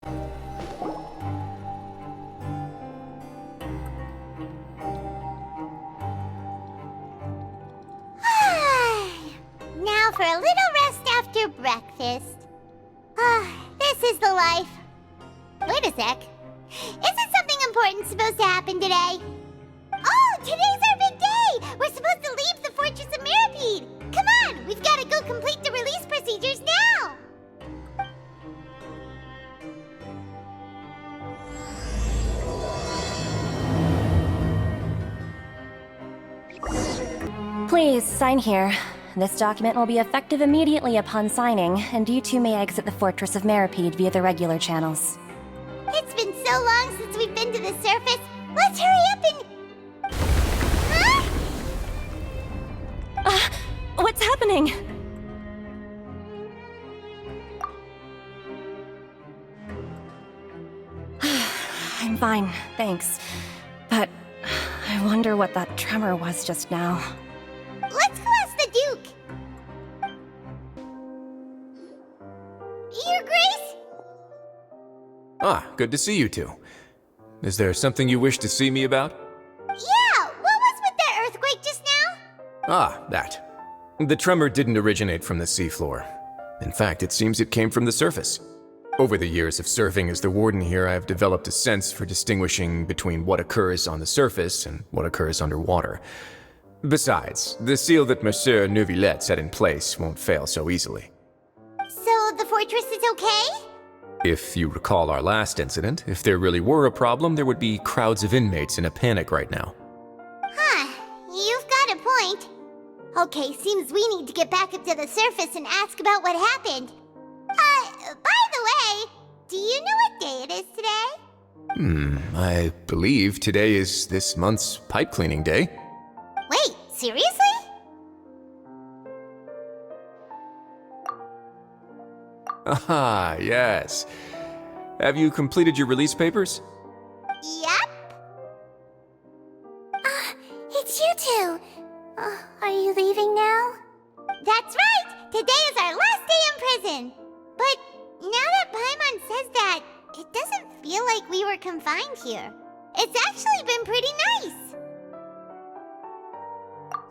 Now for a little rest after breakfast. This is the life. Wait a sec. Isn't something important supposed to happen today? Oh, today's our big day! We're supposed to leave the Fortress of Mirapede! Come on, we've got to go complete the release procedures now! Please, sign here. This document will be effective immediately upon signing, and you two may exit the Fortress of Mirapede via the regular channels. It's been so long since we've been to the surface. Let's hurry up and... Huh? What's happening? I'm fine, thanks. But I wonder what that tremor was just now. Let's go ask the Duke. Your Grace? Ah, good to see you two. Is there something you wish to see me about? Yeah, what was with that earthquake just now? Ah, that. The tremor didn't originate from the seafloor. In fact, it seems it came from the surface. Over the years of serving as the warden here, I have developed a sense for distinguishing between what occurs on the surface and what occurs underwater. Besides, the seal that Monsieur Neuvillette set in place won't fail so easily. So the fortress is okay? If you recall our last incident, if there really were a problem, there would be crowds of inmates in a panic right now. Huh, you've got a point. Okay, seems we need to get back up to the surface and ask about what happened. By the way, do you know what day it is today? I believe today is this month's pipe cleaning day. Wait, seriously? Aha, yes. Have you completed your release papers? Yep. It's you two. Are you leaving now? That's right! Today is our last day in prison! But now that Paimon says that, it doesn't feel like we were confined here. It's actually been pretty nice.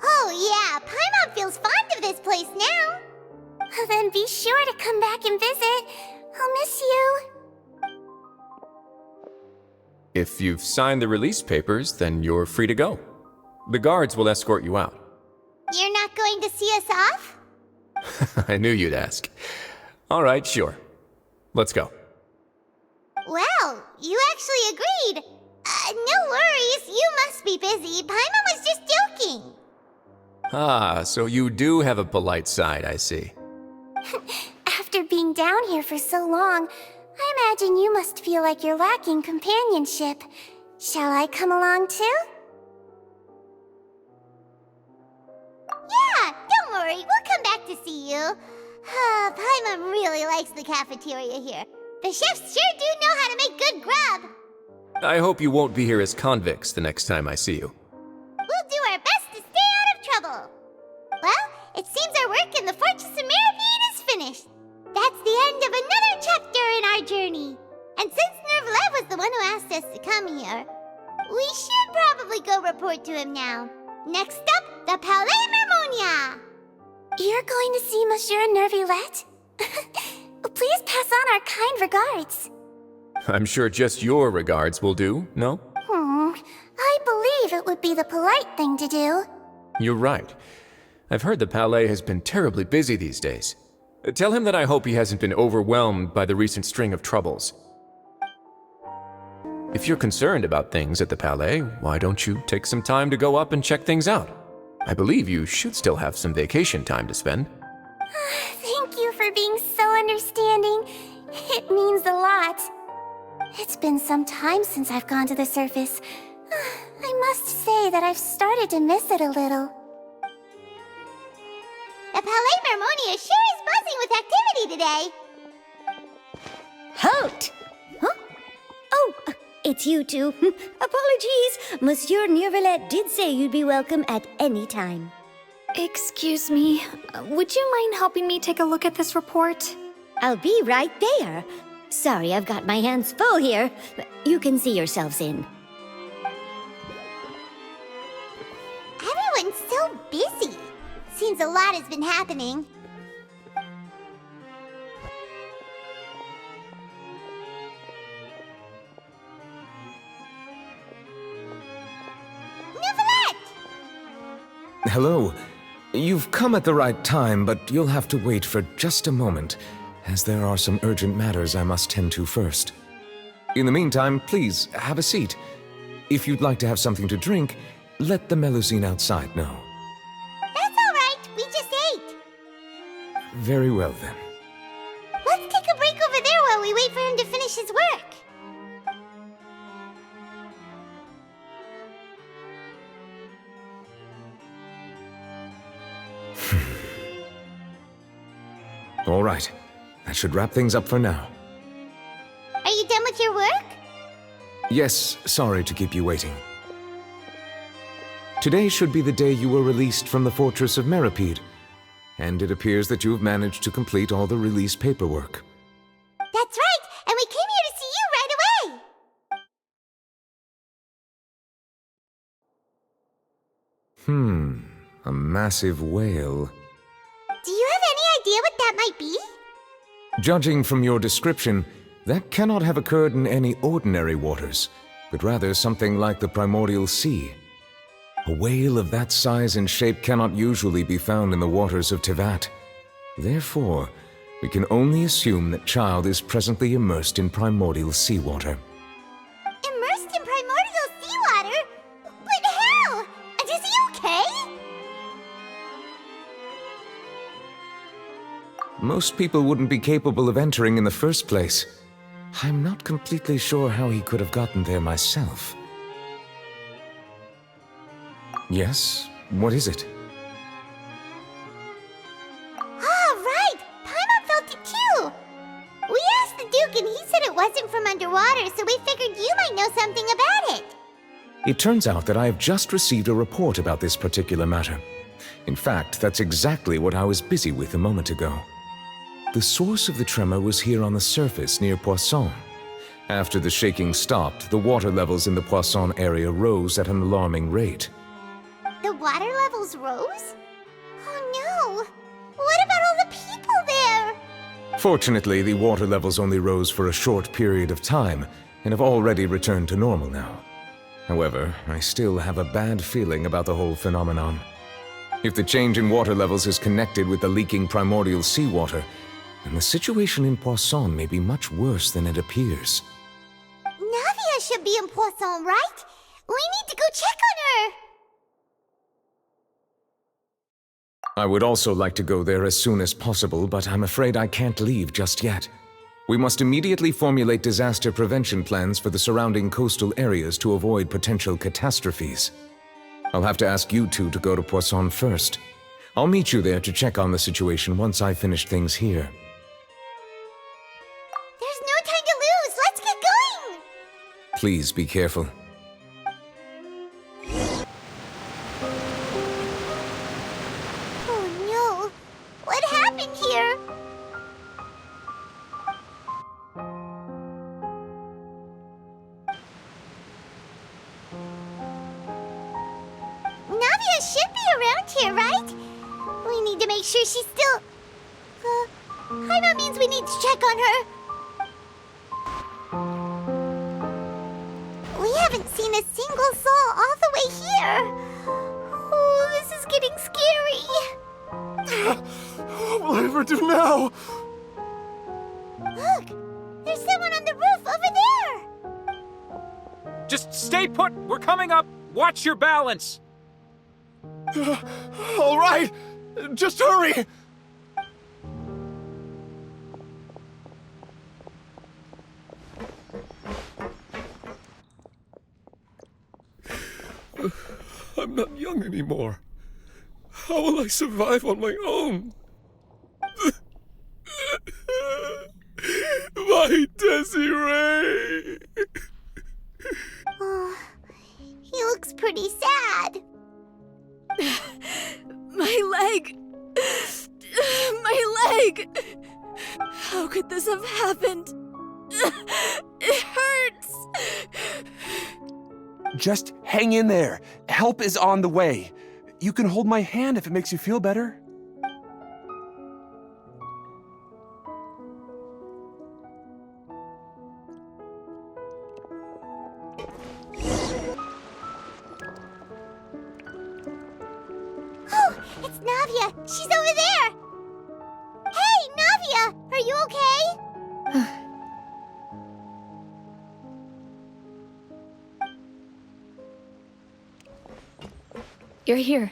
Oh yeah, Paimon feels fond of this place now. Then be sure to come back and visit. I'll miss you. If you've signed the release papers, then you're free to go. The guards will escort you out. You're not going to see us off? I knew you'd ask. All right, sure. Let's go. Well, you actually agreed. No worries, you must be busy. Paimon was just joking. Ah, so you do have a polite side, I see. After being down here for so long, I imagine you must feel like you're lacking companionship. Shall I come along too? Yeah, don't worry, we'll come back to see you. Paimon really likes the cafeteria here. The chefs sure do know how to make good grub. I hope you won't be here as convicts the next time I see you. We'll do our best to stay out of trouble. Well, it seems our work in the Fortress of Mirapede is finished. That's the end of another chapter in our journey. And since Neuvillette was the one who asked us to come here, we should probably go report to him now. Next up, the Palais Mermonia. You're going to see Monsieur Neuvillette? Please pass on our kind regards. I'm sure just your regards will do, no? I believe it would be the polite thing to do. You're right. I've heard the Palais has been terribly busy these days. Tell him that I hope he hasn't been overwhelmed by the recent string of troubles. If you're concerned about things at the Palais, why don't you take some time to go up and check things out? I believe you should still have some vacation time to spend. Thank you for being so understanding. It means a lot. It's been some time since I've gone to the surface. I must say that I've started to miss it a little. The Palais Mermonia sure is buzzing with activity today. Halt! Huh? Oh, it's you two. Apologies. Monsieur Neuvillette did say you'd be welcome at any time. Excuse me, would you mind helping me take a look at this report? I'll be right there. Sorry, I've got my hands full here. You can see yourselves in. Everyone's so busy. Seems a lot has been happening. Hello. You've come at the right time, but you'll have to wait for just a moment, as there are some urgent matters I must tend to first. In the meantime, please, have a seat. If you'd like to have something to drink, let the Melusine outside know. That's all right. We just ate. Very well, then. Let's take a break over there while we wait for him to finish his work. All right. That should wrap things up for now. Are you done with your work? Yes, sorry to keep you waiting. Today should be the day you were released from the Fortress of Meripede, and it appears that you have managed to complete all the release paperwork. That's right, and we came here to see you right away. A massive whale. Do you have any idea what that might be? Judging from your description, that cannot have occurred in any ordinary waters, but rather something like the primordial sea. A whale of that size and shape cannot usually be found in the waters of Tevat. Therefore, we can only assume that Child is presently immersed in primordial seawater. Immersed in primordial seawater? But how? And is he okay? Most people wouldn't be capable of entering in the first place. I'm not completely sure how he could have gotten there myself. Yes? What is it? Ah, right! Paimon felt it too! We asked the Duke and he said it wasn't from underwater, so we figured you might know something about it. It turns out that I have just received a report about this particular matter. In fact, that's exactly what I was busy with a moment ago. The source of the tremor was here on the surface near Poisson. After the shaking stopped, the water levels in the Poisson area rose at an alarming rate. The water levels rose? Oh no! What about all the people there? Fortunately, the water levels only rose for a short period of time and have already returned to normal now. However, I still have a bad feeling about the whole phenomenon. If the change in water levels is connected with the leaking primordial seawater, then the situation in Poisson may be much worse than it appears. Navia should be in Poisson, right? We need to go check on her! I would also like to go there as soon as possible, but I'm afraid I can't leave just yet. We must immediately formulate disaster prevention plans for the surrounding coastal areas to avoid potential catastrophes. I'll have to ask you two to go to Poisson first. I'll meet you there to check on the situation once I've finished things here. There's no time to lose! Let's get going! Please be careful. Oh no! What happened here? Navia should be around here, right? We need to make sure she's still... Paimon means we need to check on her. We haven't seen a single soul all the way here. Oh, this is getting scary. What will I ever do now? Look! There's someone on the roof over there! Just stay put! We're coming up! Watch your balance! All right, just hurry! I'm not young anymore. How will I survive on my own? My Desiree! Oh, he looks pretty sad. My leg! My leg! How could this have happened? It hurts! Just hang in there. Help is on the way. You can hold my hand if it makes you feel better. Oh, it's Navia. She's over there. Hey, Navia, are you okay? You're here.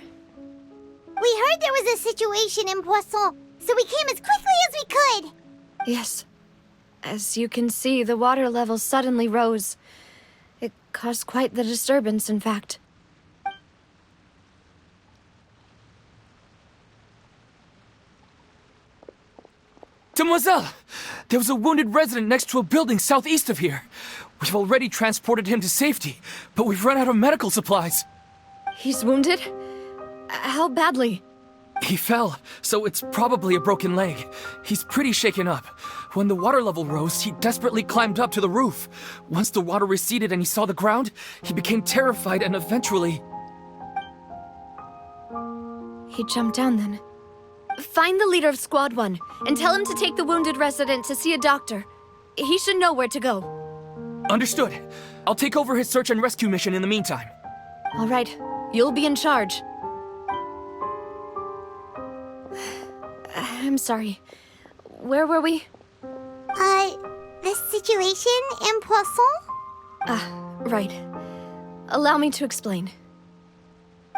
We heard there was a situation in Poisson, so we came as quickly as we could. Yes. As you can see, the water level suddenly rose. It caused quite the disturbance, in fact. Demoiselle! There was a wounded resident next to a building southeast of here. We've already transported him to safety, but we've run out of medical supplies. He's wounded? How badly? He fell, so it's probably a broken leg. He's pretty shaken up. When the water level rose, he desperately climbed up to the roof. Once the water receded and he saw the ground, he became terrified and eventually... He jumped down then. Find the leader of Squad 1 and tell him to take the wounded resident to see a doctor. He should know where to go. Understood. I'll take over his search and rescue mission in the meantime. All right. You'll be in charge. I'm sorry. Where were we? The situation in Poisson? Right. Allow me to explain.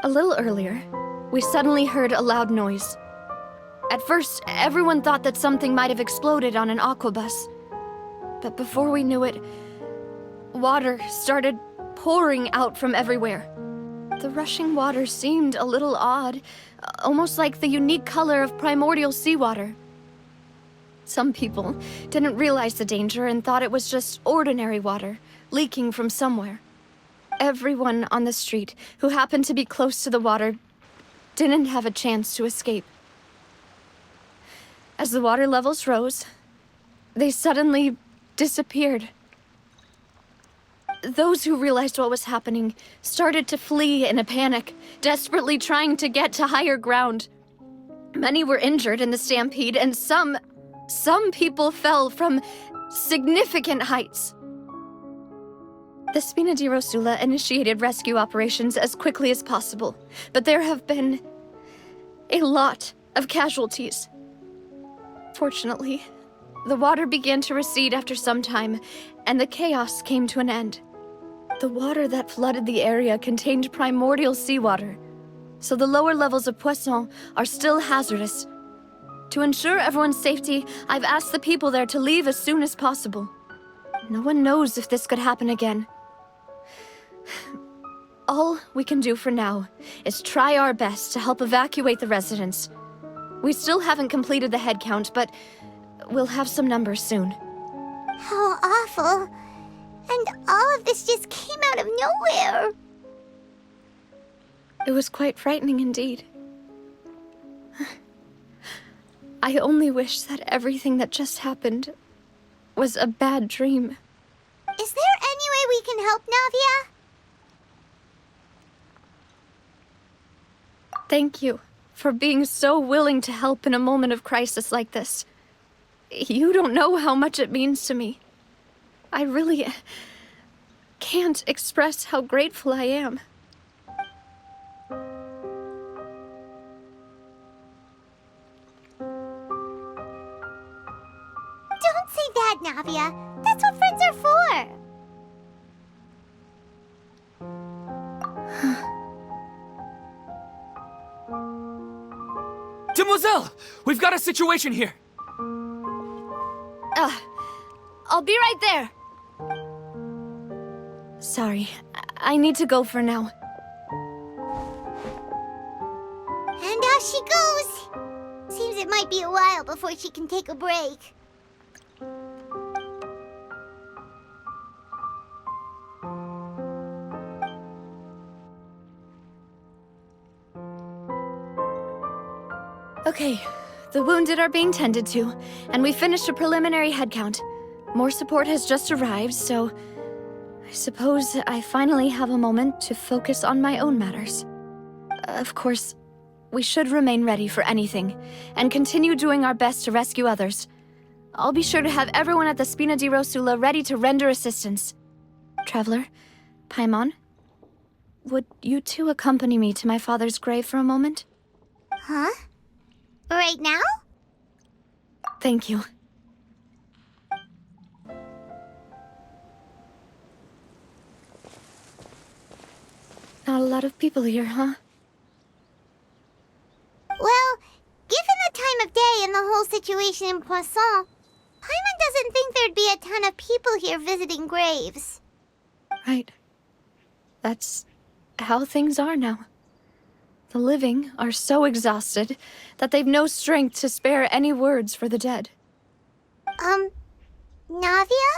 A little earlier, we suddenly heard a loud noise. At first, everyone thought that something might have exploded on an aquabus. But before we knew it, water started pouring out from everywhere. The rushing water seemed a little odd, almost like the unique color of primordial seawater. Some people didn't realize the danger and thought it was just ordinary water, leaking from somewhere. Everyone on the street who happened to be close to the water didn't have a chance to escape. As the water levels rose, they suddenly disappeared. Those who realized what was happening started to flee in a panic, desperately trying to get to higher ground. Many were injured in the stampede, and some people fell from significant heights. The Spina di Rosula initiated rescue operations as quickly as possible, but there have been a lot of casualties. Fortunately, the water began to recede after some time, and the chaos came to an end. The water that flooded the area contained primordial seawater, so the lower levels of Poisson are still hazardous. To ensure everyone's safety, I've asked the people there to leave as soon as possible. No one knows if this could happen again. All we can do for now is try our best to help evacuate the residents. We still haven't completed the head count, but we'll have some numbers soon. How awful. And all of this just came out of nowhere. It was quite frightening indeed. I only wish that everything that just happened was a bad dream. Is there any way we can help, Navia? Thank you for being so willing to help in a moment of crisis like this. You don't know how much it means to me. I really can't express how grateful I am. Don't say that, Navia. That's what friends are for. Demoiselle! We've got a situation here! I'll be right there. Sorry, I need to go for now. And off she goes. Seems it might be a while before she can take a break. Okay, the wounded are being tended to, and we finished a preliminary head count. More support has just arrived, so I suppose I finally have a moment to focus on my own matters. Of course, we should remain ready for anything, and continue doing our best to rescue others. I'll be sure to have everyone at the Spina di Rosula ready to render assistance. Traveler, Paimon, would you two accompany me to my father's grave for a moment? Huh? Right now? Thank you. Not a lot of people here, huh? Well, given the time of day and the whole situation in Poisson, Paimon doesn't think there'd be a ton of people here visiting graves. Right. That's how things are now. The living are so exhausted that they've no strength to spare any words for the dead. Navia?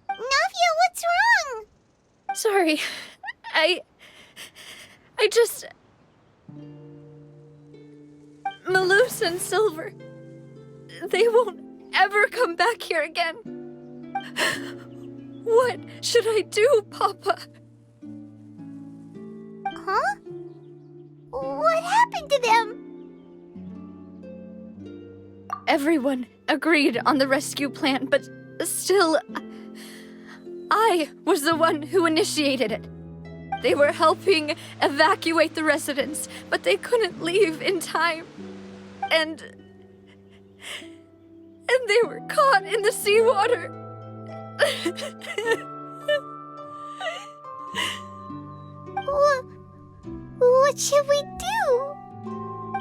Navia, what's wrong? Sorry. I just... Malus and Silver... They won't ever come back here again. What should I do, Papa? Huh? What happened to them? Everyone agreed on the rescue plan, but still... I was the one who initiated it. They were helping evacuate the residents, but they couldn't leave in time. And they were caught in the seawater. What should we do?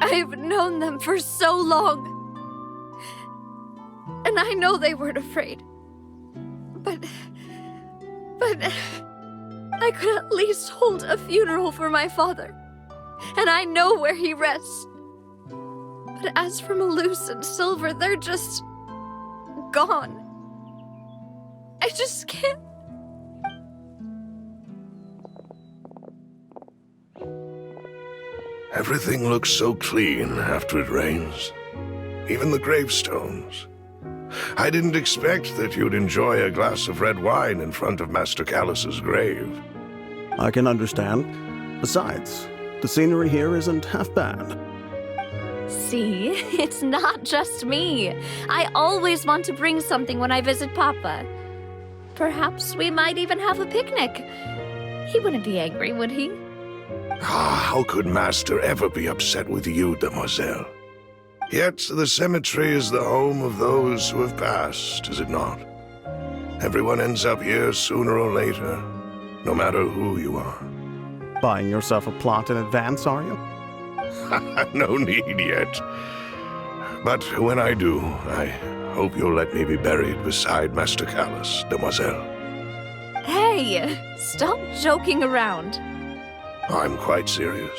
I've known them for so long. And I know they weren't afraid. But I could at least hold a funeral for my father. And I know where he rests. But as for Malus and Silver, they're just... gone. I just can't... Everything looks so clean after it rains. Even the gravestones. I didn't expect that you'd enjoy a glass of red wine in front of Master Callus's grave. I can understand. Besides, the scenery here isn't half bad. See, it's not just me. I always want to bring something when I visit Papa. Perhaps we might even have a picnic. He wouldn't be angry, would he? How could Master ever be upset with you, demoiselle? Yet the cemetery is the home of those who have passed, is it not? Everyone ends up here sooner or later, no matter who you are. Buying yourself a plot in advance, are you? No need yet. But when I do, I hope you'll let me be buried beside Master Callus, demoiselle. Hey, stop joking around. I'm quite serious.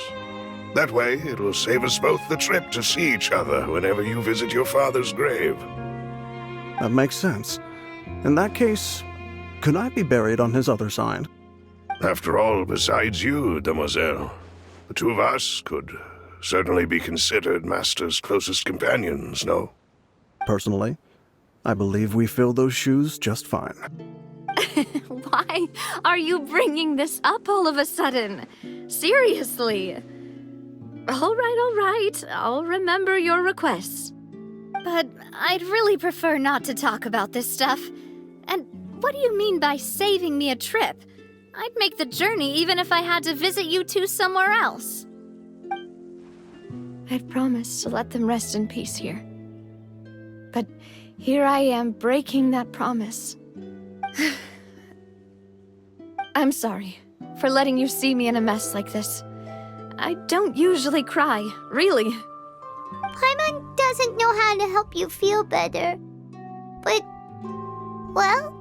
That way, it will save us both the trip to see each other whenever you visit your father's grave. That makes sense. In that case, could I be buried on his other side? After all, besides you, demoiselle, the two of us could certainly be considered Master's closest companions, no? Personally, I believe we fill those shoes just fine. Why are you bringing this up all of a sudden? Seriously. All right. I'll remember your requests. But I'd really prefer not to talk about this stuff. And what do you mean by saving me a trip? I'd make the journey even if I had to visit you two somewhere else. I'd promised to let them rest in peace here. But here I am breaking that promise. I'm sorry for letting you see me in a mess like this. I don't usually cry, really. Paimon doesn't know how to help you feel better. But, well,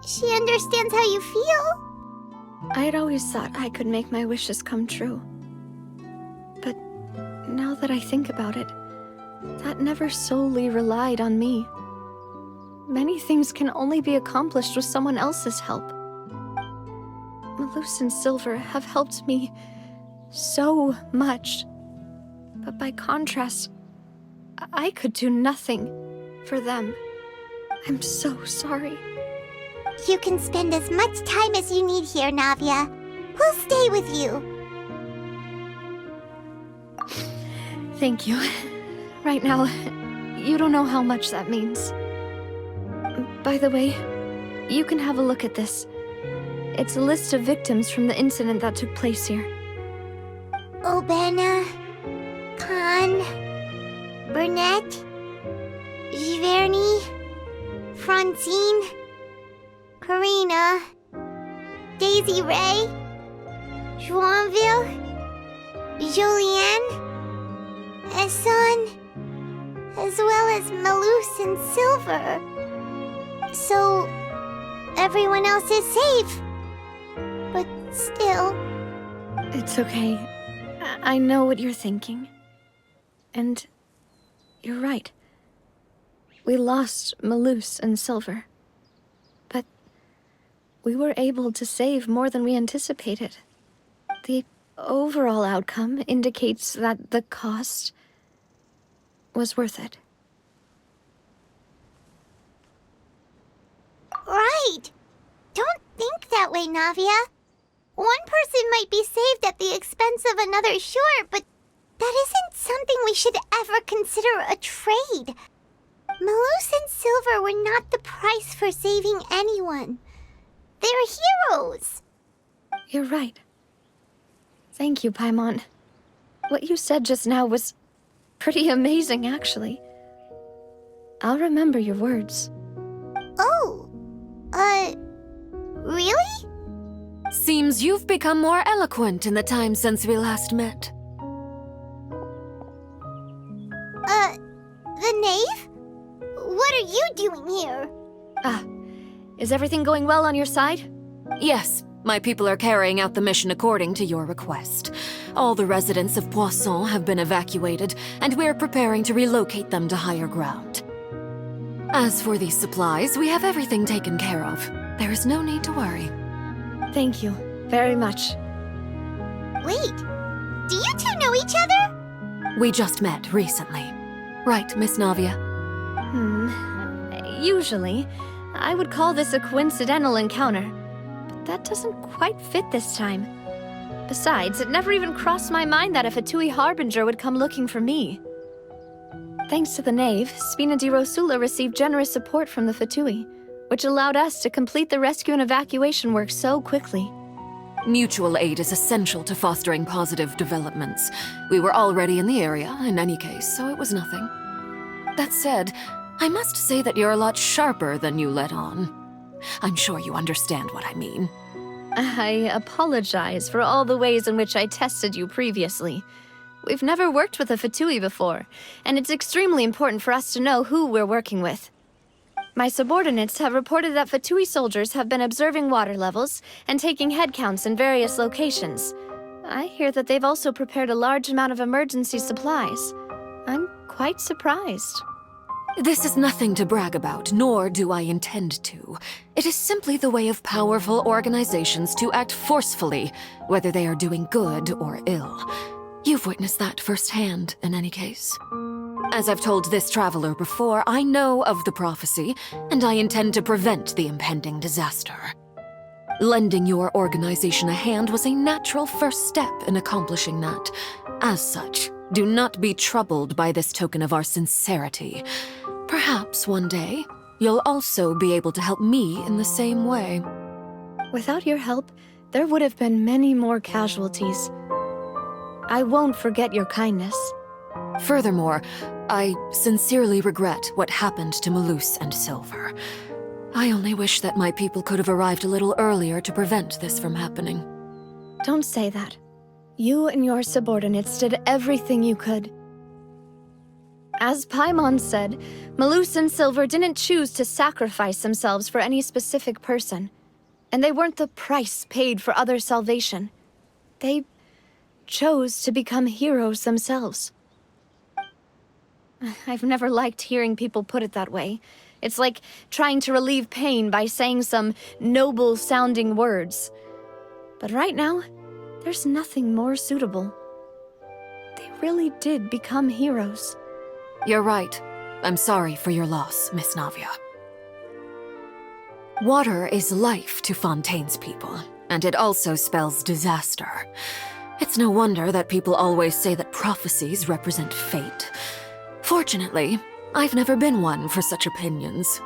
she understands how you feel. I'd always thought I could make my wishes come true. But now that I think about it, that never solely relied on me. Many things can only be accomplished with someone else's help. Malus and Silver have helped me so much. But by contrast, I could do nothing for them. I'm so sorry. You can spend as much time as you need here, Navia. We'll stay with you. Thank you. Right now, you don't know how much that means. By the way, you can have a look at this. It's a list of victims from the incident that took place here. Obena, Khan, Burnett, Giverny, Francine, Karina, Daisy Ray, Joinville, Julianne, Esson, as well as Malus and Silver. So, everyone else is safe. But still... It's okay. I know what you're thinking. And you're right. We lost Malus and Silver. But we were able to save more than we anticipated. The overall outcome indicates that the cost was worth it. Right! Don't think that way, Navia. One person might be saved at the expense of another, sure, but that isn't something we should ever consider a trade. Malus and Silver were not the price for saving anyone. They're heroes. You're right. Thank you, Paimon. What you said just now was pretty amazing, actually. I'll remember your words. Oh, really? Seems you've become more eloquent in the time since we last met. The knave? What are you doing here? Is everything going well on your side? Yes, my people are carrying out the mission according to your request. All the residents of Poisson have been evacuated, and we're preparing to relocate them to higher ground. As for these supplies, we have everything taken care of. There is no need to worry. Thank you very much. Wait, do you two know each other? We just met recently. Right, Miss Navia? Usually, I would call this a coincidental encounter, but that doesn't quite fit this time. Besides, it never even crossed my mind that a Fatui Harbinger would come looking for me. Thanks to the Knave, Spina di Rosula received generous support from the Fatui, which allowed us to complete the rescue and evacuation work so quickly. Mutual aid is essential to fostering positive developments. We were already in the area, in any case, so it was nothing. That said, I must say that you're a lot sharper than you let on. I'm sure you understand what I mean. I apologize for all the ways in which I tested you previously. We've never worked with a Fatui before, and it's extremely important for us to know who we're working with. My subordinates have reported that Fatui soldiers have been observing water levels and taking head counts in various locations. I hear that they've also prepared a large amount of emergency supplies. I'm quite surprised. This is nothing to brag about, nor do I intend to. It is simply the way of powerful organizations to act forcefully, whether they are doing good or ill. You've witnessed that firsthand, in any case. As I've told this traveler before, I know of the prophecy, and I intend to prevent the impending disaster. Lending your organization a hand was a natural first step in accomplishing that. As such, do not be troubled by this token of our sincerity. Perhaps one day, you'll also be able to help me in the same way. Without your help, there would have been many more casualties. I won't forget your kindness. Furthermore, I sincerely regret what happened to Malus and Silver. I only wish that my people could have arrived a little earlier to prevent this from happening. Don't say that. You and your subordinates did everything you could. As Paimon said, Malus and Silver didn't choose to sacrifice themselves for any specific person, and they weren't the price paid for other salvation. They chose to become heroes themselves. I've never liked hearing people put it that way. It's like trying to relieve pain by saying some noble-sounding words. But right now, there's nothing more suitable. They really did become heroes. You're right. I'm sorry for your loss, Miss Navia. Water is life to Fontaine's people, and it also spells disaster. It's no wonder that people always say that prophecies represent fate. Fortunately, I've never been one for such opinions.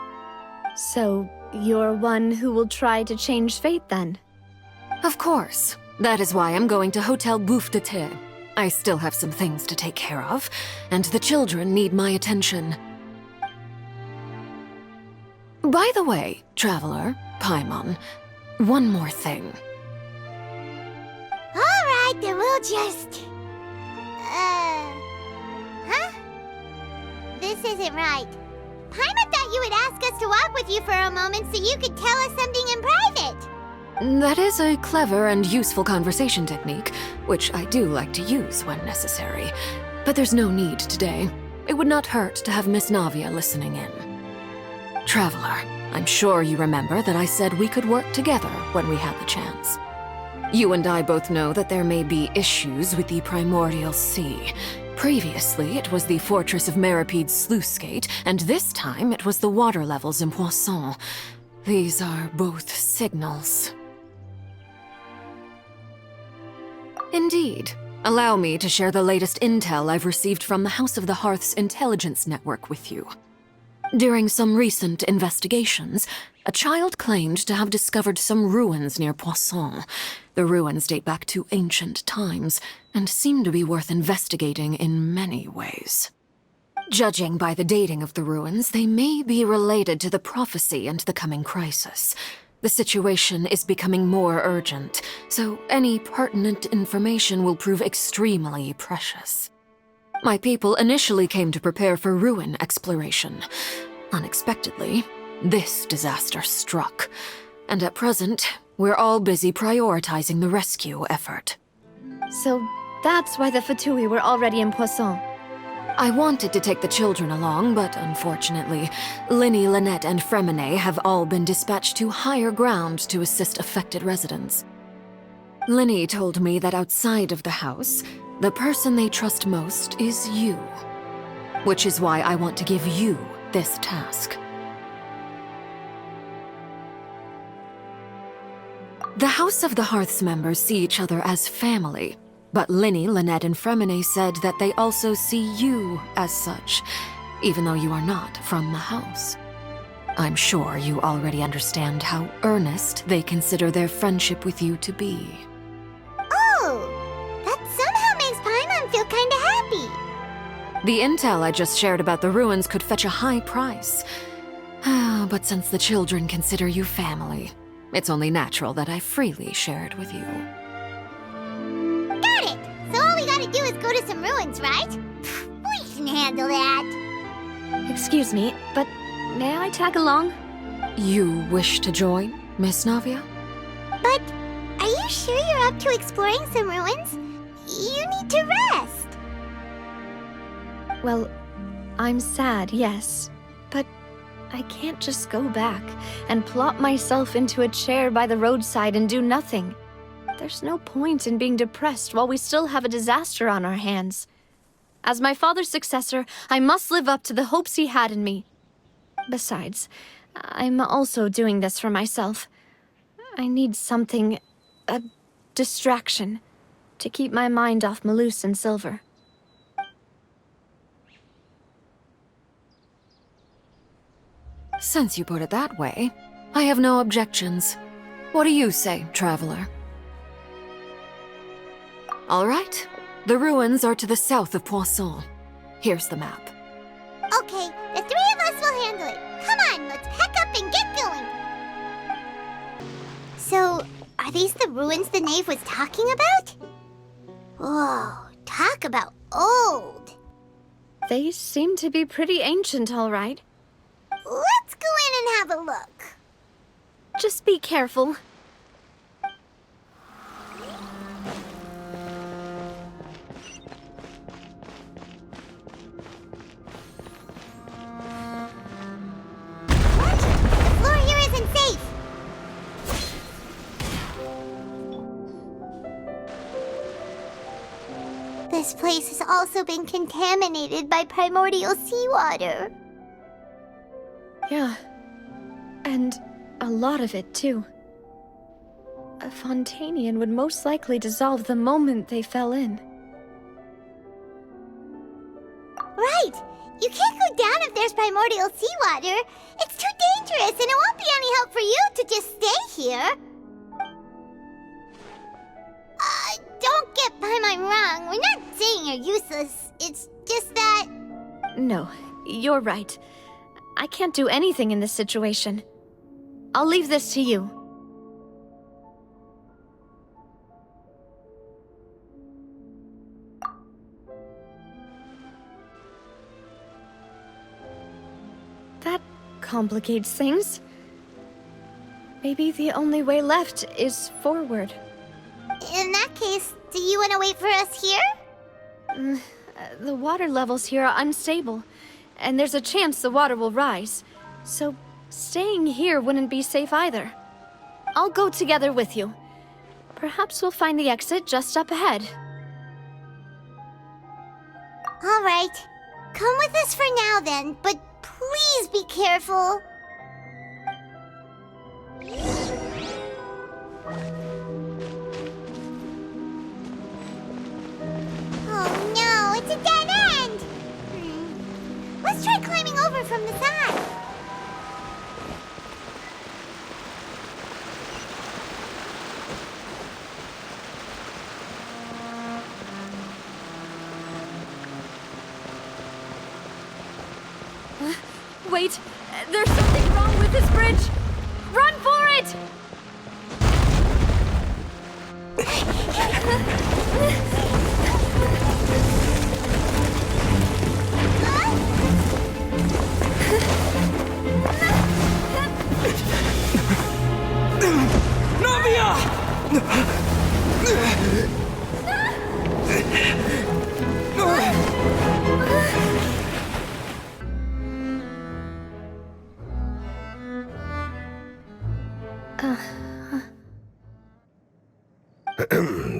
So, you're one who will try to change fate then? Of course. That is why I'm going to Hotel Bouffe de Thé. I still have some things to take care of, and the children need my attention. By the way, Traveler, Paimon, one more thing. Alright, then we'll just... Huh? This isn't right. Paimon thought you would ask us to walk with you for a moment so you could tell us something in private. That is a clever and useful conversation technique, which I do like to use when necessary. But there's no need today. It would not hurt to have Miss Navia listening in. Traveler, I'm sure you remember that I said we could work together when we had the chance. You and I both know that there may be issues with the Primordial Sea. Previously, it was the Fortress of Meripede's sluice gate, and this time it was the water levels in Poisson. These are both signals. Indeed. Allow me to share the latest intel I've received from the House of the Hearth's intelligence network with you. During some recent investigations, a child claimed to have discovered some ruins near Poisson. The ruins date back to ancient times, and seem to be worth investigating in many ways. Judging by the dating of the ruins, they may be related to the prophecy and the coming crisis. The situation is becoming more urgent, so any pertinent information will prove extremely precious. My people initially came to prepare for ruin exploration. Unexpectedly, this disaster struck, and at present, we're all busy prioritizing the rescue effort. So that's why the Fatui were already in Poisson. I wanted to take the children along, but unfortunately, Linny, Lynette, and Fremine have all been dispatched to higher ground to assist affected residents. Linny told me that outside of the house, the person they trust most is you. Which is why I want to give you this task. The House of the Hearth's members see each other as family, but Linny, Lynette, and Fremine said that they also see you as such, even though you are not from the house. I'm sure you already understand how earnest they consider their friendship with you to be. Oh, that somehow makes Paimon feel kinda happy. The intel I just shared about the ruins could fetch a high price. But since the children consider you family, it's only natural that I freely share it with you. Got it! So all we gotta do is go to some ruins, right? We can handle that. Excuse me, but may I tag along? You wish to join, Miss Navia? But are you sure you're up to exploring some ruins? You need to rest. Well, I'm sad, yes. But I can't just go back and plop myself into a chair by the roadside and do nothing. There's no point in being depressed while we still have a disaster on our hands. As my father's successor, I must live up to the hopes he had in me. Besides, I'm also doing this for myself. I need something, a distraction, to keep my mind off Malus and Silver. Since you put it that way, I have no objections. What do you say, Traveler? All right. The ruins are to the south of Poisson. Here's the map. Okay, the three of us will handle it. Come on, let's pack up and get going. So, are these the ruins the knave was talking about? Whoa, talk about old. They seem to be pretty ancient, all right. Let's go in and have a look. Just be careful. Watch it! The floor here isn't safe! This place has also been contaminated by primordial seawater. Yeah. And a lot of it, too. A Fontainian would most likely dissolve the moment they fell in. Right! You can't go down if there's primordial seawater. It's too dangerous, and it won't be any help for you to just stay here. Don't get my wrong. We're not saying you're useless. It's just that... No, you're right. I can't do anything in this situation. I'll leave this to you. That complicates things. Maybe the only way left is forward. In that case, do you want to wait for us here? The water levels here are unstable, and there's a chance the water will rise. So staying here wouldn't be safe either. I'll go together with you. Perhaps we'll find the exit just up ahead. All right. Come with us for now then, but please be careful. Oh no, it's a dead end! Let's try climbing over from the side. Wait, there's something wrong with this bridge! Run for it!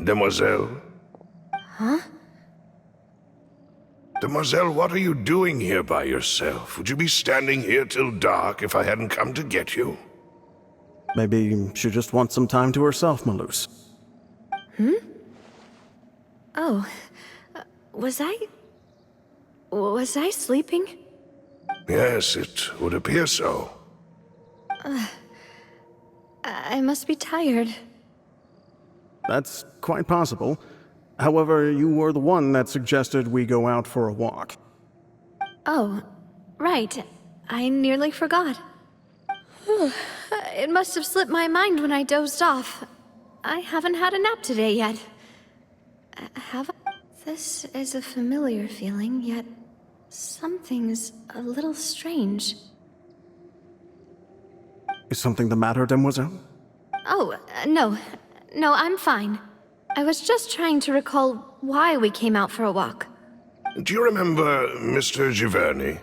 Demoiselle? Huh? Demoiselle, what are you doing here by yourself? Would you be standing here till dark if I hadn't come to get you? Maybe she just wants some time to herself, Maloose. Oh, was I sleeping? Yes, it would appear so. I must be tired. That's quite possible. However, you were the one that suggested we go out for a walk. Oh, right. I nearly forgot. It must have slipped my mind when I dozed off. I haven't had a nap today yet. Have I? This is a familiar feeling, yet something's a little strange. Is something the matter, Demoiselle? Oh, no. No, I'm fine. I was just trying to recall why we came out for a walk. Do you remember Mr. Giverny?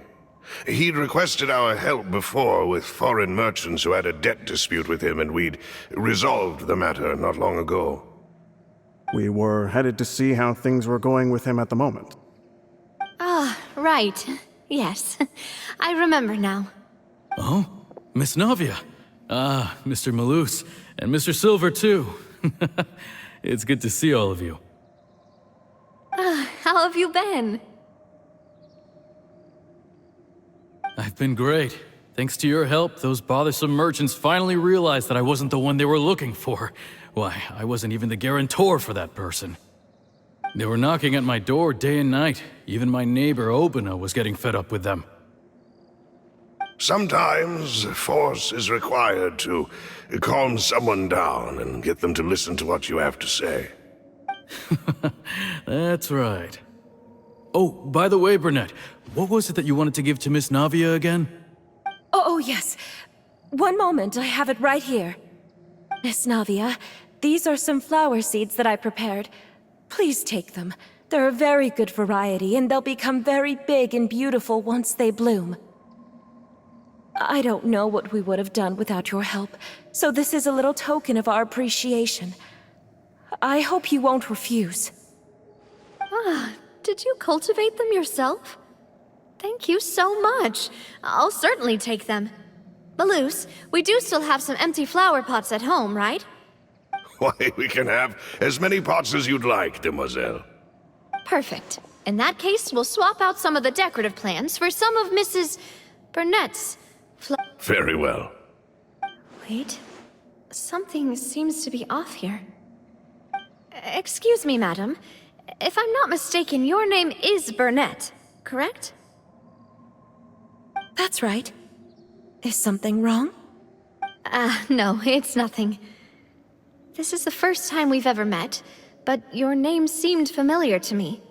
He'd requested our help before with foreign merchants who had a debt dispute with him, and we'd resolved the matter not long ago. We were headed to see how things were going with him at the moment. Ah, right. Yes. I remember now. Oh, Miss Navia. Ah, Mr. Maloose. And Mr. Silver, too. It's good to see all of you. How have you been? I've been great. Thanks to your help, those bothersome merchants finally realized that I wasn't the one they were looking for. Why, I wasn't even the guarantor for that person. They were knocking at my door day and night. Even my neighbor, Obina, was getting fed up with them. Sometimes force is required to calm someone down and get them to listen to what you have to say. That's right. Oh, by the way, Burnett, what was it that you wanted to give to Miss Navia again? Oh, yes. One moment, I have it right here. Miss Navia, these are some flower seeds that I prepared. Please take them. They're a very good variety, and they'll become very big and beautiful once they bloom. I don't know what we would have done without your help, so this is a little token of our appreciation. I hope you won't refuse. Ah, Did you cultivate them yourself? Thank you so much. I'll certainly take them. Balloose, we do still have some empty flower pots at home, right? Why, we can have as many pots as you'd like, demoiselle. Perfect. In that case, we'll swap out some of the decorative plants for some of Mrs. Burnett's Very well. Wait. Something seems to be off here. Excuse me, madam. If I'm not mistaken, your name is Burnett, correct? That's right. Is something wrong? No, it's nothing. This is the first time we've ever met, but your name seemed familiar to me.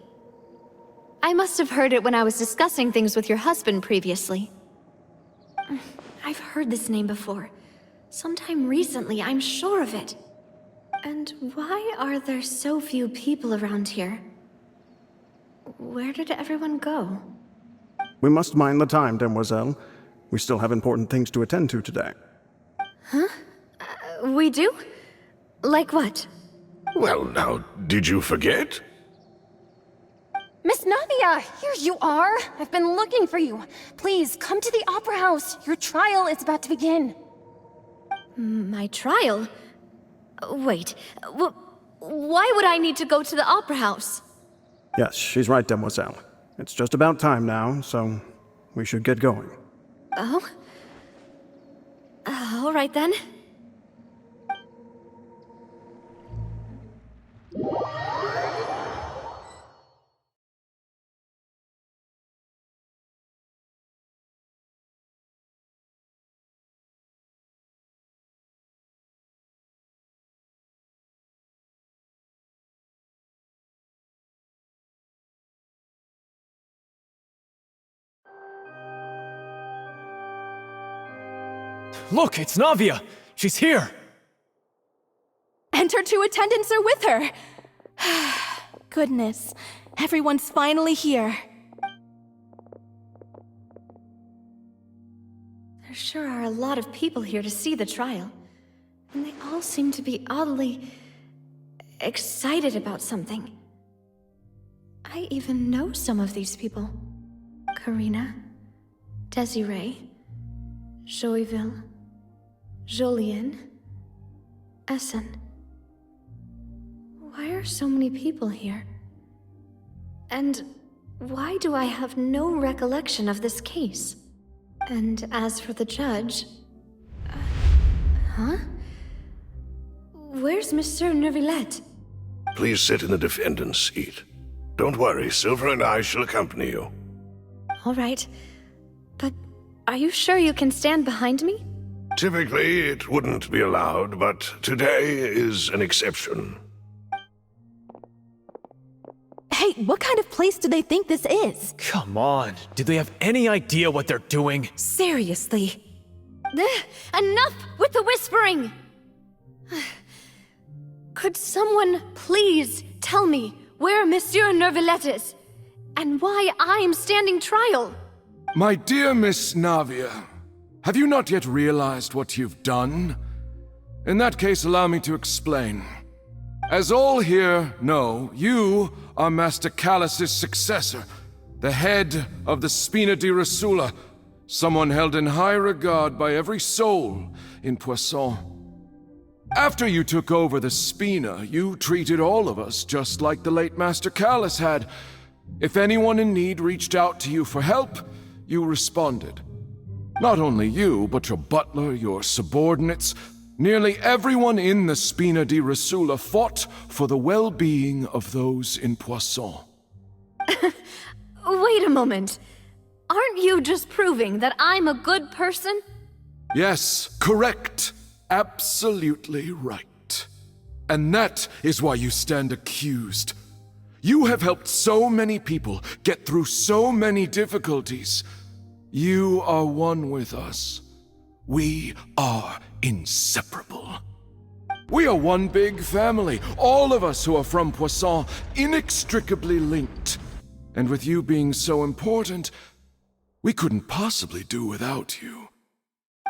I must have heard it when I was discussing things with your husband previously. I've heard this name before. Sometime recently, I'm sure of it. And why are there so few people around here? Where did everyone go? We must mind the time, demoiselle. We still have important things to attend to today. Huh? We do? Like what? Well, now, did you forget? Miss Navia, here you are! I've been looking for you. Please, come to the Opera House. Your trial is about to begin. My trial? Wait, why would I need to go to the Opera House? Yes, she's right, demoiselle. It's just about time now, so we should get going. Oh? All right then. Look, it's Navia! She's here! And her two attendants are with her! Goodness, everyone's finally here. There sure are a lot of people here to see the trial. And they all seem to be oddly excited about something. I even know some of these people. Karina, Desiree, Joyville, Jolien, Essen. Why are so many people here? And why do I have no recollection of this case? And as for the judge... huh? Where's Monsieur Neuvillette? Please sit in the defendant's seat. Don't worry, Silver and I shall accompany you. All right. But are you sure you can stand behind me? Typically, it wouldn't be allowed, but today is an exception. Hey, what kind of place do they think this is? Come on, do they have any idea what they're doing? Seriously. Enough with the whispering! Could someone please tell me where Monsieur Neuvillette is? And why I'm standing trial? My dear Miss Navia, have you not yet realized what you've done? In that case, allow me to explain. As all here know, you are Master Callus's successor, the head of the Spina di Rosula, someone held in high regard by every soul in Poisson. After you took over the Spina, you treated all of us just like the late Master Callus had. If anyone in need reached out to you for help, you responded. Not only you, but your butler, your subordinates, nearly everyone in the Spina di Rosula fought for the well-being of those in Poisson. Wait a moment. Aren't you just proving that I'm a good person? Yes, correct. Absolutely right. And that is why you stand accused. You have helped so many people get through so many difficulties. You are one with us. We are inseparable. We are one big family, all of us who are from Poisson, inextricably linked. And with you being so important, we couldn't possibly do without you.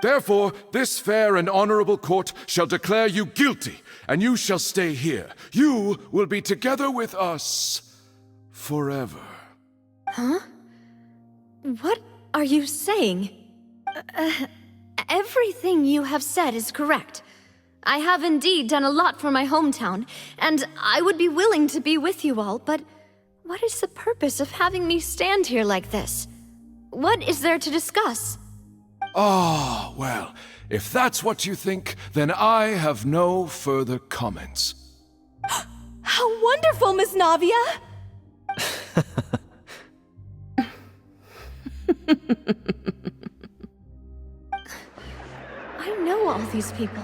Therefore, this fair and honorable court shall declare you guilty, and you shall stay here. You will be together with us forever. Huh? What are you saying? Everything you have said is correct. I have indeed done a lot for my hometown, and I would be willing to be with you all, but what is the purpose of having me stand here like this? What is there to discuss? Ah, well, if that's what you think, then I have no further comments. How wonderful, Miss Navia! I know all these people.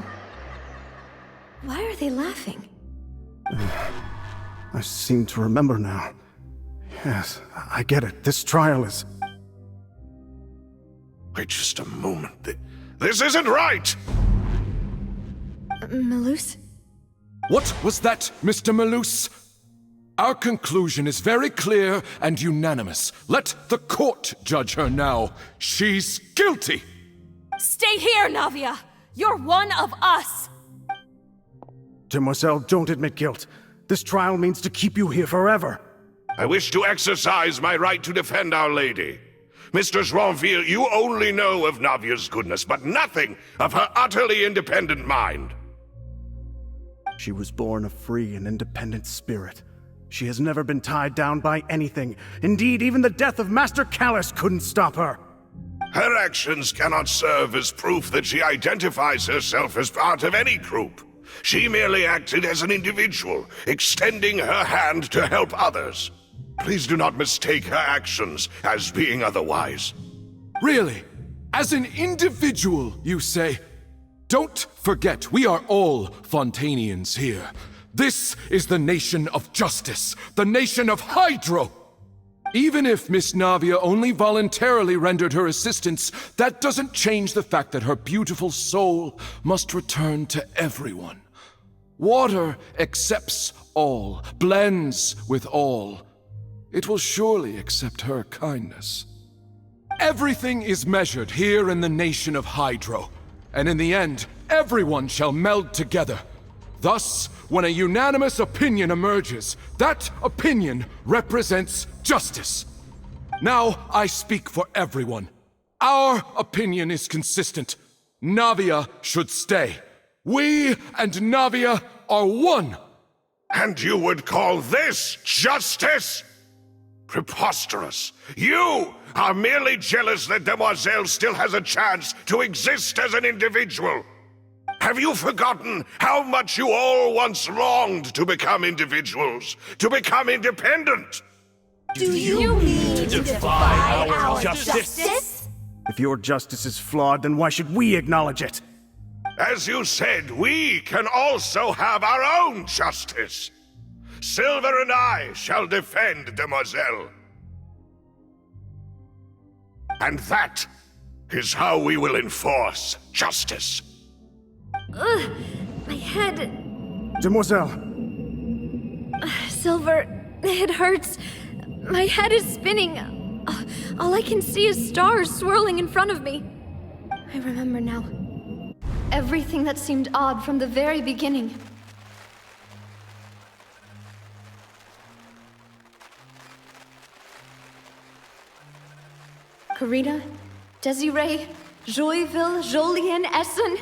Why are they laughing? I seem to remember now. Yes, I get it. This trial is... Wait just a moment. This isn't right! Malus? What was that, Mr. Malus? Our conclusion is very clear and unanimous. Let the court judge her now. She's guilty! Stay here, Navia! You're one of us! Demoiselle, don't admit guilt. This trial means to keep you here forever. I wish to exercise my right to defend Our Lady. Mistress Ronville, you only know of Navia's goodness, but nothing of her utterly independent mind. She was born a free and independent spirit. She has never been tied down by anything. Indeed, even the death of Master Callus couldn't stop her. Her actions cannot serve as proof that she identifies herself as part of any group. She merely acted as an individual, extending her hand to help others. Please do not mistake her actions as being otherwise. Really? As an individual, you say? Don't forget, we are all Fontainians here. This is the nation of justice, the nation of Hydro! Even if Miss Navia only voluntarily rendered her assistance, that doesn't change the fact that her beautiful soul must return to everyone. Water accepts all, blends with all. It will surely accept her kindness. Everything is measured here in the nation of Hydro, and in the end, everyone shall meld together. Thus, when a unanimous opinion emerges, that opinion represents justice. Now I speak for everyone. Our opinion is consistent. Navia should stay. We and Navia are one. And you would call this justice? Preposterous. You are merely jealous that Demoiselle still has a chance to exist as an individual. Have you forgotten how much you all once longed to become individuals, to become independent? Do you mean to defy our justice? If your justice is flawed, then why should we acknowledge it? As you said, we can also have our own justice. Silver and I shall defend Demoiselle. And that is how we will enforce justice. Ugh, my head... Demoiselle! Silver, it hurts. My head is spinning. All I can see is stars swirling in front of me. I remember now. Everything that seemed odd from the very beginning. Karina, Desiree, Joyville, Jolien, Essen,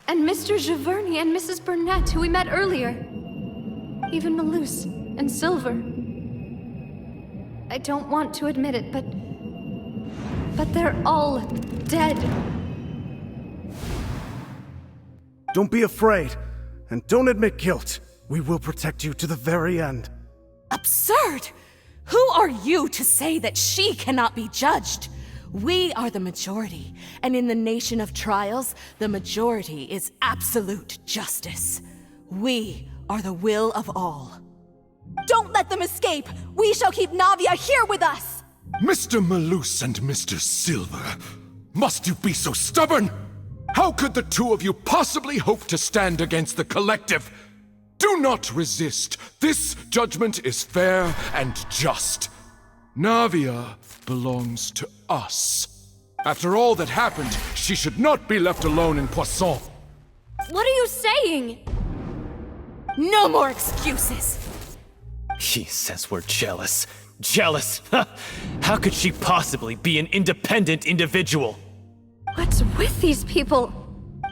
and Mr. Giverny and Mrs. Burnett, who we met earlier. Even Malus and Silver. I don't want to admit it, but they're all dead. Don't be afraid, and don't admit guilt. We will protect you to the very end. Absurd! Who are you to say that she cannot be judged? We are the majority, and in the nation of trials, the majority is absolute justice. We are the will of all. Don't let them escape! We shall keep Navia here with us! Mr. Malus and Mr. Silver, must you be so stubborn? How could the two of you possibly hope to stand against the collective? Do not resist. This judgment is fair and just. Navia belongs to us. After all that happened, she should not be left alone in Poisson. What are you saying? No more excuses! He says we're jealous. Jealous? How could she possibly be an independent individual? What's with these people?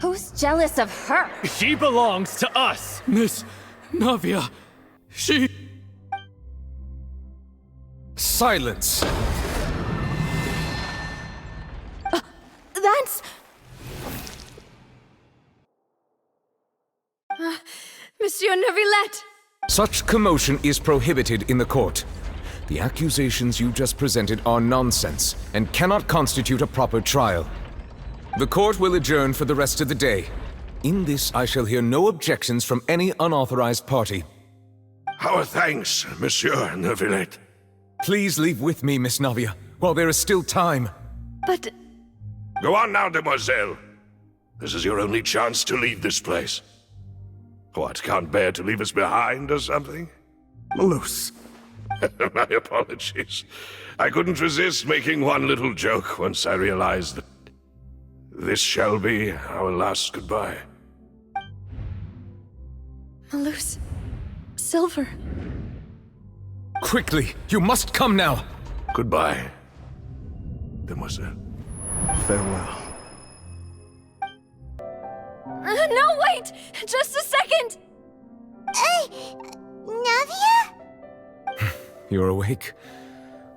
Who's jealous of her? She belongs to us! Miss Navia, she... Silence! That's... Monsieur Neuvillette! Such commotion is prohibited in the court. The accusations you just presented are nonsense and cannot constitute a proper trial. The court will adjourn for the rest of the day. In this, I shall hear no objections from any unauthorized party. Our thanks, Monsieur Neuvillette. Please leave with me, Miss Navia, while there is still time. But... Go on now, demoiselle. This is your only chance to leave this place. What, can't bear to leave us behind or something? Malus. My apologies. I couldn't resist making one little joke once I realized that this shall be our last goodbye. Malus... Silver... Quickly, you must come now! Goodbye, demoiselle. Farewell. No, wait! Just a second! Navia? You're awake?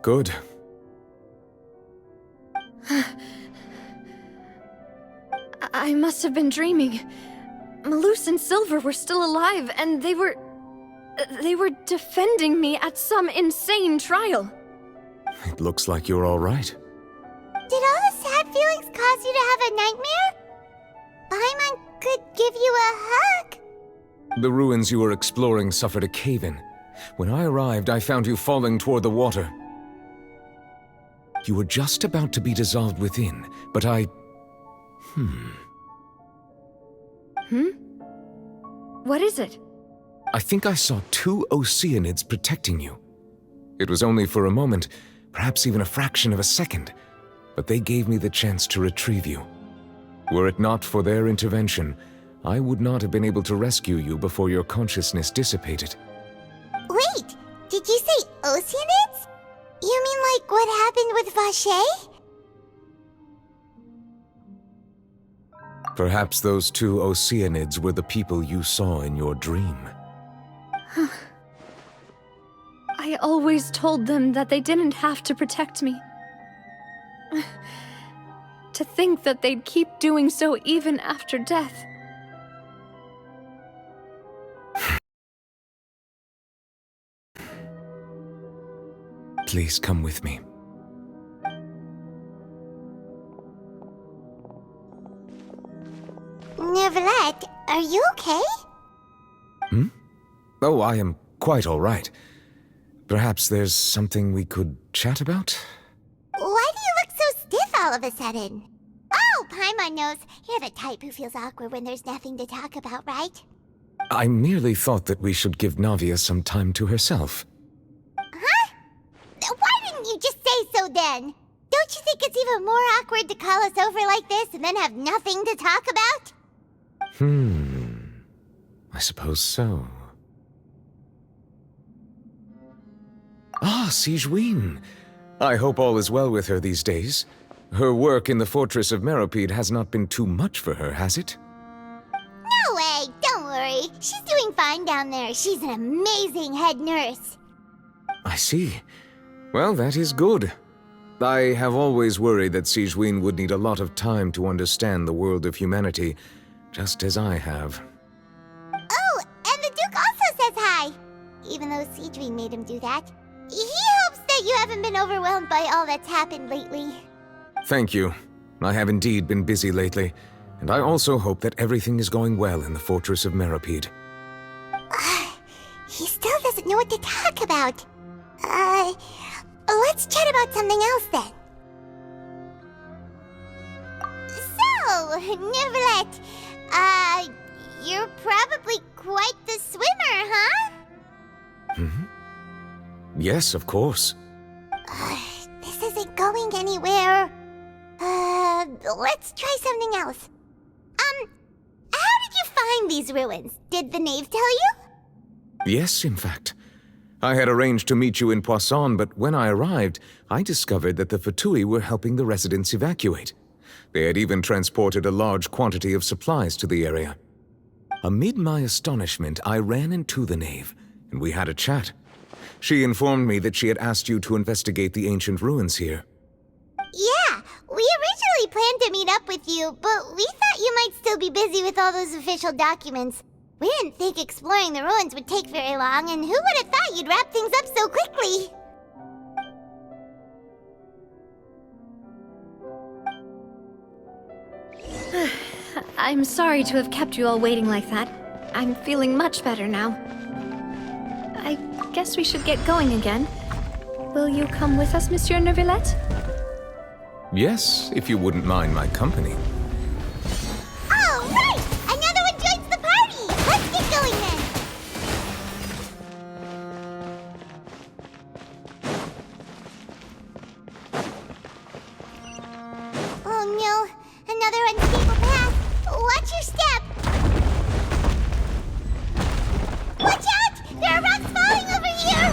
Good. I must have been dreaming. Malus and Silver were still alive, and they were defending me at some insane trial. It looks like you're all right. Did all the sad feelings cause you to have a nightmare? Paimon could give you a hug. The ruins you were exploring suffered a cave-in. When I arrived, I found you falling toward the water. You were just about to be dissolved within, but I... What is it? I think I saw 2 Oceanids protecting you. It was only for a moment, perhaps even a fraction of a second, but they gave me the chance to retrieve you. Were it not for their intervention, I would not have been able to rescue you before your consciousness dissipated. Wait, did you say Oceanids? You mean like what happened with Vache? Perhaps those 2 Oceanids were the people you saw in your dream. I always told them that they didn't have to protect me. To think that they'd keep doing so even after death. Please come with me. Neuvillette, are you okay? Oh, I am quite all right. Perhaps there's something we could chat about? Why do you look so stiff all of a sudden? Oh, Paimon knows. You're the type who feels awkward when there's nothing to talk about, right? I merely thought that we should give Navia some time to herself. Huh? Why didn't you just say so then? Don't you think it's even more awkward to call us over like this and then have nothing to talk about? I suppose so. Ah, Sigewinne. I hope all is well with her these days. Her work in the Fortress of Meropide has not been too much for her, has it? No way, don't worry. She's doing fine down there. She's an amazing head nurse. I see. Well, that is good. I have always worried that Sigewinne would need a lot of time to understand the world of humanity, just as I have. Oh, and the Duke also says hi. Even though Sigewinne made him do that. He hopes that you haven't been overwhelmed by all that's happened lately. Thank you. I have indeed been busy lately, and I also hope that everything is going well in the Fortress of Meropide. He still doesn't know what to talk about. Let's chat about something else then. So, Neuvillette, you're probably quite the swimmer, huh? Yes, of course. This isn't going anywhere. Let's try something else. How did you find these ruins? Did the knave tell you? Yes, in fact. I had arranged to meet you in Poisson, but when I arrived, I discovered that the Fatui were helping the residents evacuate. They had even transported a large quantity of supplies to the area. Amid my astonishment, I ran into the knave, and we had a chat. She informed me that she had asked you to investigate the ancient ruins here. Yeah, we originally planned to meet up with you, but we thought you might still be busy with all those official documents. We didn't think exploring the ruins would take very long, and who would have thought you'd wrap things up so quickly? I'm sorry to have kept you all waiting like that. I'm feeling much better now. I guess we should get going again. Will you come with us, Monsieur Neuvillette? Yes, if you wouldn't mind my company. Oh, right! Another one joins the party! Let's get going then! Oh no, another unstable path. Watch your step! Watch out! There are rocks falling over here!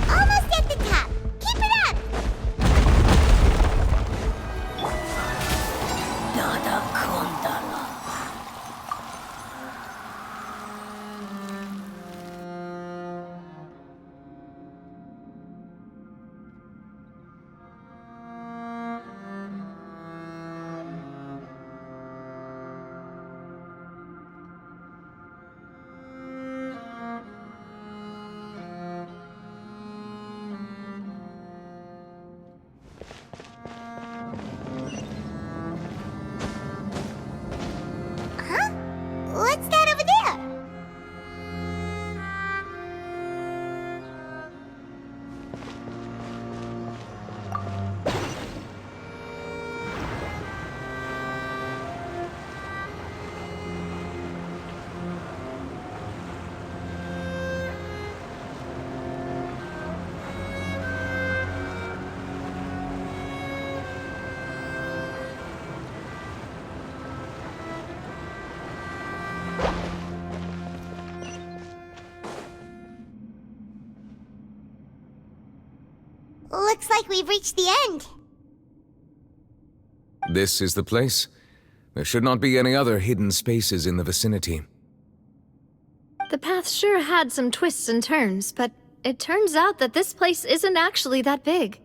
Almost at the top. Keep it up. What's that over there? Looks like we've reached the end. This is the place. There should not be any other hidden spaces in the vicinity. The path sure had some twists and turns, but it turns out that this place isn't actually that big.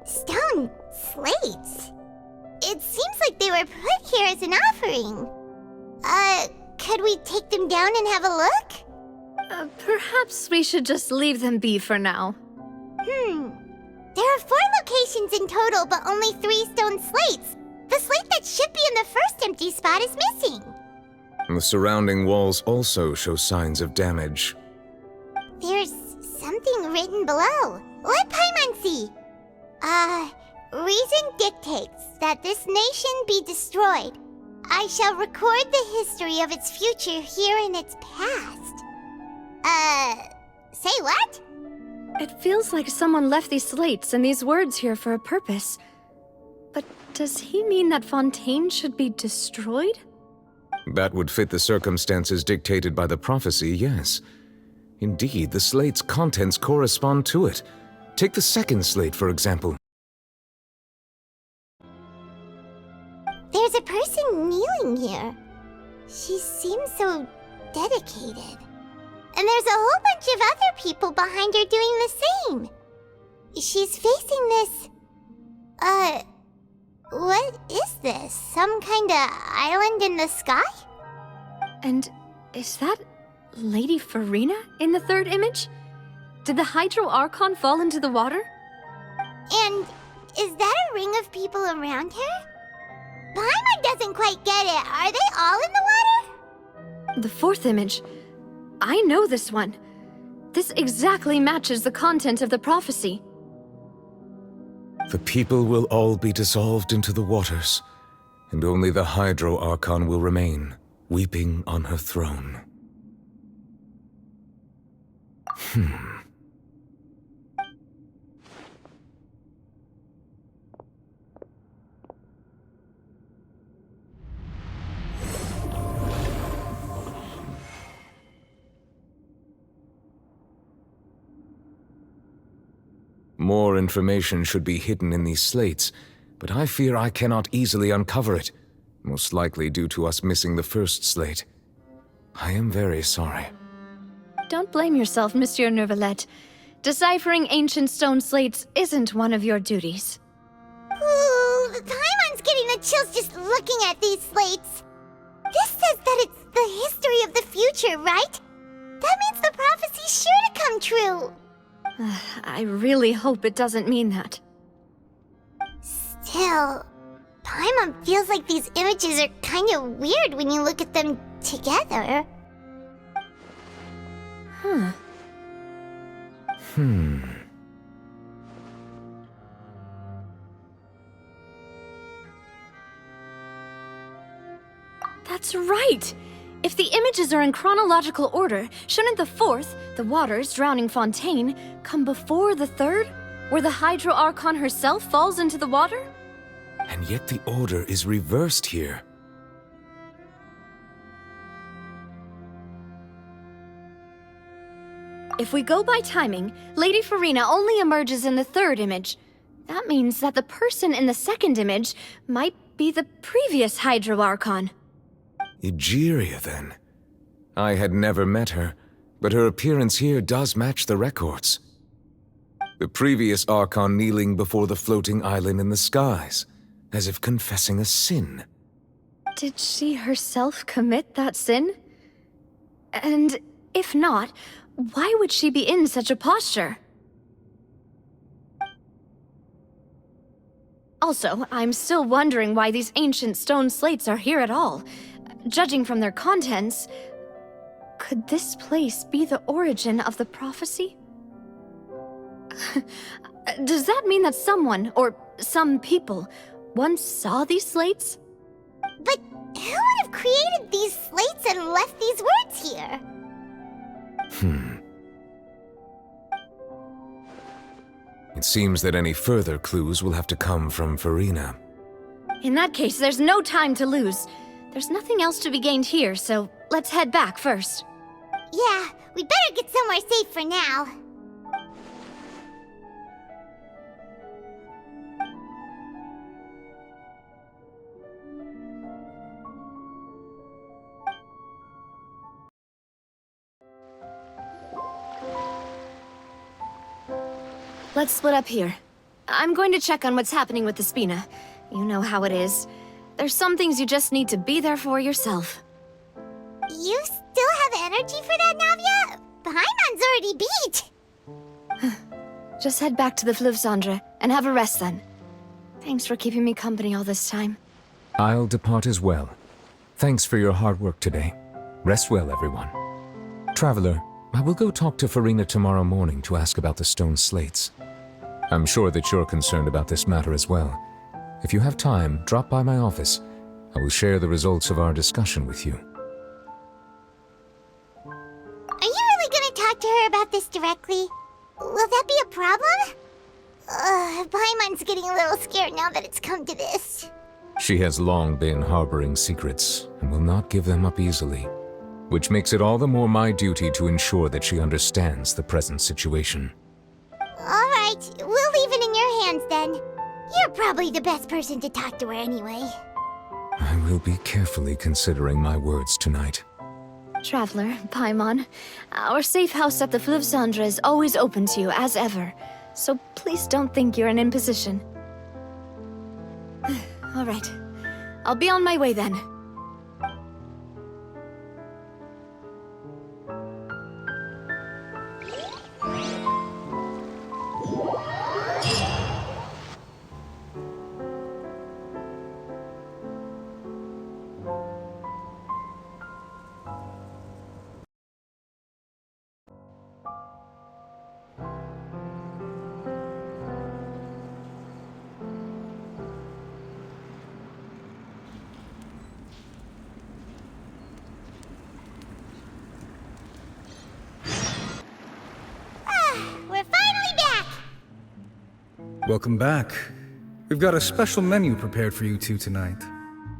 Stone slates. It seems like they were put here as an offering. Could we take them down and have a look? Perhaps we should just leave them be for now. There are 4 locations in total, but only 3 stone slates. The slate that should be in the first empty spot is missing. The surrounding walls also show signs of damage. There's something written below. Let Paimon see. Reason dictates that this nation be destroyed. I shall record the history of its future here in its past. Say what? It feels like someone left these slates and these words here for a purpose. But does he mean that Fontaine should be destroyed? That would fit the circumstances dictated by the prophecy, yes. Indeed, the slate's contents correspond to it. Take the second slate, for example. There's a person kneeling here. She seems so dedicated. And there's a whole bunch of other people behind her doing the same. She's facing this... what is this? Some kind of island in the sky? And is that Lady Farina in the third image? Did the Hydro Archon fall into the water? And is that a ring of people around her? Paimon doesn't quite get it. Are they all in the water? The fourth image. I know this one. This exactly matches the content of the prophecy. The people will all be dissolved into the waters, and only the Hydro Archon will remain, weeping on her throne. More information should be hidden in these slates, but I fear I cannot easily uncover it, most likely due to us missing the first slate. I am very sorry. Don't blame yourself, Monsieur Neuvillette. Deciphering ancient stone slates isn't one of your duties. Ooh, Paimon's getting the chills just looking at these slates. This says that it's the history of the future, right? That means the prophecy's sure to come true. I really hope it doesn't mean that. Still, Paimon feels like these images are kind of weird when you look at them together. That's right! If the images are in chronological order, shouldn't the fourth, the waters drowning Fontaine, come before the third, where the Hydro Archon herself falls into the water? And yet the order is reversed here. If we go by timing, Lady Farina only emerges in the third image. That means that the person in the second image might be the previous Hydro Archon. Egeria, then. I had never met her, but her appearance here does match the records. The previous Archon kneeling before the floating island in the skies, as if confessing a sin. Did she herself commit that sin? And if not, why would she be in such a posture? Also, I'm still wondering why these ancient stone slates are here at all. Judging from their contents, could this place be the origin of the prophecy? Does that mean that someone, or some people, once saw these slates? But who would have created these slates and left these words here? It seems that any further clues will have to come from Farina. In that case, there's no time to lose. There's nothing else to be gained here, so let's head back first. Yeah, we better get somewhere safe for now. Let's split up here. I'm going to check on what's happening with the Spina. You know how it is. There's some things you just need to be there for yourself. You still have energy for that, Navia? Paimon's already beat! Just head back to the Fleuve Cendre and have a rest then. Thanks for keeping me company all this time. I'll depart as well. Thanks for your hard work today. Rest well, everyone. Traveler, I will go talk to Farina tomorrow morning to ask about the stone slates. I'm sure that you're concerned about this matter as well. If you have time, drop by my office. I will share the results of our discussion with you. Are you really gonna talk to her about this directly? Will that be a problem? Paimon's getting a little scared now that it's come to this. She has long been harboring secrets and will not give them up easily, which makes it all the more my duty to ensure that she understands the present situation. Alright, we'll leave it in your hands then. You're probably the best person to talk to her anyway. I will be carefully considering my words tonight. Traveler, Paimon, our safe house at the Fleuve Cendre is always open to you as ever, so please don't think you're an imposition. Alright, I'll be on my way then. Welcome back. We've got a special menu prepared for you two tonight.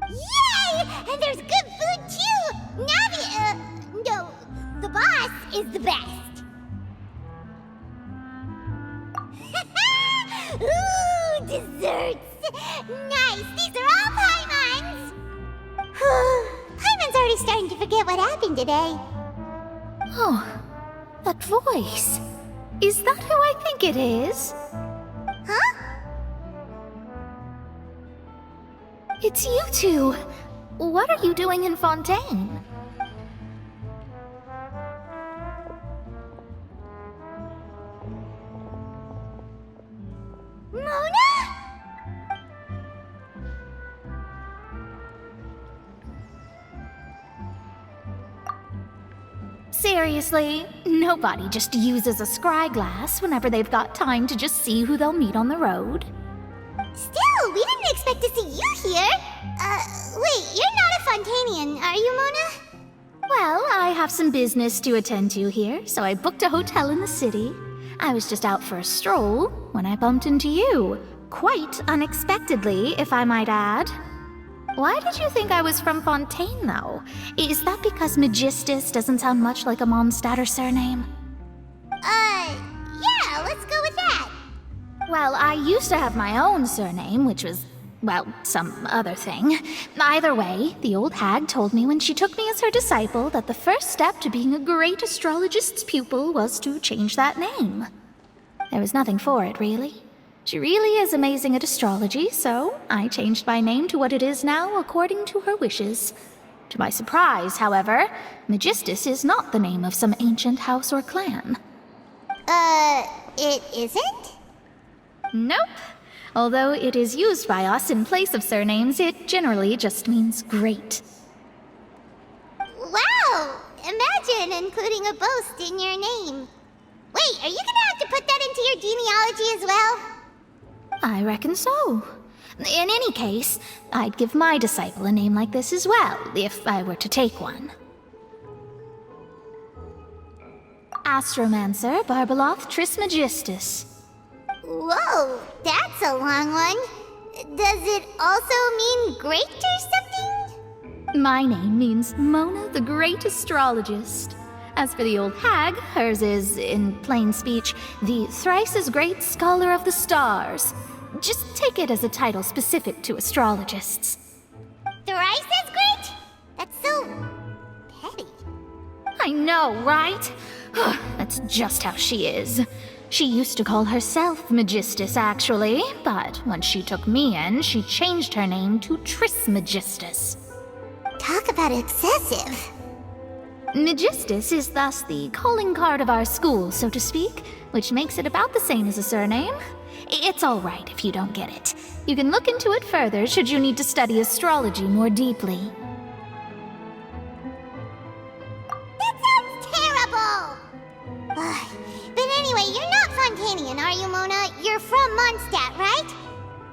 Yay! And there's good food too! No, the boss is the best. Ooh, desserts! Nice, these are all Paimon's! Paimon's already starting to forget what happened today. Oh, that voice. Is that who I think it is? Huh? It's you two. What are you doing in Fontaine? Mona? Seriously, nobody just uses a scry glass whenever they've got time to just see who they'll meet on the road. Still, we didn't expect to see you here. Wait, you're not a Fontainian, are you, Mona? Well, I have some business to attend to here, so I booked a hotel in the city. I was just out for a stroll when I bumped into you. Quite unexpectedly, if I might add. Why did you think I was from Fontaine, though? Is that because Magistus doesn't sound much like a Mondstadter surname? Yeah, let's go with that. Well, I used to have my own surname, which was, well, some other thing. Either way, the old hag told me when she took me as her disciple that the first step to being a great astrologist's pupil was to change that name. There was nothing for it, really. She really is amazing at astrology, so I changed my name to what it is now according to her wishes. To my surprise, however, Magistus is not the name of some ancient house or clan. It isn't? Nope. Although it is used by us in place of surnames, it generally just means great. Wow! Imagine including a boast in your name. Wait, are you gonna have to put that into your genealogy as well? I reckon so. In any case, I'd give my disciple a name like this as well, if I were to take one. Astromancer Barbeloth Trismegistus. Whoa, that's a long one. Does it also mean great or something? My name means Mona the Great Astrologist. As for the old hag, hers is, in plain speech, the thrice-as-great Scholar of the Stars. Just take it as a title specific to astrologists. Thrice as great? That's so petty. I know, right? That's just how she is. She used to call herself Magistus, actually, but once she took me in, she changed her name to Trismegistus. Talk about excessive. Magistus is thus the calling card of our school, so to speak, which makes it about the same as a surname. It's all right if you don't get it. You can look into it further should you need to study astrology more deeply. That sounds terrible! But anyway, you're not Fontainian, are you, Mona? You're from Mondstadt, right?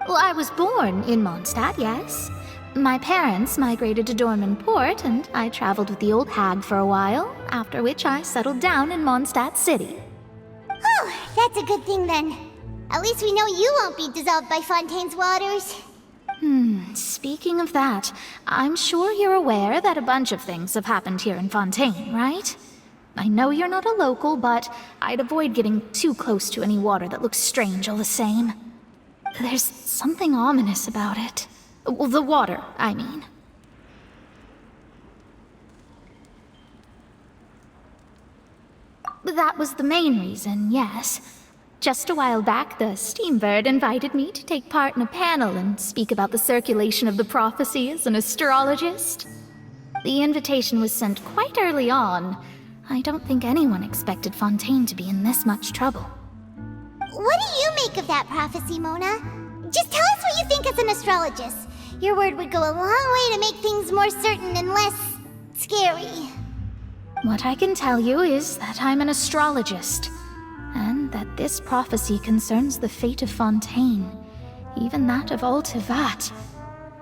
Well, I was born in Mondstadt, yes. My parents migrated to Dorman Port, and I traveled with the old hag for a while, after which I settled down in Mondstadt City. Oh, that's a good thing then. At least we know you won't be dissolved by Fontaine's waters. Speaking of that, I'm sure you're aware that a bunch of things have happened here in Fontaine, right? I know you're not a local, but I'd avoid getting too close to any water that looks strange all the same. There's something ominous about it. Well, the water, I mean. That was the main reason, yes. Just a while back, the Steambird invited me to take part in a panel and speak about the circulation of the prophecy as an astrologist. The invitation was sent quite early on. I don't think anyone expected Fontaine to be in this much trouble. What do you make of that prophecy, Mona? Just tell us what you think as an astrologist. Your word would go a long way to make things more certain and less scary. What I can tell you is that I'm an astrologist, and that this prophecy concerns the fate of Fontaine, even that of all Tevat.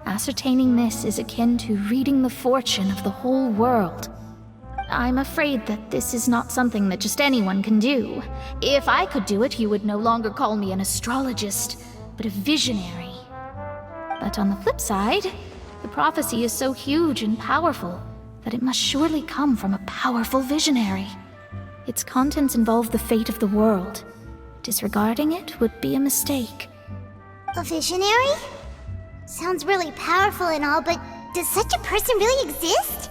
Ascertaining this is akin to reading the fortune of the whole world. I'm afraid that this is not something that just anyone can do. If I could do it, you would no longer call me an astrologist, but a visionary. But on the flip side, the prophecy is so huge and powerful that it must surely come from a powerful visionary. Its contents involve the fate of the world. Disregarding it would be a mistake. A visionary? Sounds really powerful and all, but does such a person really exist?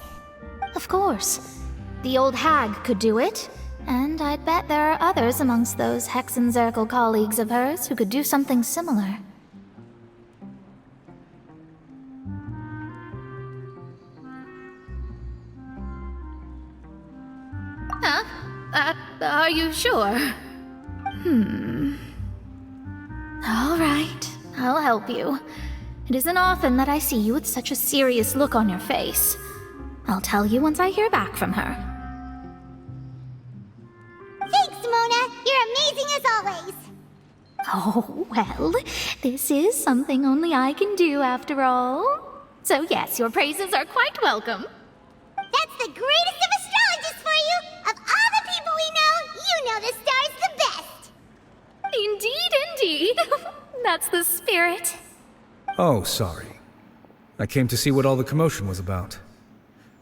Of course. The old hag could do it, and I'd bet there are others amongst those Hexenzirkel colleagues of hers who could do something similar. Huh? Are you sure? All right, I'll help you. It isn't often that I see you with such a serious look on your face. I'll tell you once I hear back from her. Thanks, Mona. You're amazing as always. Oh, well, this is something only I can do after all. So yes, your praises are quite welcome. That's the greatest of astrologists for you! Of all the people we know, you know the star's the best! Indeed. That's the spirit. Oh, sorry. I came to see what all the commotion was about.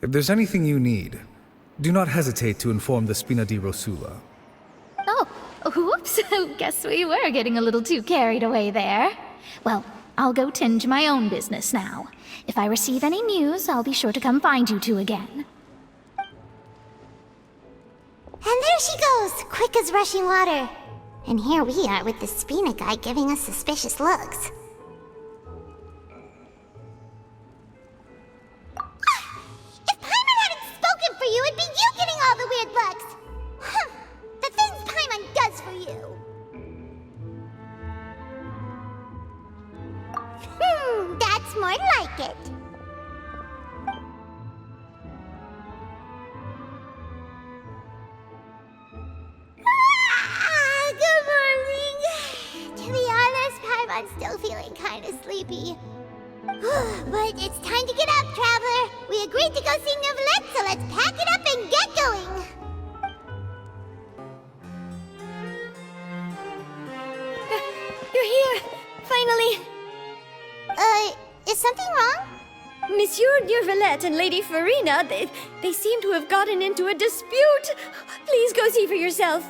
If there's anything you need, do not hesitate to inform the Spina di Rosula. Oh, whoops. Guess we were getting a little too carried away there. Well, I'll go tend to my own business now. If I receive any news, I'll be sure to come find you two again. And there she goes, quick as rushing water. And here we are with the Spina guy giving us suspicious looks. If Paimon hadn't spoken for you, it'd be you getting all the weird looks. The things Paimon does for you. That's more like it. Good morning. To be honest, Paimon's still feeling kind of sleepy. But it's time to get up, Traveler. We agreed to go see Neuvillette, so let's pack it up and get going. You're here! Finally! Is something wrong? Monsieur Neuvillette and Lady Farina, they seem to have gotten into a dispute. Please go see for yourself.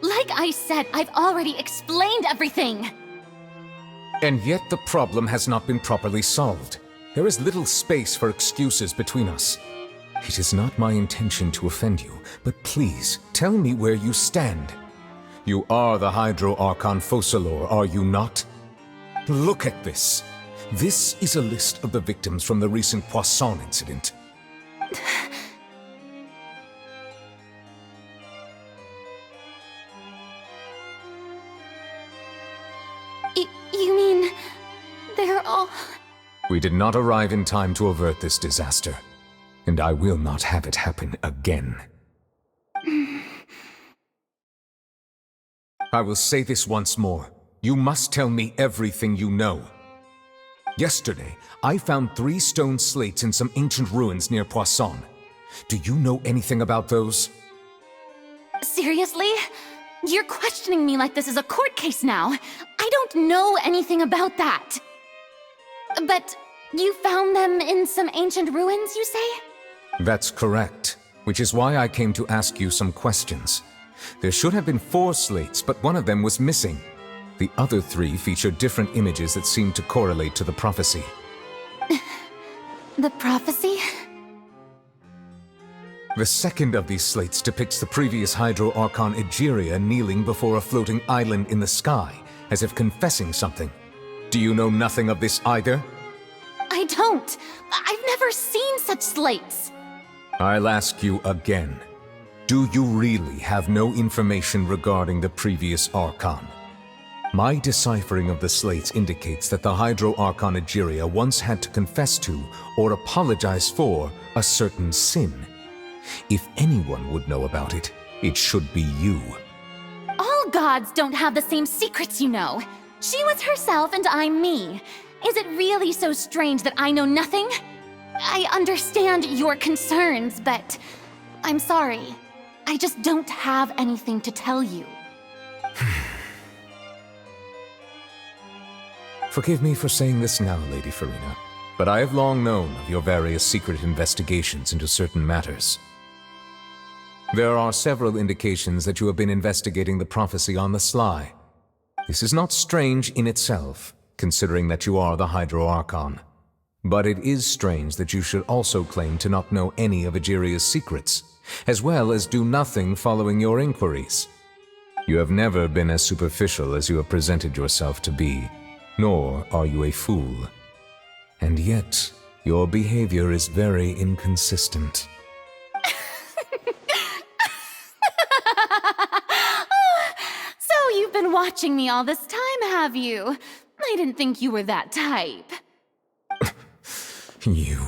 Like I said, I've already explained everything! And yet the problem has not been properly solved. There is little space for excuses between us. It is not my intention to offend you, but please, tell me where you stand. You are the Hydro Archon Focalor, are you not? Look at this. This is a list of the victims from the recent Poisson incident. You mean... they're all... We did not arrive in time to avert this disaster, and I will not have it happen again. I will say this once more. You must tell me everything you know. Yesterday, I found 3 stone slates in some ancient ruins near Poisson. Do you know anything about those? Seriously? You're questioning me like this is a court case now. I don't know anything about that. But you found them in some ancient ruins, you say? That's correct, which is why I came to ask you some questions. There should have been 4 slates, but one of them was missing. The other 3 featured different images that seemed to correlate to the prophecy. The prophecy? The second of these slates depicts the previous Hydro Archon Egeria kneeling before a floating island in the sky, as if confessing something. Do you know nothing of this either? I don't. I've never seen such slates. I'll ask you again. Do you really have no information regarding the previous Archon? My deciphering of the slates indicates that the Hydro Archon Egeria once had to confess to, or apologize for, a certain sin. If anyone would know about it, it should be you. All gods don't have the same secrets, you know. She was herself and I'm me. Is it really so strange that I know nothing? I understand your concerns, but I'm sorry. I just don't have anything to tell you. Forgive me for saying this now, Lady Farina, but I have long known of your various secret investigations into certain matters. There are several indications that you have been investigating the prophecy on the sly. This is not strange in itself, considering that you are the Hydro Archon. But it is strange that you should also claim to not know any of Egeria's secrets, as well as do nothing following your inquiries. You have never been as superficial as you have presented yourself to be, nor are you a fool. And yet, your behavior is very inconsistent. So you've been watching me all this time, have you? I didn't think you were that type. You...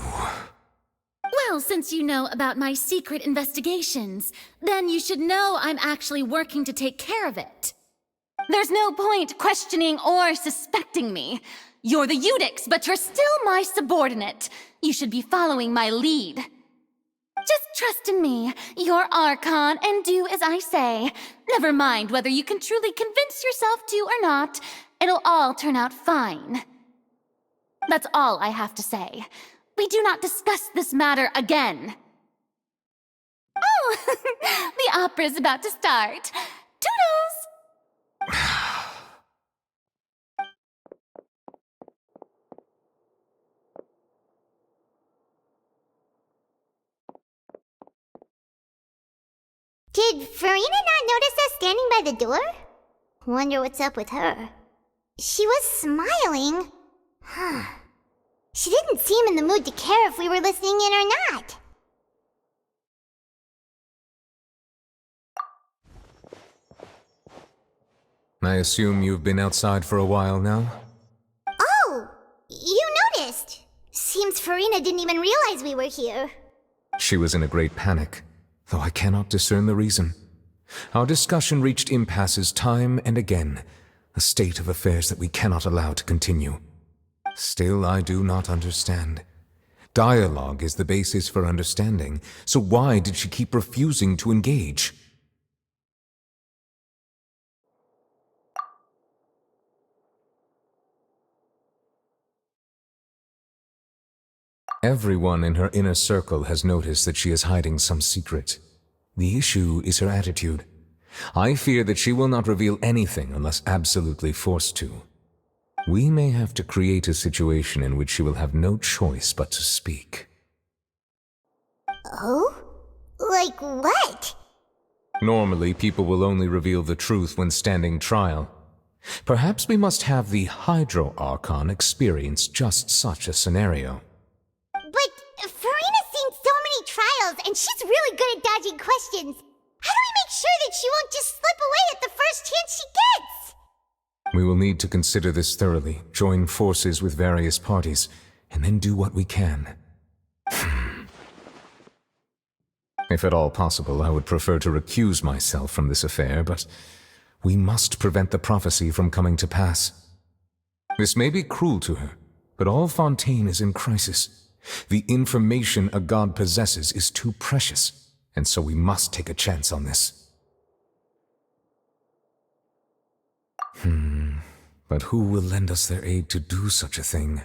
Well, since you know about my secret investigations, then you should know I'm actually working to take care of it. There's no point questioning or suspecting me. You're the Eudix, but you're still my subordinate. You should be following my lead. Just trust in me, your Archon, and do as I say. Never mind whether you can truly convince yourself to or not. It'll all turn out fine. That's all I have to say. We do not discuss this matter again. Oh, the opera's about to start. Toodles! Did Farina not notice us standing by the door? Wonder what's up with her. She was smiling. Huh. She didn't seem in the mood to care if we were listening in or not. I assume you've been outside for a while now? Oh! You noticed! Seems Farina didn't even realize we were here. She was in a great panic, though I cannot discern the reason. Our discussion reached impasses time and again, a state of affairs that we cannot allow to continue. Still, I do not understand. Dialogue is the basis for understanding, so why did she keep refusing to engage? Everyone in her inner circle has noticed that she is hiding some secret. The issue is her attitude. I fear that she will not reveal anything unless absolutely forced to. We may have to create a situation in which she will have no choice but to speak. Oh? Like what? Normally, people will only reveal the truth when standing trial. Perhaps we must have the Hydro Archon experience just such a scenario. But Farina's seen so many trials, and she's really good at dodging questions. How do we make sure that she won't just slip away at the first chance she gets? We will need to consider this thoroughly, join forces with various parties, and then do what we can. If at all possible, I would prefer to recuse myself from this affair, but we must prevent the prophecy from coming to pass. This may be cruel to her, but all Fontaine is in crisis. The information a god possesses is too precious, and so we must take a chance on this. But who will lend us their aid to do such a thing?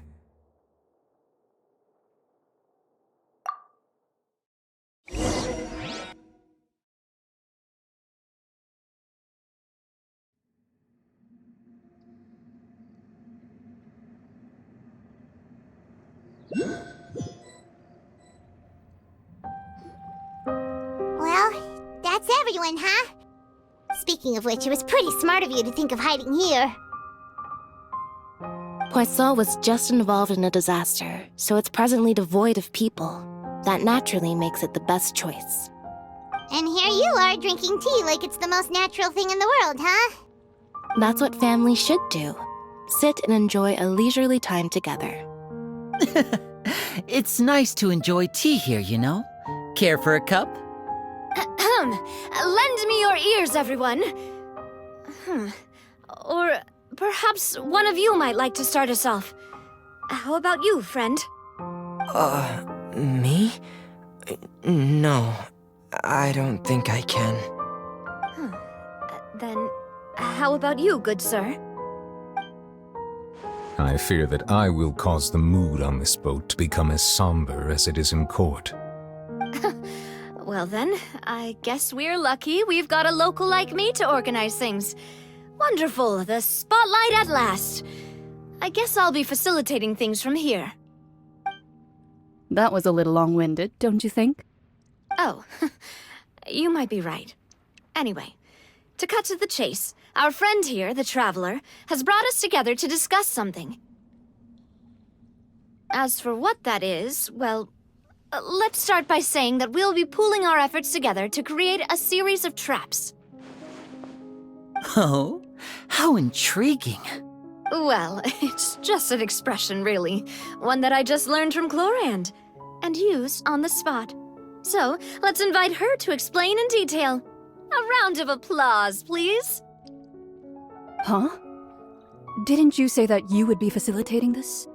Well, that's everyone, huh? Speaking of which, it was pretty smart of you to think of hiding here. Poisson was just involved in a disaster, so it's presently devoid of people. That naturally makes it the best choice. And here you are drinking tea like it's the most natural thing in the world, huh? That's what families should do. Sit and enjoy a leisurely time together. It's nice to enjoy tea here, you know? Care for a cup? Lend me your ears, everyone. Or perhaps one of you might like to start us off. How about you, friend? Me? No, I don't think I can. Then, how about you, good sir? I fear that I will cause the mood on this boat to become as somber as it is in court. Well then, I guess we're lucky we've got a local like me to organize things. Wonderful, the spotlight at last. I guess I'll be facilitating things from here. That was a little long-winded, don't you think? Oh, you might be right. Anyway, to cut to the chase, our friend here, the Traveler, has brought us together to discuss something. As for what that is, well, let's start by saying that we'll be pooling our efforts together to create a series of traps. Oh, how intriguing. Well, it's just an expression, really. One that I just learned from Chlorand, and used on the spot. So, let's invite her to explain in detail. A round of applause, please. Huh? Didn't you say that you would be facilitating this?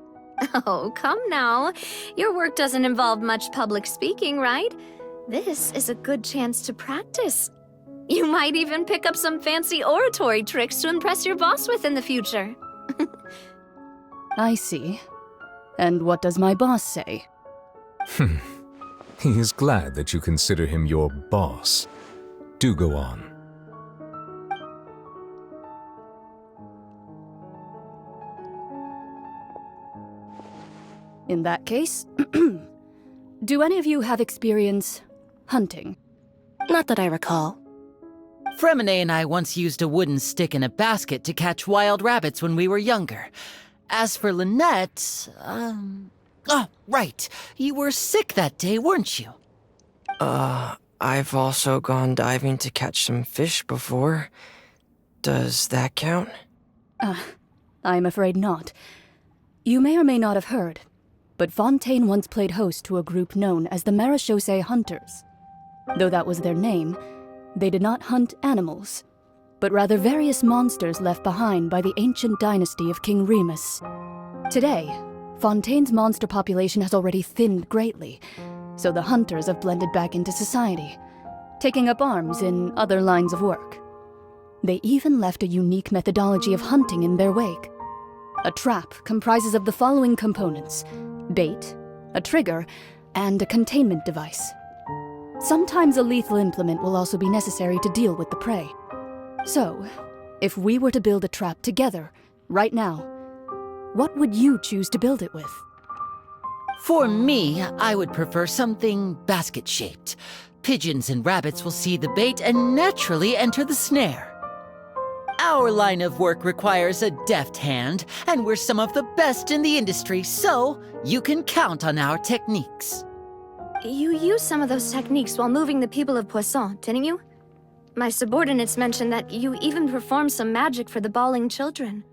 Oh, come now. Your work doesn't involve much public speaking, right? This is a good chance to practice. You might even pick up some fancy oratory tricks to impress your boss with in the future. I see. And what does my boss say? He is glad that you consider him your boss. Do go on. In that case, do any of you have experience hunting? Not that I recall. Fremine and I once used a wooden stick in a basket to catch wild rabbits when we were younger. As for Lynette, oh, right. You were sick that day, weren't you? I've also gone diving to catch some fish before. Does that count? I'm afraid not. You may or may not have heard, but Fontaine once played host to a group known as the Marechaussee Hunters. Though that was their name, they did not hunt animals, but rather various monsters left behind by the ancient dynasty of King Remus. Today, Fontaine's monster population has already thinned greatly, so the hunters have blended back into society, taking up arms in other lines of work. They even left a unique methodology of hunting in their wake. A trap comprises of the following components: bait, a trigger, and a containment device. Sometimes a lethal implement will also be necessary to deal with the prey. So, if we were to build a trap together, right now, what would you choose to build it with? For me, I would prefer something basket-shaped. Pigeons and rabbits will see the bait and naturally enter the snare. Our line of work requires a deft hand, and we're some of the best in the industry, so you can count on our techniques. You used some of those techniques while moving the people of Poisson, didn't you? My subordinates mentioned that you even performed some magic for the bawling children.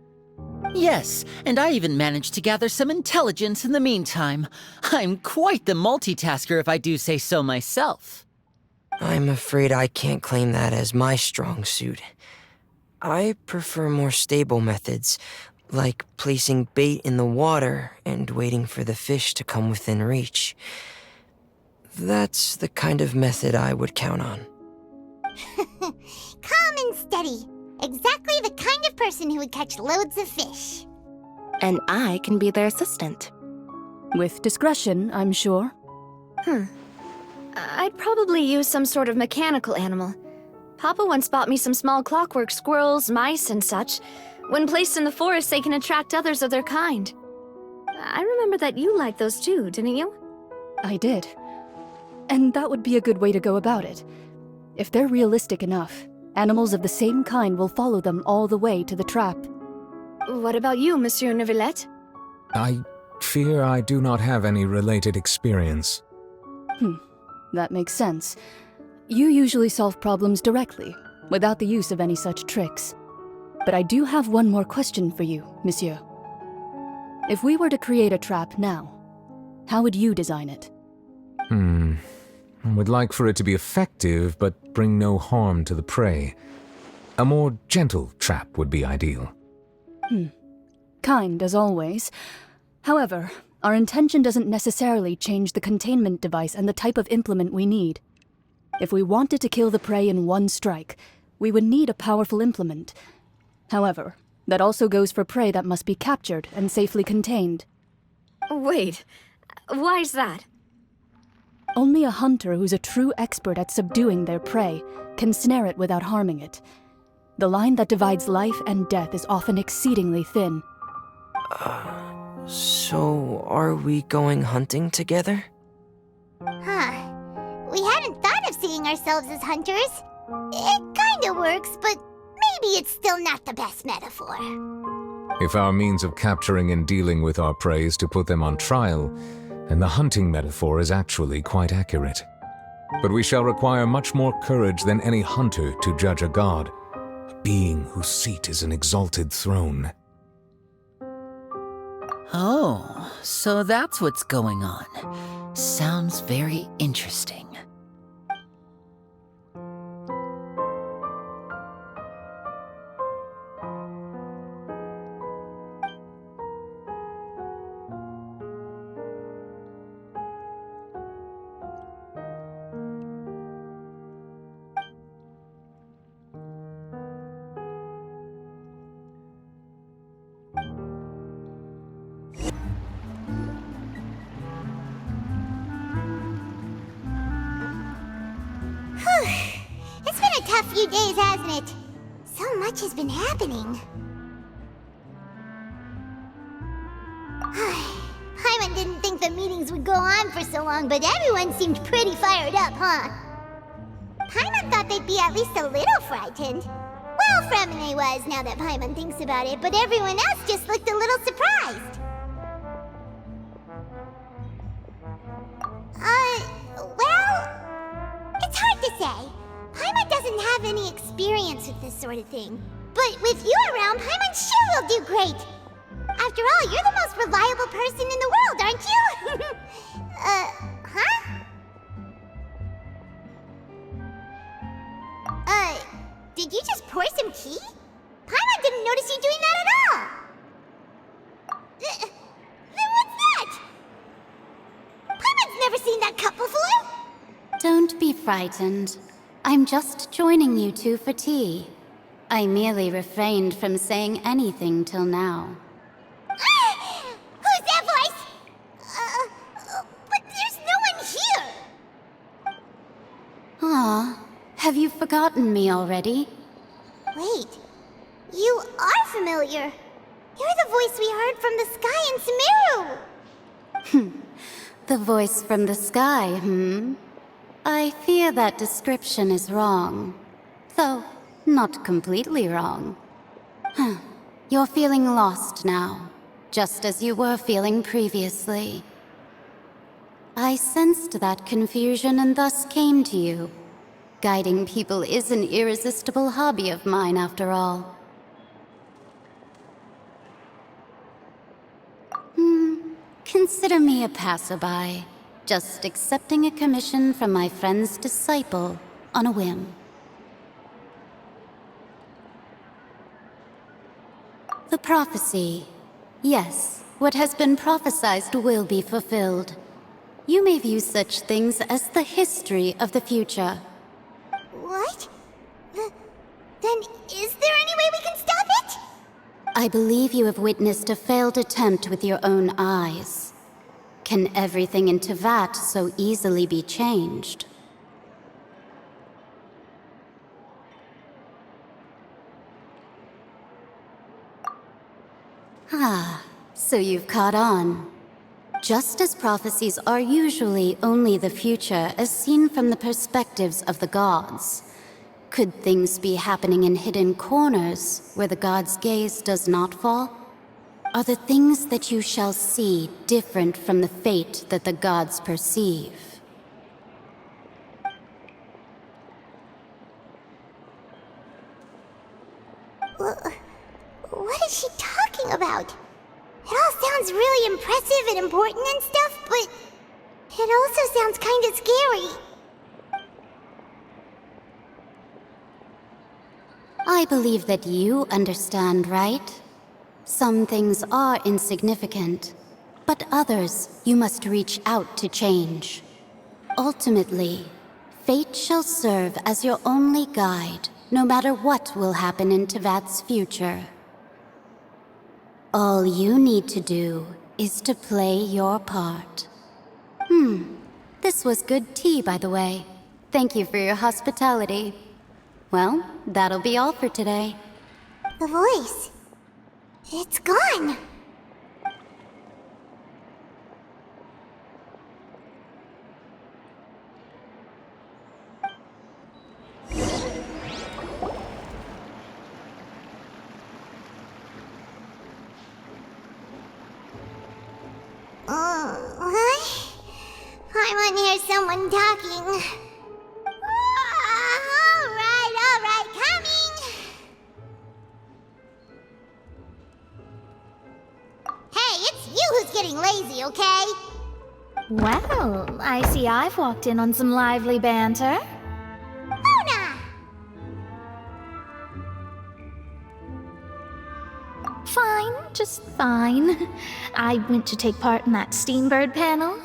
Yes, and I even managed to gather some intelligence in the meantime. I'm quite the multitasker if I do say so myself. I'm afraid I can't claim that as my strong suit. I prefer more stable methods, like placing bait in the water and waiting for the fish to come within reach. That's the kind of method I would count on. Calm and steady. Exactly the kind of person who would catch loads of fish. And I can be their assistant. With discretion, I'm sure. I'd probably use some sort of mechanical animal. Papa once bought me some small clockwork squirrels, mice, and such. When placed in the forest, they can attract others of their kind. I remember that you liked those too, didn't you? I did. And that would be a good way to go about it. If they're realistic enough, animals of the same kind will follow them all the way to the trap. What about you, Monsieur Neuvillette? I fear I do not have any related experience. That makes sense. You usually solve problems directly, without the use of any such tricks. But I do have one more question for you, Monsieur. If we were to create a trap now, how would you design it? I would like for it to be effective, but bring no harm to the prey. A more gentle trap would be ideal. Kind, as always. However, our intention doesn't necessarily change the containment device and the type of implement we need. If we wanted to kill the prey in one strike, we would need a powerful implement. However, that also goes for prey that must be captured and safely contained. Wait, why's that? Only a hunter who's a true expert at subduing their prey can snare it without harming it. The line that divides life and death is often exceedingly thin. So are we going hunting together? Huh. We hadn't thought of seeing ourselves as hunters. It kinda works, but maybe it's still not the best metaphor. If our means of capturing and dealing with our prey is to put them on trial, then the hunting metaphor is actually quite accurate. But we shall require much more courage than any hunter to judge a god, a being whose seat is an exalted throne. Oh, so that's what's going on. Sounds very interesting. It's been a tough few days, hasn't it? So much has been happening. Paimon didn't think the meetings would go on for so long, but everyone seemed pretty fired up, huh? Paimon thought they'd be at least a little frightened. Well, Fremine was, now that Paimon thinks about it, but everyone else just looked a little surprised. Well, it's hard to say. Paimon doesn't have any experience with this sort of thing. But with you around, Paimon sure will do great. After all, you're the most reliable person in the world, aren't you? Did you just pour some tea? Paimon didn't notice you doing that at all. Then what's that? Paimon's never seen that cup before. Don't be frightened. I'm just joining you two for tea. I merely refrained from saying anything till now. Who's that voice? But there's no one here. Aw, have you forgotten me already? Wait, you are familiar. You're the voice we heard from the sky in Sumeru. The voice from the sky, I fear that description is wrong. Though, not completely wrong. You're feeling lost now, just as you were feeling previously. I sensed that confusion and thus came to you. Guiding people is an irresistible hobby of mine, after all. Consider me a passerby, just accepting a commission from my friend's disciple on a whim. The prophecy. Yes, what has been prophesied will be fulfilled. You may view such things as the history of the future. What? Then is there any way we can stop it? I believe you have witnessed a failed attempt with your own eyes. Can everything in Tevat so easily be changed? So you've caught on. Just as prophecies are usually only the future as seen from the perspectives of the gods, could things be happening in hidden corners where the gods' gaze does not fall? Are the things that you shall see different from the fate that the gods perceive? What is she talking about? It all sounds really impressive and important and stuff, but it also sounds kind of scary. I believe that you understand, right? Some things are insignificant, but others you must reach out to change. Ultimately, fate shall serve as your only guide, no matter what will happen in Tevat's future. All you need to do is to play your part. This was good tea, by the way. Thank you for your hospitality. Well, that'll be all for today. The voice. It's gone. I want to hear someone talking. All right, coming. Hey, it's you who's getting lazy, okay? Well, I see I've walked in on some lively banter. Luna! Fine, just fine. I went to take part in that Steambird panel.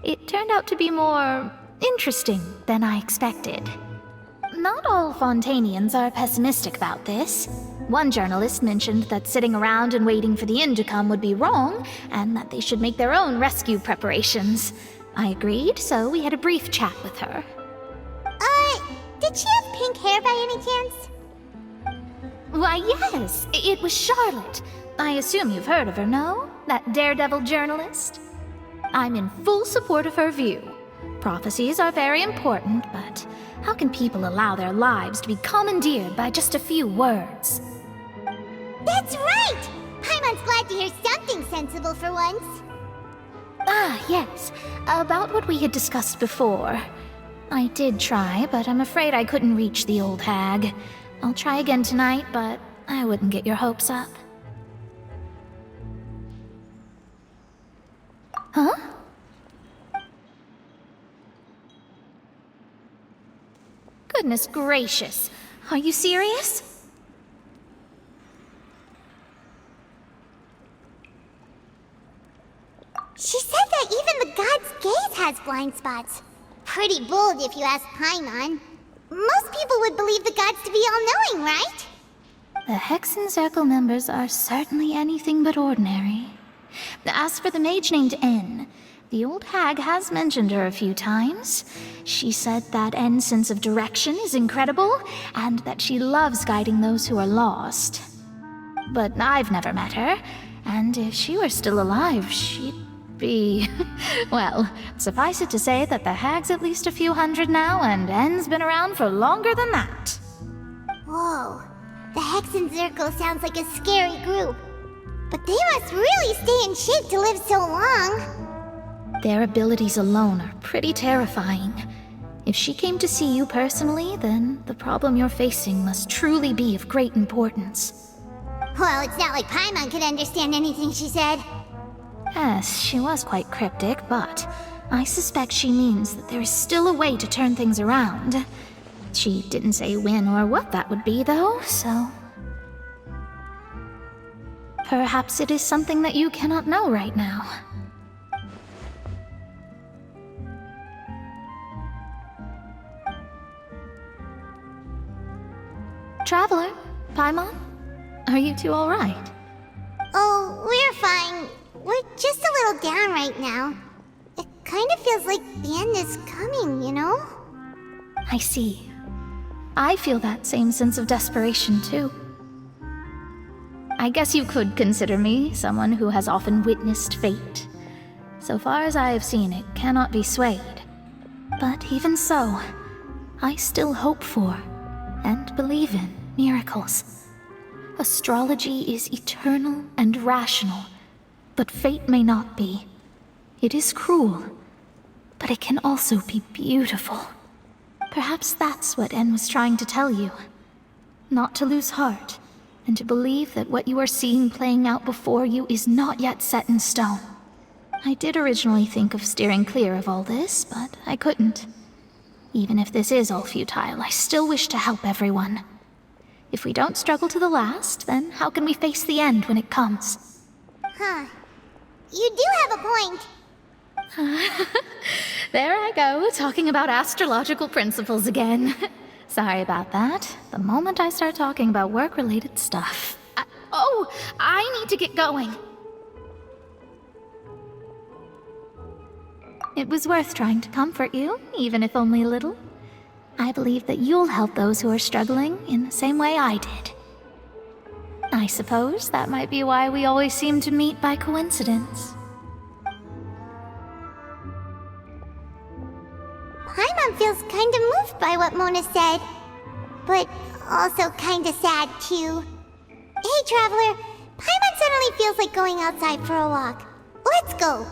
It turned out to be more interesting than I expected. Not all Fontainians are pessimistic about this. One journalist mentioned that sitting around and waiting for the end to come would be wrong, and that they should make their own rescue preparations. I agreed, so we had a brief chat with her. Did she have pink hair by any chance? Why, yes, it was Charlotte. I assume you've heard of her, no? That daredevil journalist? I'm in full support of her view. Prophecies are very important, but how can people allow their lives to be commandeered by just a few words? That's right! Paimon's glad to hear something sensible for once. Ah, yes. About what we had discussed before. I did try, but I'm afraid I couldn't reach the old hag. I'll try again tonight, but I wouldn't get your hopes up. Huh? Goodness gracious. Are you serious? She said that even the god's gaze has blind spots. Pretty bold if you ask Paimon. Most people would believe the gods to be all-knowing, right? The Hexen Circle members are certainly anything but ordinary. As for the mage named N, the old hag has mentioned her a few times. She said that N's sense of direction is incredible, and that she loves guiding those who are lost. But I've never met her, and if she were still alive, she'd be... well, suffice it to say that the hag's at least a few hundred now, and N's been around for longer than that. Whoa, the Hexen Circle sounds like a scary group. But they must really stay in shape to live so long. Their abilities alone are pretty terrifying. If she came to see you personally, then the problem you're facing must truly be of great importance. Well, it's not like Paimon could understand anything she said. Yes, she was quite cryptic, but I suspect she means that there is still a way to turn things around. She didn't say when or what that would be, though, so... perhaps it is something that you cannot know right now. Traveler, Paimon, are you two all right? Oh, we're fine. We're just a little down right now. It kind of feels like the end is coming, you know? I see. I feel that same sense of desperation, too. I guess you could consider me someone who has often witnessed fate. So far as I have seen, it cannot be swayed. But even so, I still hope for, and believe in, miracles. Astrology is eternal and rational, but fate may not be. It is cruel, but it can also be beautiful. Perhaps that's what En was trying to tell you. Not to lose heart, and to believe that what you are seeing playing out before you is not yet set in stone. I did originally think of steering clear of all this, but I couldn't. Even if this is all futile, I still wish to help everyone. If we don't struggle to the last, then how can we face the end when it comes? Huh. You do have a point. There I go, talking about astrological principles again. Sorry about that. The moment I start talking about work-related stuff. I need to get going. It was worth trying to comfort you, even if only a little. I believe that you'll help those who are struggling in the same way I did. I suppose that might be why we always seem to meet by coincidence. Paimon feels kinda moved by what Mona said, but also kinda sad too. Hey, Traveler, Paimon suddenly feels like going outside for a walk. Let's go!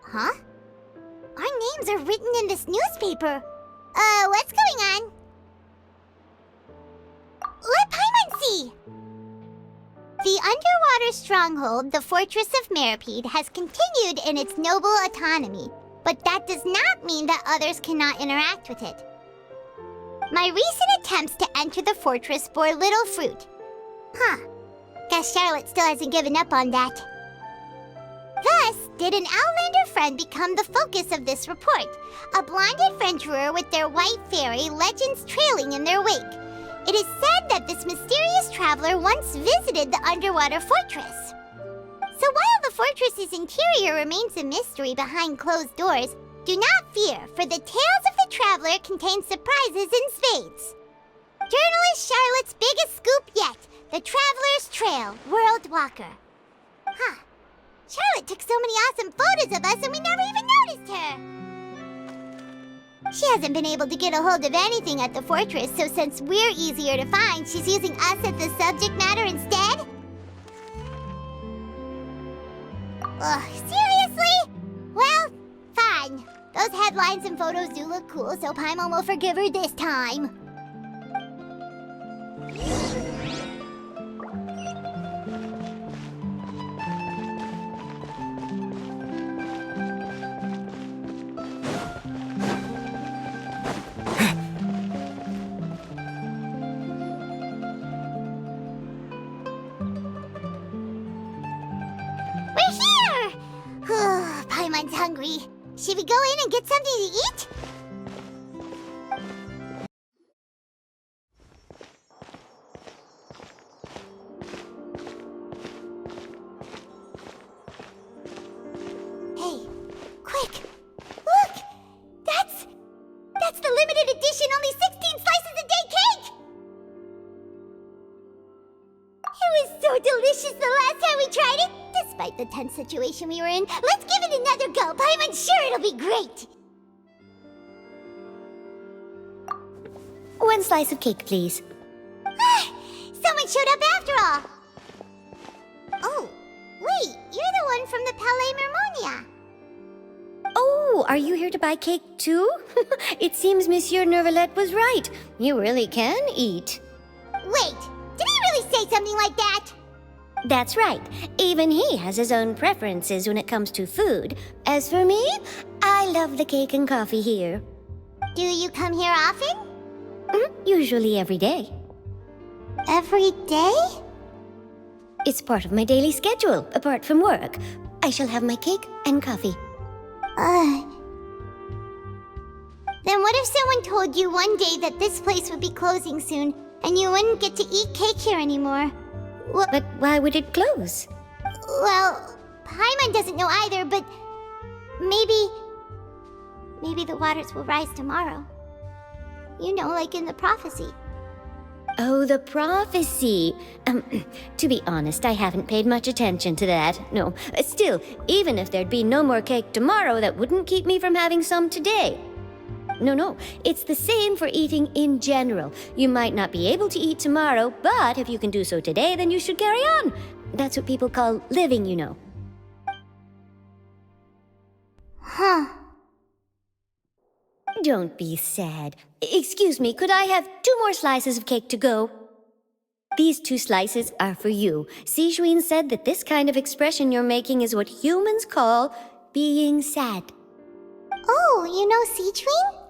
Huh? Our names are written in this newspaper. What's going on? Let Paimon see! The underwater stronghold, the Fortress of Meripede, has continued in its noble autonomy, but that does not mean that others cannot interact with it. My recent attempts to enter the fortress bore little fruit. Huh. Guess Charlotte still hasn't given up on that. Thus, did an Outlander friend become the focus of this report, a blind adventurer with their white fairy legends trailing in their wake. It is said that this mysterious traveler once visited the underwater fortress. So while the fortress's interior remains a mystery behind closed doors, do not fear, for the tales of the traveler contain surprises in spades. Journalist Charlotte's biggest scoop yet, the Traveler's Trail, World Walker. Huh. Charlotte took so many awesome photos of us and we never even noticed her! She hasn't been able to get a hold of anything at the fortress, so since we're easier to find, she's using us as the subject matter instead? Ugh, seriously? Well, fine. Those headlines and photos do look cool, so Paimon will forgive her this time. Paimon's hungry. Should we go in and get something to eat? Hey, quick! Look! That's the limited edition only 16 slices a day cake! It was so delicious the last time we tried it! Despite the tense situation we were in, let's give it another go. Paimon's sure it'll be great. One slice of cake, please. Someone showed up after all. Oh, wait, you're the one from the Palais Mermonia. Oh, are you here to buy cake too? It seems Monsieur Nervalet was right. You really can eat. Wait, did he really say something like that? That's right. Even he has his own preferences when it comes to food. As for me, I love the cake and coffee here. Do you come here often? Usually every day. Every day? It's part of my daily schedule, apart from work. I shall have my cake and coffee. Then what if someone told you one day that this place would be closing soon, and you wouldn't get to eat cake here anymore? But why would it close? Well, Paimon doesn't know either, but maybe the waters will rise tomorrow. You know, like in the prophecy. Oh, the prophecy. To be honest, I haven't paid much attention to that. No, still, even if there'd be no more cake tomorrow, that wouldn't keep me from having some today. No, it's the same for eating in general. You might not be able to eat tomorrow, but if you can do so today, then you should carry on. That's what people call living, you know. Huh. Don't be sad. Excuse me, could I have 2 more slices of cake to go? These 2 slices are for you. Sijuin said that this kind of expression you're making is what humans call being sad. Oh, you know Sijuin?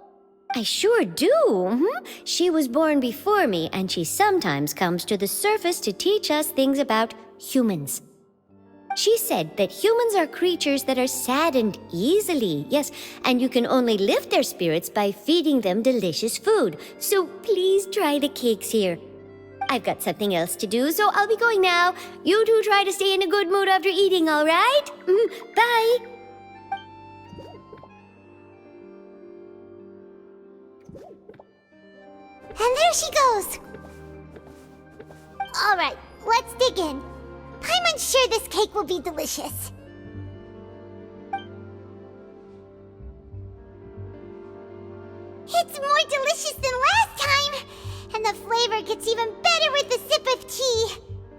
I sure do. She was born before me, and she sometimes comes to the surface to teach us things about humans. She said that humans are creatures that are saddened easily, yes, and you can only lift their spirits by feeding them delicious food. So please try the cakes here. I've got something else to do, so I'll be going now. You two try to stay in a good mood after eating, all right? Bye. And there she goes. All right, let's dig in. Paimon's sure this cake will be delicious. It's more delicious than last time, and the flavor gets even better with a sip of tea.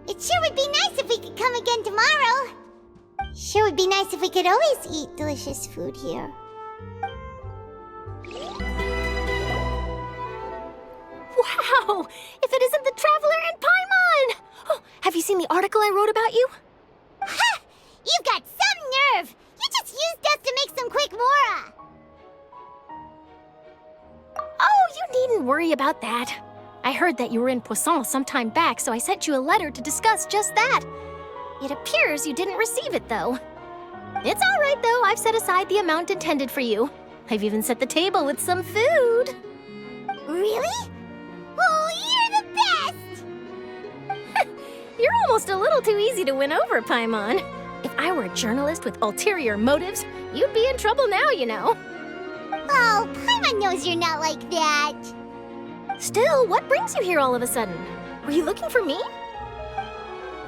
It sure would be nice if we could come again tomorrow. Sure would be nice if we could always eat delicious food here. Wow! If it isn't the Traveler and Paimon! Oh, have you seen the article I wrote about you? Ha! You've got some nerve! You just used us to make some quick mora! Oh, you needn't worry about that. I heard that you were in Poisson some time back, so I sent you a letter to discuss just that. It appears you didn't receive it, though. It's all right, though. I've set aside the amount intended for you. I've even set the table with some food. Really? Oh, you're the best! You're almost a little too easy to win over, Paimon. If I were a journalist with ulterior motives, you'd be in trouble now, you know. Oh, Paimon knows you're not like that. Still, what brings you here all of a sudden? Were you looking for me?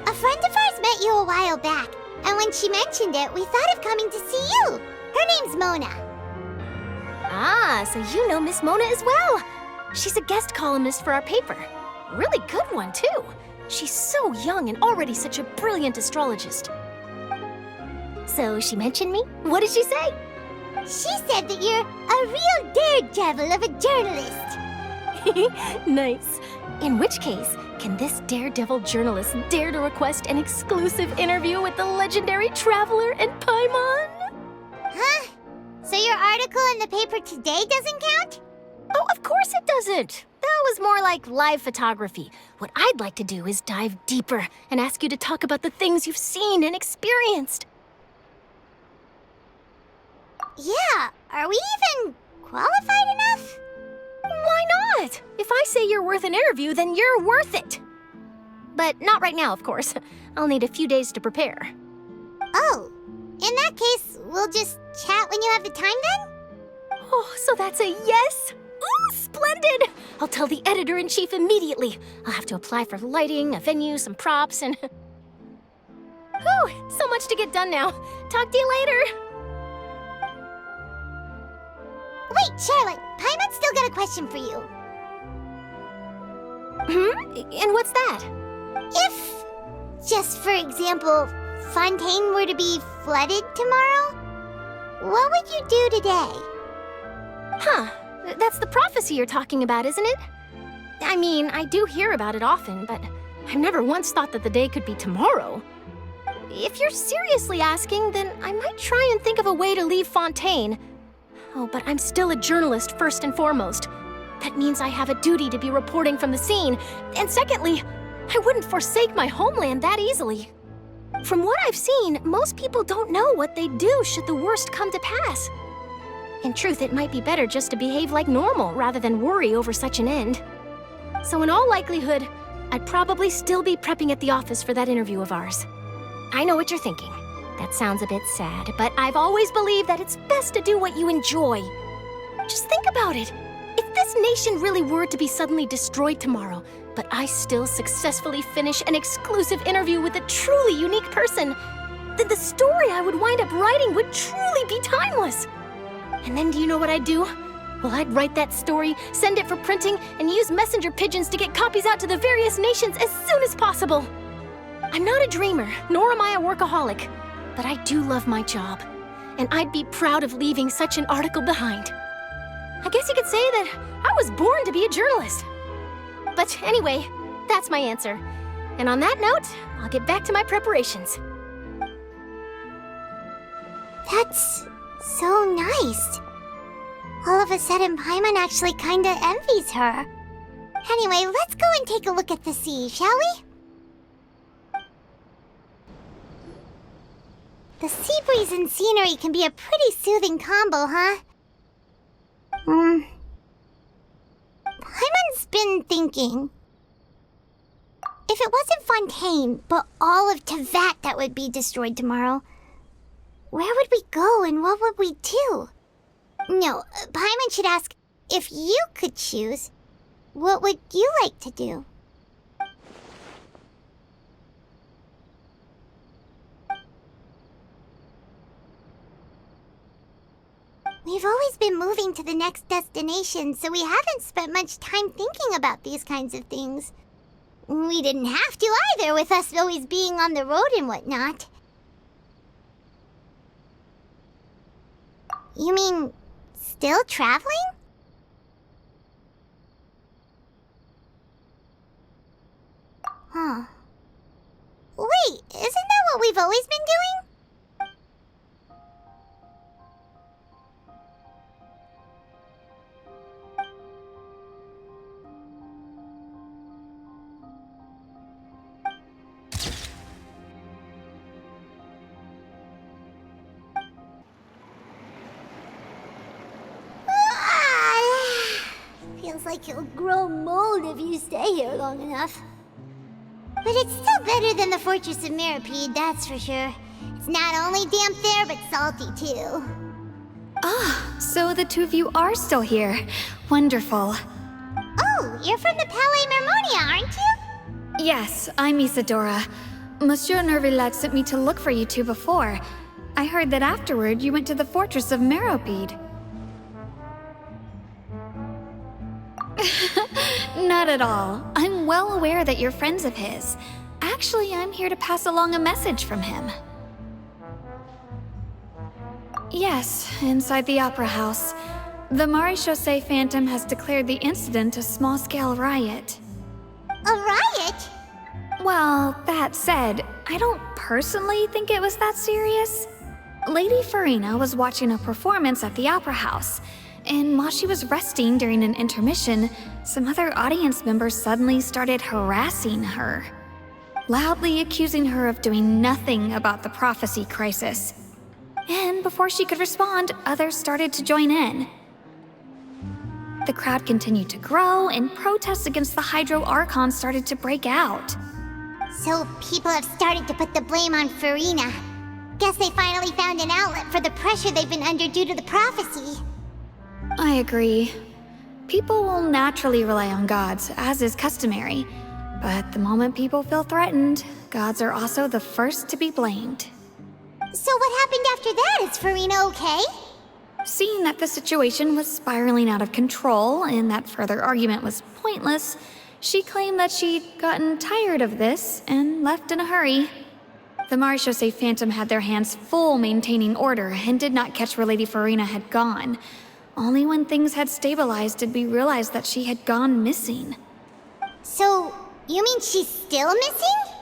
A friend of ours met you a while back, and when she mentioned it, we thought of coming to see you. Her name's Mona. Ah, so you know Miss Mona as well. She's a guest columnist for our paper. Really good one, too. She's so young and already such a brilliant astrologist. So she mentioned me? What did she say? She said that you're a real daredevil of a journalist. Nice. In which case, can this daredevil journalist dare to request an exclusive interview with the legendary Traveler and Paimon? Huh? So your article in the paper today doesn't count? Oh, of course it doesn't. That was more like live photography. What I'd like to do is dive deeper and ask you to talk about the things you've seen and experienced. Yeah, are we even qualified enough? Why not? If I say you're worth an interview, then you're worth it. But not right now, of course. I'll need a few days to prepare. Oh, in that case, we'll just chat when you have the time then? Oh, so that's a yes? Ooh, splendid! I'll tell the editor-in-chief immediately. I'll have to apply for lighting, a venue, some props, and... Whew, so much to get done now. Talk to you later. Wait, Charlotte, Paimon's still got a question for you. And what's that? If, just for example, Fontaine were to be flooded tomorrow, what would you do today? Huh, that's the prophecy you're talking about, isn't it? I mean, I do hear about it often, but I've never once thought that the day could be tomorrow. If you're seriously asking, then I might try and think of a way to leave Fontaine. Oh, but I'm still a journalist first and foremost. That means I have a duty to be reporting from the scene. And secondly, I wouldn't forsake my homeland that easily. From what I've seen, most people don't know what they'd do should the worst come to pass. In truth, it might be better just to behave like normal rather than worry over such an end. So in all likelihood, I'd probably still be prepping at the office for that interview of ours. I know what you're thinking. That sounds a bit sad, but I've always believed that it's best to do what you enjoy. Just think about it. If this nation really were to be suddenly destroyed tomorrow, but I still successfully finish an exclusive interview with a truly unique person, then the story I would wind up writing would truly be timeless. And then do you know what I'd do? Well, I'd write that story, send it for printing, and use messenger pigeons to get copies out to the various nations as soon as possible. I'm not a dreamer, nor am I a workaholic. But I do love my job, and I'd be proud of leaving such an article behind. I guess you could say that I was born to be a journalist. But anyway, that's my answer. And on that note, I'll get back to my preparations. That's so nice. All of a sudden, Paimon actually kinda envies her. Anyway, let's go and take a look at the sea, shall we? The sea breeze and scenery can be a pretty soothing combo, huh? Paimon's been thinking. If it wasn't Fontaine, but all of Tevat that would be destroyed tomorrow, where would we go and what would we do? No, Paimon should ask, if you could choose, what would you like to do? We've always been moving to the next destination, so we haven't spent much time thinking about these kinds of things. We didn't have to either, with us always being on the road and whatnot. You mean, still traveling? Huh. Wait, isn't that what we've always been doing? Feels like you'll grow mold if you stay here long enough. But it's still better than the Fortress of Mirapede, that's for sure. It's not only damp there, but salty too. Ah, so the two of you are still here. Wonderful. Oh, you're from the Palais Mermonia, aren't you? Yes, I'm Isadora. Monsieur Nervillet sent me to look for you two before. I heard that afterward you went to the Fortress of Mirapede. Not at all. I'm well aware that you're friends of his. Actually, I'm here to pass along a message from him. Yes, inside the Opera House. The Maréchaussée Phantom has declared the incident a small-scale riot. A riot? Well, that said, I don't personally think it was that serious. Lady Farina was watching a performance at the Opera House, and while she was resting during an intermission, some other audience members suddenly started harassing her, loudly accusing her of doing nothing about the prophecy crisis. And before she could respond, others started to join in. The crowd continued to grow, and protests against the Hydro Archon started to break out. So people have started to put the blame on Farina. Guess they finally found an outlet for the pressure they've been under due to the prophecy. I agree. People will naturally rely on gods, as is customary. But the moment people feel threatened, gods are also the first to be blamed. So what happened after that? Is Farina okay? Seeing that the situation was spiraling out of control and that further argument was pointless, she claimed that she'd gotten tired of this and left in a hurry. The Maréchaussée Phantom had their hands full maintaining order and did not catch where Lady Farina had gone. Only when things had stabilized did we realize that she had gone missing. So, you mean she's still missing?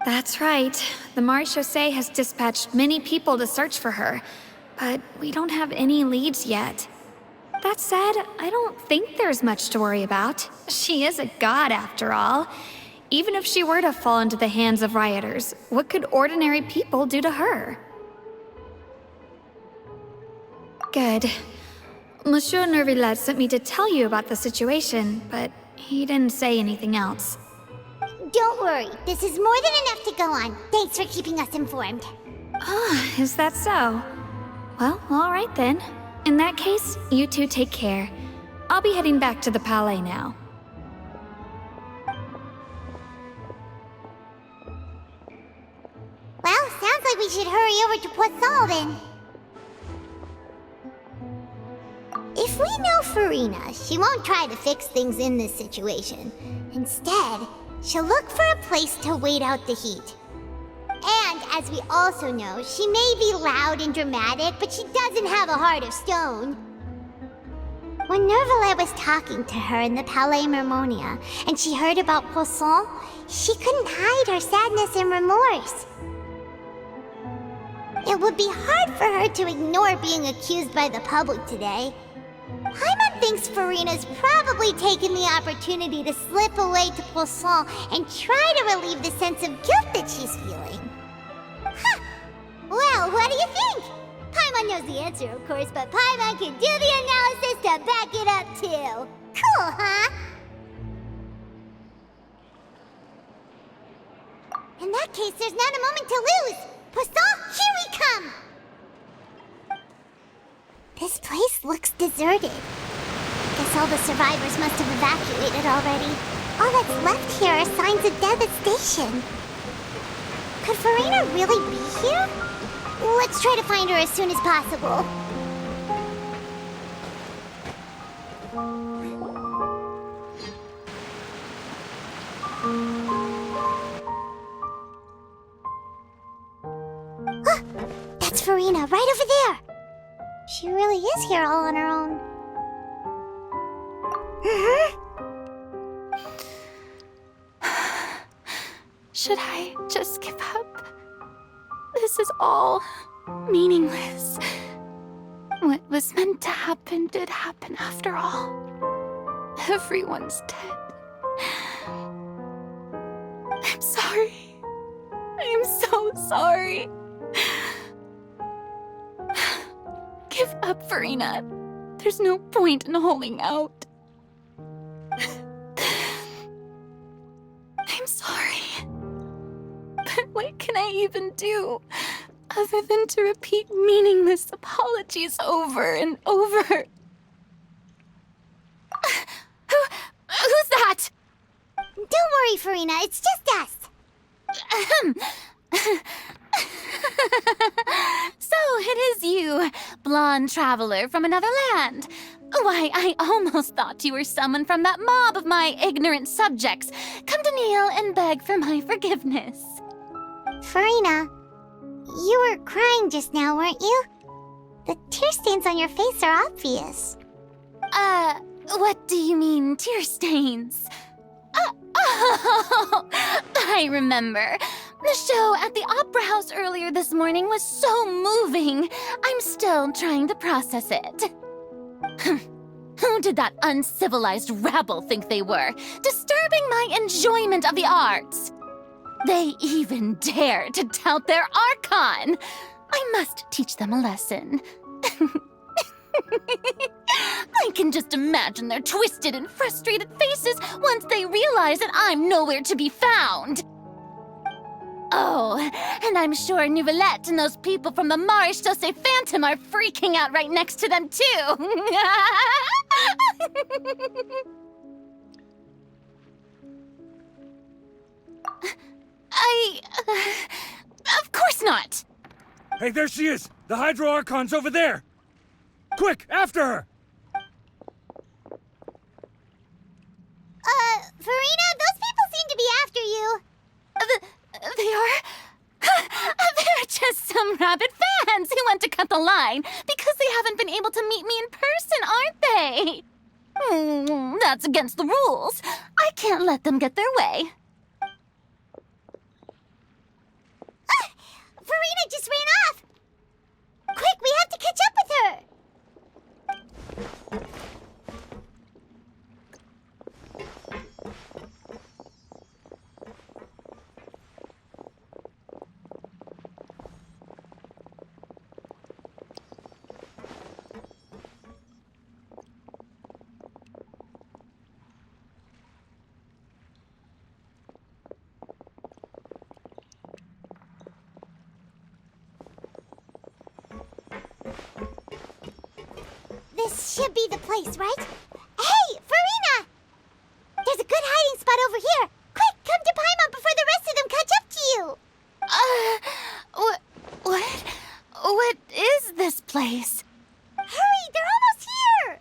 That's right. The Maréchaussée has dispatched many people to search for her, but we don't have any leads yet. That said, I don't think there's much to worry about. She is a god, after all. Even if she were to fall into the hands of rioters, what could ordinary people do to her? Good. Monsieur Nervillet sent me to tell you about the situation, but he didn't say anything else. Don't worry, this is more than enough to go on. Thanks for keeping us informed. Ah, is that so? Well, all right then. In that case, you two take care. I'll be heading back to the Palais now. Well, sounds like we should hurry over to Poisson then. If we know Farina, she won't try to fix things in this situation. Instead, she'll look for a place to wait out the heat. And, as we also know, she may be loud and dramatic, but she doesn't have a heart of stone. When Nervillet was talking to her in the Palais Mermonia, and she heard about Poisson, she couldn't hide her sadness and remorse. It would be hard for her to ignore being accused by the public today. Paimon thinks Farina's probably taken the opportunity to slip away to Poisson and try to relieve the sense of guilt that she's feeling. Huh! Well, what do you think? Paimon knows the answer, of course, but Paimon can do the analysis to back it up, too. Cool, huh? In that case, there's not a moment to lose. Poisson, here we come! This place looks deserted. Guess all the survivors must have evacuated already. All that's left here are signs of devastation. Could Farina really be here? Let's try to find her as soon as possible. Ah, that's Farina, right over there. She really is here all on her own. Should I just give up? This is all meaningless. What was meant to happen did happen after all. Everyone's dead. I'm sorry. I'm so sorry. Give up, Farina. There's no point in holding out. I'm sorry. But what can I even do other than to repeat meaningless apologies over and over? Who's that? Don't worry, Farina. It's just us. So it is you, blonde traveler from another land. Why, I almost thought you were someone from that mob of my ignorant subjects, come to kneel and beg for my forgiveness. Farina, you were crying just now, weren't you? The tear stains on your face are obvious. What do you mean, tear stains? Oh, I remember. The show at the Opera House earlier this morning was so moving. I'm still trying to process it. Who did that uncivilized rabble think they were, disturbing my enjoyment of the arts? They even dare to tout their Archon. I must teach them a lesson. I can just imagine their twisted and frustrated faces once they realize that I'm nowhere to be found. Oh, and I'm sure Nouvellette and those people from the Maréchaussée Phantom are freaking out right next to them, too. Of course not. Hey, there she is! The Hydro Archon's over there! Quick, after her! Farina, those people seem to be after you. They are... They're just some rabid fans who want to cut the line because they haven't been able to meet me in person, aren't they? That's against the rules. I can't let them get their way. Farina just ran off! Quick, we have to catch up with her! This should be the place, right? Hey, Farina! There's a good hiding spot over here. Quick, come to Paimon before the rest of them catch up to you. What is this place? Hurry, they're almost here!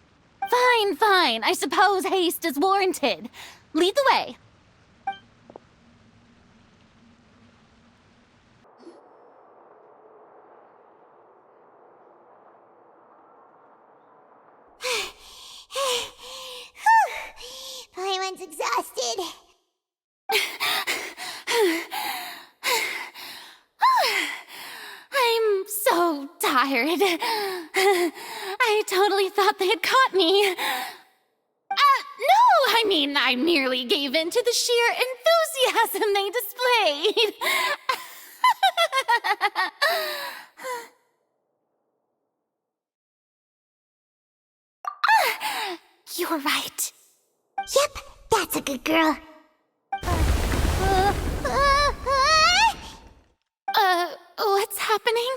Fine. I suppose haste is warranted. Lead the way. Paimon's exhausted. I'm so tired. I I totally thought they had caught me. No, I mean, I merely gave in to the sheer enthusiasm they displayed. You're right. Yep, that's a good girl. What's happening?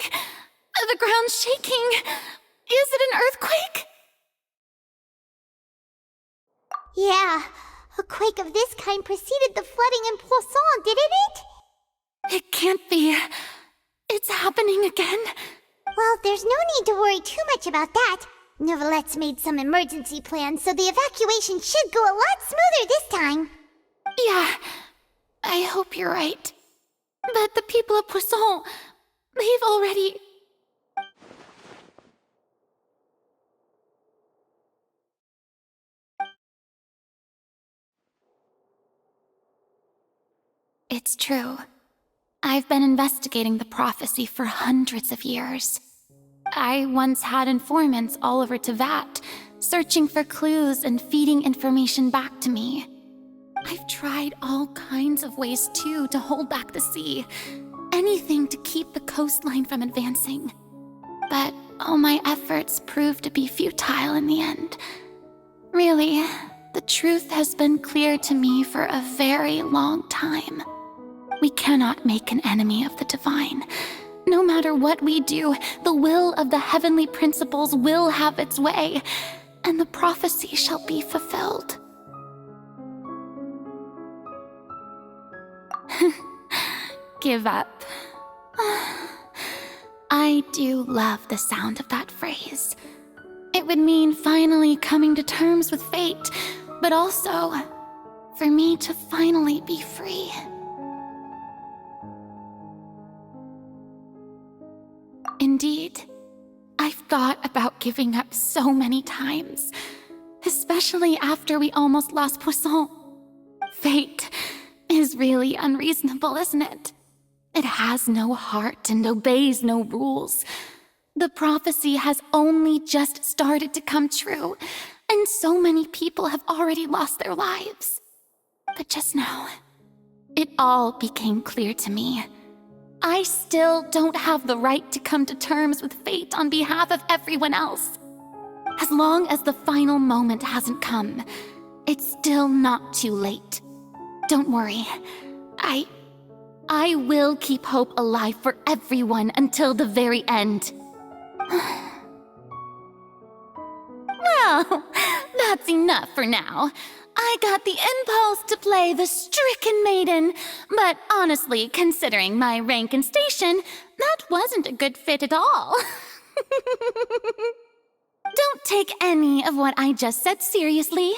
The ground's shaking. Is it an earthquake? Yeah, a quake of this kind preceded the flooding in Poisson, didn't it? It can't be. It's happening again. Well, there's no need to worry too much about that. Neuvillettes made some emergency plans, so the evacuation should go a lot smoother this time. Yeah, I hope you're right. But the people of Poisson, they've already... It's true. I've been investigating the prophecy for hundreds of years. I once had informants all over Tevat, searching for clues and feeding information back to me. I've tried all kinds of ways, too, to hold back the sea. Anything to keep the coastline from advancing. But all my efforts proved to be futile in the end. Really, the truth has been clear to me for a very long time. We cannot make an enemy of the divine. No matter what we do, the will of the heavenly principles will have its way, and the prophecy shall be fulfilled. Give up. I do love the sound of that phrase. It would mean finally coming to terms with fate, but also for me to finally be free. Indeed, I've thought about giving up so many times, especially after we almost lost Poisson. Fate is really unreasonable, isn't it? It has no heart and obeys no rules. The prophecy has only just started to come true, and so many people have already lost their lives. But just now, it all became clear to me. I still don't have the right to come to terms with fate on behalf of everyone else. As long as the final moment hasn't come, it's still not too late. Don't worry. I will keep hope alive for everyone until the very end. Well, that's enough for now. I got the impulse to play the stricken maiden, but honestly, considering my rank and station, that wasn't a good fit at all. Don't take any of what I just said seriously.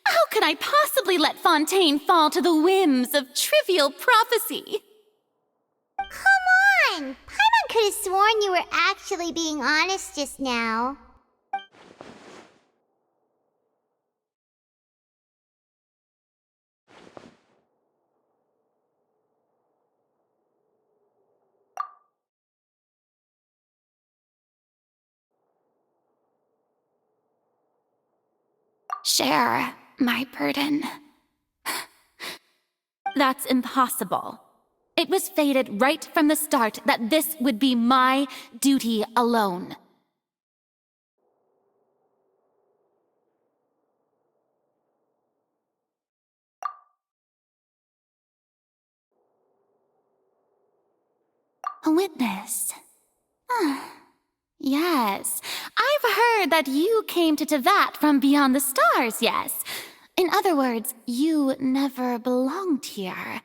How could I possibly let Fontaine fall to the whims of trivial prophecy? Come on! Paimon could have sworn you were actually being honest just now. Share my burden. That's impossible. It was fated right from the start that this would be my duty alone. A witness. Yes, I've heard that you came to Tevat from beyond the stars, yes. In other words, you never belonged here.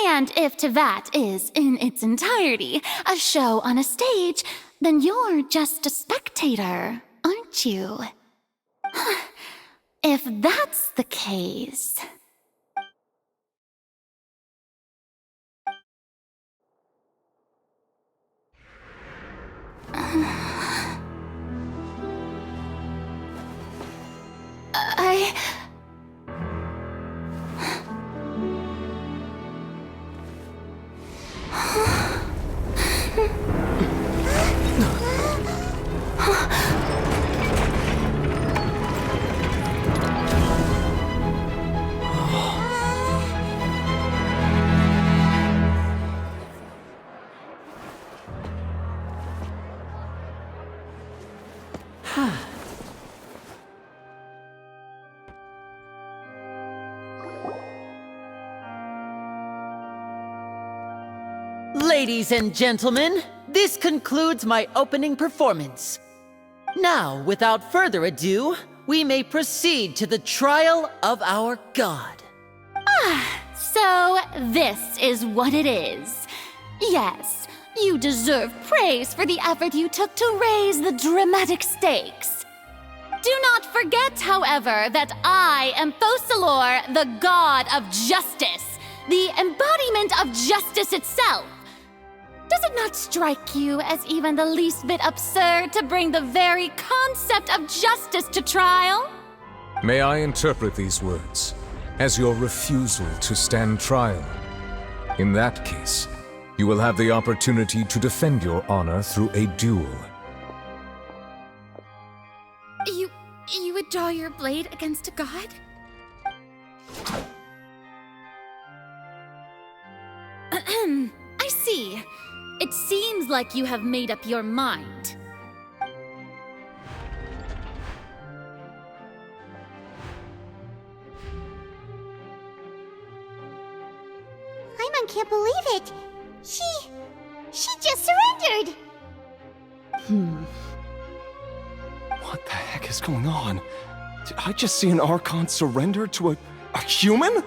And if Tevat is, in its entirety, a show on a stage, then you're just a spectator, aren't you? If that's the case... Ladies and gentlemen, this concludes my opening performance. Now, without further ado, we may proceed to the trial of our god. So this is what it is. Yes, you deserve praise for the effort you took to raise the dramatic stakes. Do not forget, however, that I am Fosalor, the god of justice, the embodiment of justice itself. Does it not strike you as even the least bit absurd to bring the very concept of justice to trial? May I interpret these words as your refusal to stand trial? In that case, you will have the opportunity to defend your honor through a duel. You would draw your blade against a god? I see. It seems like you have made up your mind. Paimon can't believe it. She just surrendered. What the heck is going on? Did I just see an Archon surrender to a human?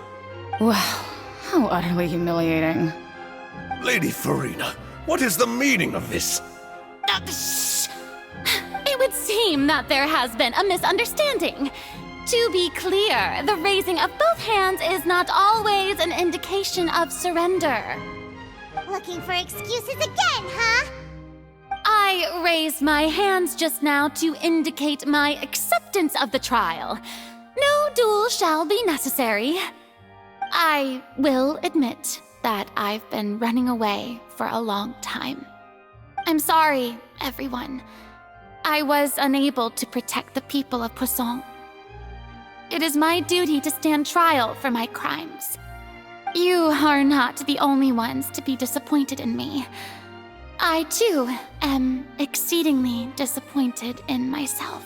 Wow, how utterly humiliating. Lady Farina, what is the meaning of this? It would seem that there has been a misunderstanding. To be clear, the raising of both hands is not always an indication of surrender. Looking for excuses again, huh? I raised my hands just now to indicate my acceptance of the trial. No duel shall be necessary. I will admit that I've been running away for a long time. I'm sorry, everyone. I was unable to protect the people of Poisson. It is my duty to stand trial for my crimes. You are not the only ones to be disappointed in me. I, too, am exceedingly disappointed in myself.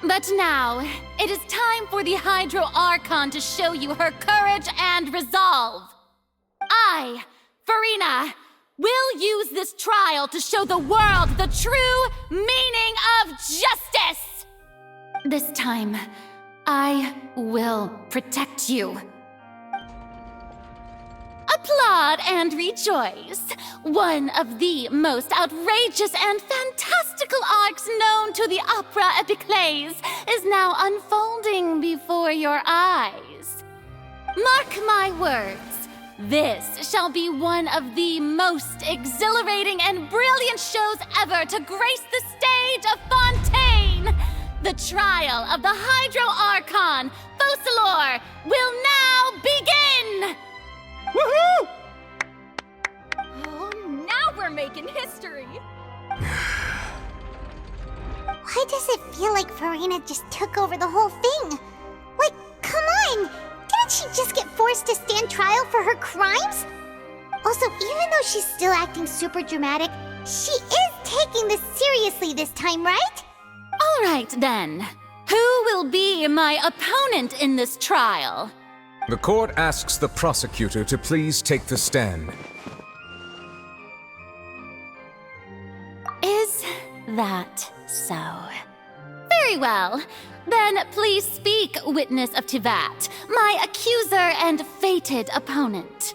But now, it is time for the Hydro Archon to show you her courage and resolve. I, Farina, will use this trial to show the world the true meaning of justice! This time, I will protect you. Applaud and rejoice! One of the most outrageous and fantastical arcs known to the opera epiclese is now unfolding before your eyes. Mark my words, this shall be one of the most exhilarating and brilliant shows ever to grace the stage of Fontaine! The trial of the Hydro Archon, Fosalor, will now begin! Woohoo! Oh, now we're making history! Why does it feel like Farina just took over the whole thing? Like, come on! Didn't she just get forced to stand trial for her crimes? Also, even though she's still acting super dramatic, she is taking this seriously this time, right? All right, then. Who will be my opponent in this trial? The court asks the prosecutor to please take the stand. Is that so? Very well. Then please speak, witness of Tivat, my accuser and fated opponent.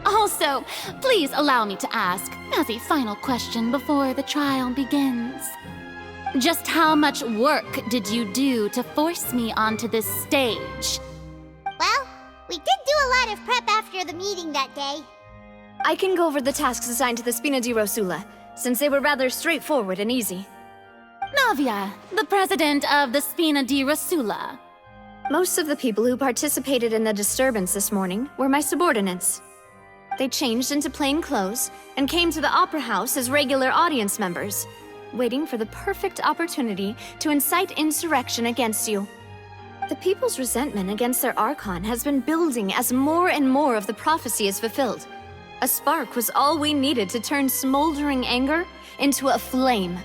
Also, please allow me to ask, as a final question before the trial begins. Just how much work did you do to force me onto this stage? Well, we did do a lot of prep after the meeting that day. I can go over the tasks assigned to the Spina di Rosula, since they were rather straightforward and easy. Navia, the president of the Spina di Rosula. Most of the people who participated in the disturbance this morning were my subordinates. They changed into plain clothes and came to the Opera House as regular audience members. waiting for the perfect opportunity to incite insurrection against you. The people's resentment against their Archon has been building as more and more of the prophecy is fulfilled. A spark was all we needed to turn smoldering anger into a flame.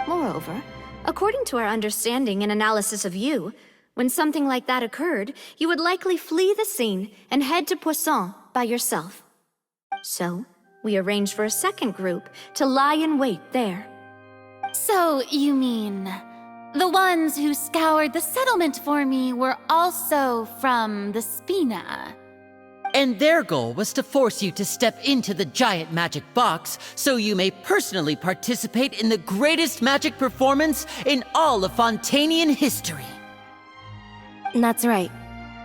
Moreover, according to our understanding and analysis of you, when something like that occurred, you would likely flee the scene and head to Poisson by yourself. So, we arranged for a second group to lie in wait there. So, you mean the ones who scoured the settlement for me were also from the Spina? And their goal was to force you to step into the giant magic box so you may personally participate in the greatest magic performance in all of Fontainian history. That's right.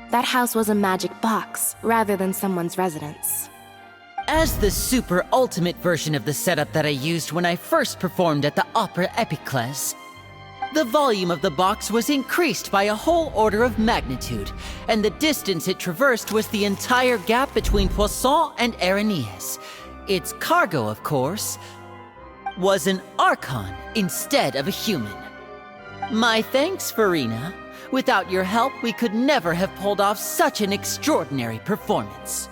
That house was a magic box, rather than someone's residence. As the super ultimate version of the setup that I used when I first performed at the Opera Epiclese, the volume of the box was increased by a whole order of magnitude, and the distance it traversed was the entire gap between Poisson and Aranias. Its cargo, of course, was an Archon instead of a human. My thanks, Farina. Without your help, we could never have pulled off such an extraordinary performance.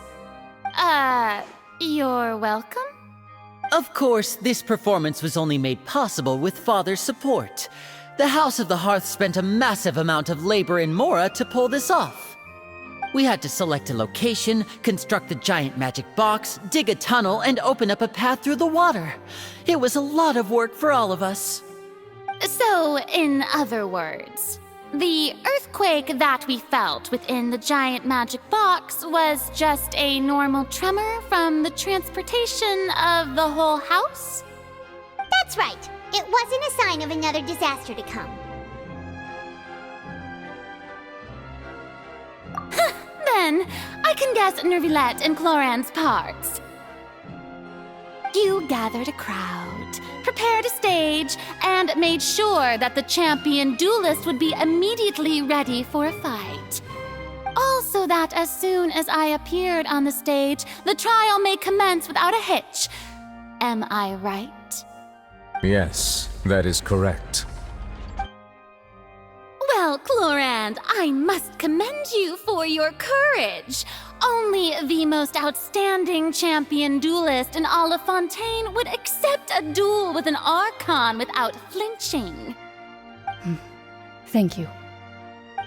You're welcome? Of course, this performance was only made possible with Father's support. The House of the Hearth spent a massive amount of labor in Mora to pull this off. We had to select a location, construct the giant magic box, dig a tunnel, and open up a path through the water. It was a lot of work for all of us. So, in other words, the earthquake that we felt within the giant magic box was just a normal tremor from the transportation of the whole house? That's right. It wasn't a sign of another disaster to come. Then, I can guess Nervilette and Cloran's parts. You gathered a crowd, prepared a stage, and made sure that the champion duelist would be immediately ready for a fight. Also that as soon as I appeared on the stage, the trial may commence without a hitch. Am I right? Yes, that is correct. Well, Clorand, I must commend you for your courage. Only the most outstanding champion duelist in all of Fontaine would accept a duel with an Archon without flinching. Thank you.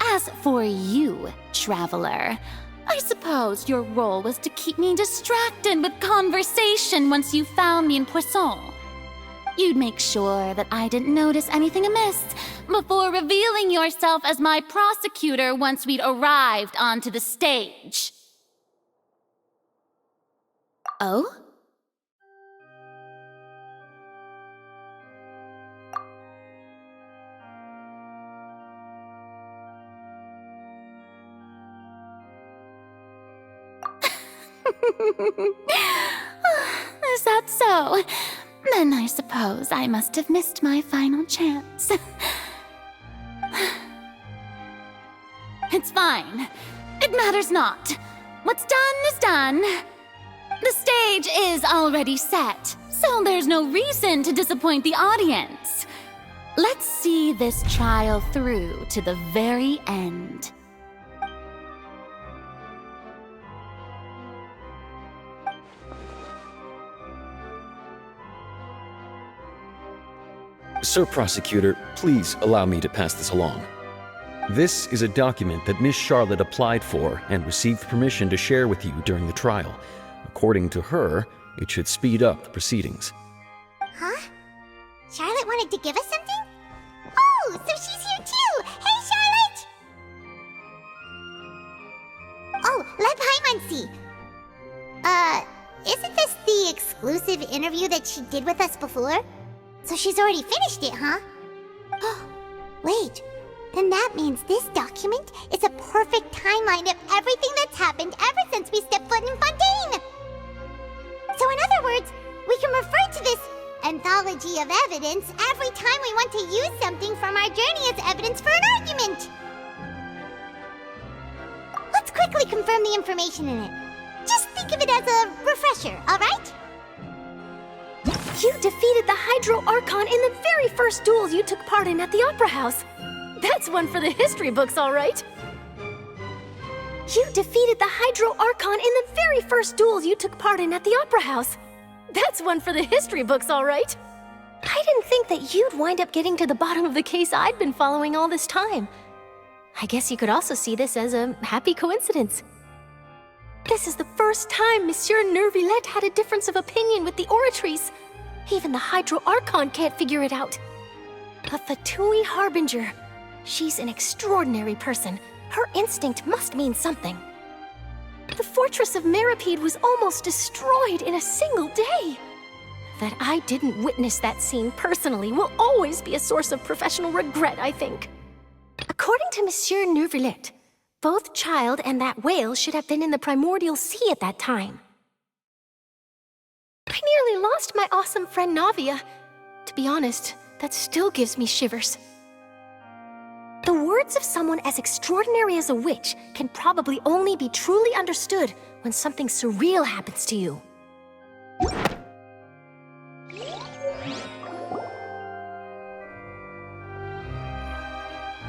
As for you, Traveler, I suppose your role was to keep me distracted with conversation once you found me in Poisson. You'd make sure that I didn't notice anything amiss before revealing yourself as my prosecutor once we'd arrived onto the stage. Oh? Is that so? Then I suppose I must have missed my final chance. It's fine. It matters not. What's done is done. The stage is already set, so there's no reason to disappoint the audience. Let's see this trial through to the very end. Sir Prosecutor, please allow me to pass this along. This is a document that Miss Charlotte applied for and received permission to share with you during the trial. According to her, it should speed up the proceedings. Huh? Charlotte wanted to give us something? Oh, so she's here too! Hey, Charlotte! Oh, let Paimon see. Isn't this the exclusive interview that she did with us before? So she's already finished it, huh? Wait, then that means this document is a perfect timeline of everything that's happened ever since we stepped foot in Fontaine! So in other words, we can refer to this anthology of evidence every time we want to use something from our journey as evidence for an argument! Let's quickly confirm the information in it. Just think of it as a refresher, alright? You defeated the Hydro Archon in the very first duels you took part in at the Opera House. That's one for the history books, all right. You defeated the Hydro Archon in the very first duels you took part in at the Opera House. That's one for the history books, all right. I didn't think that you'd wind up getting to the bottom of the case I'd been following all this time. I guess you could also see this as a happy coincidence. This is the first time Monsieur Nervillette had a difference of opinion with the Oratrice. Even the Hydro Archon can't figure it out. A Fatui Harbinger. She's an extraordinary person. Her instinct must mean something. The fortress of Meripede was almost destroyed in a single day. That I didn't witness that scene personally will always be a source of professional regret, I think. According to Monsieur Nervillette, both Child and that whale should have been in the primordial sea at that time. I nearly lost my awesome friend Navia. To be honest, that still gives me shivers. The words of someone as extraordinary as a witch can probably only be truly understood when something surreal happens to you.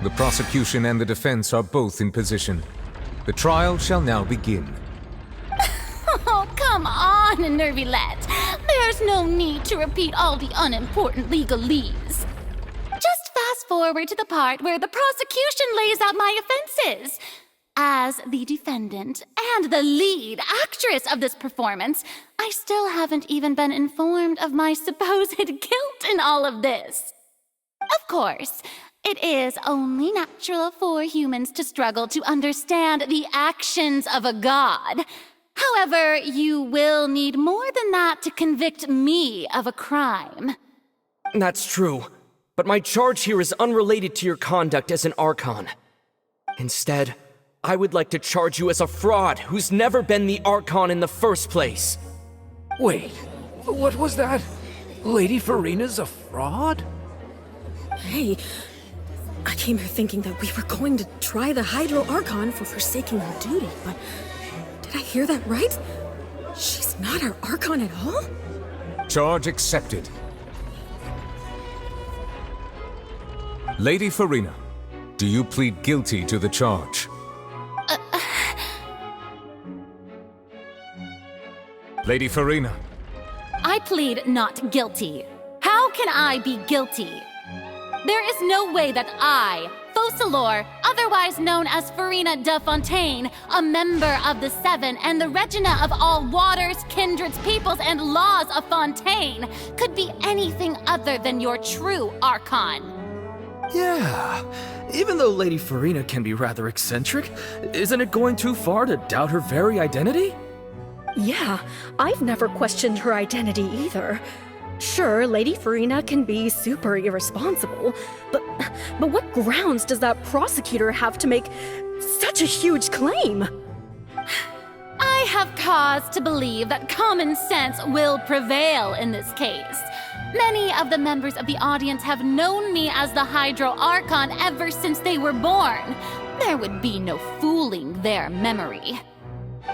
The prosecution and the defense are both in position. The trial shall now begin. Oh, come on, Nervillette. There's no need to repeat all the unimportant legalese. Just fast forward to the part where the prosecution lays out my offenses. As the defendant and the lead actress of this performance, I still haven't even been informed of my supposed guilt in all of this. Of course, it is only natural for humans to struggle to understand the actions of a god. However, you will need more than that to convict me of a crime. That's true, but my charge here is unrelated to your conduct as an Archon. Instead, I would like to charge you as a fraud who's never been the Archon in the first place. Wait, what was that? Lady Farina's a fraud? Hey, I came here thinking that we were going to try the Hydro Archon for forsaking her duty, but did I hear that right? She's not our Archon at all? Charge accepted. Lady Farina, do you plead guilty to the charge? Lady Farina. I plead not guilty. How can I be guilty? There is no way that I, Focalor, otherwise known as Farina de Fontaine, a member of the Seven and the Regina of all waters, kindreds, peoples, and laws of Fontaine, could be anything other than your true Archon. Yeah, even though Lady Farina can be rather eccentric, isn't it going too far to doubt her very identity? Yeah, I've never questioned her identity either. Sure, Lady Farina can be super irresponsible, but what grounds does that prosecutor have to make such a huge claim? I have cause to believe that common sense will prevail in this case. Many of the members of the audience have known me as the Hydro Archon ever since they were born. There would be no fooling their memory.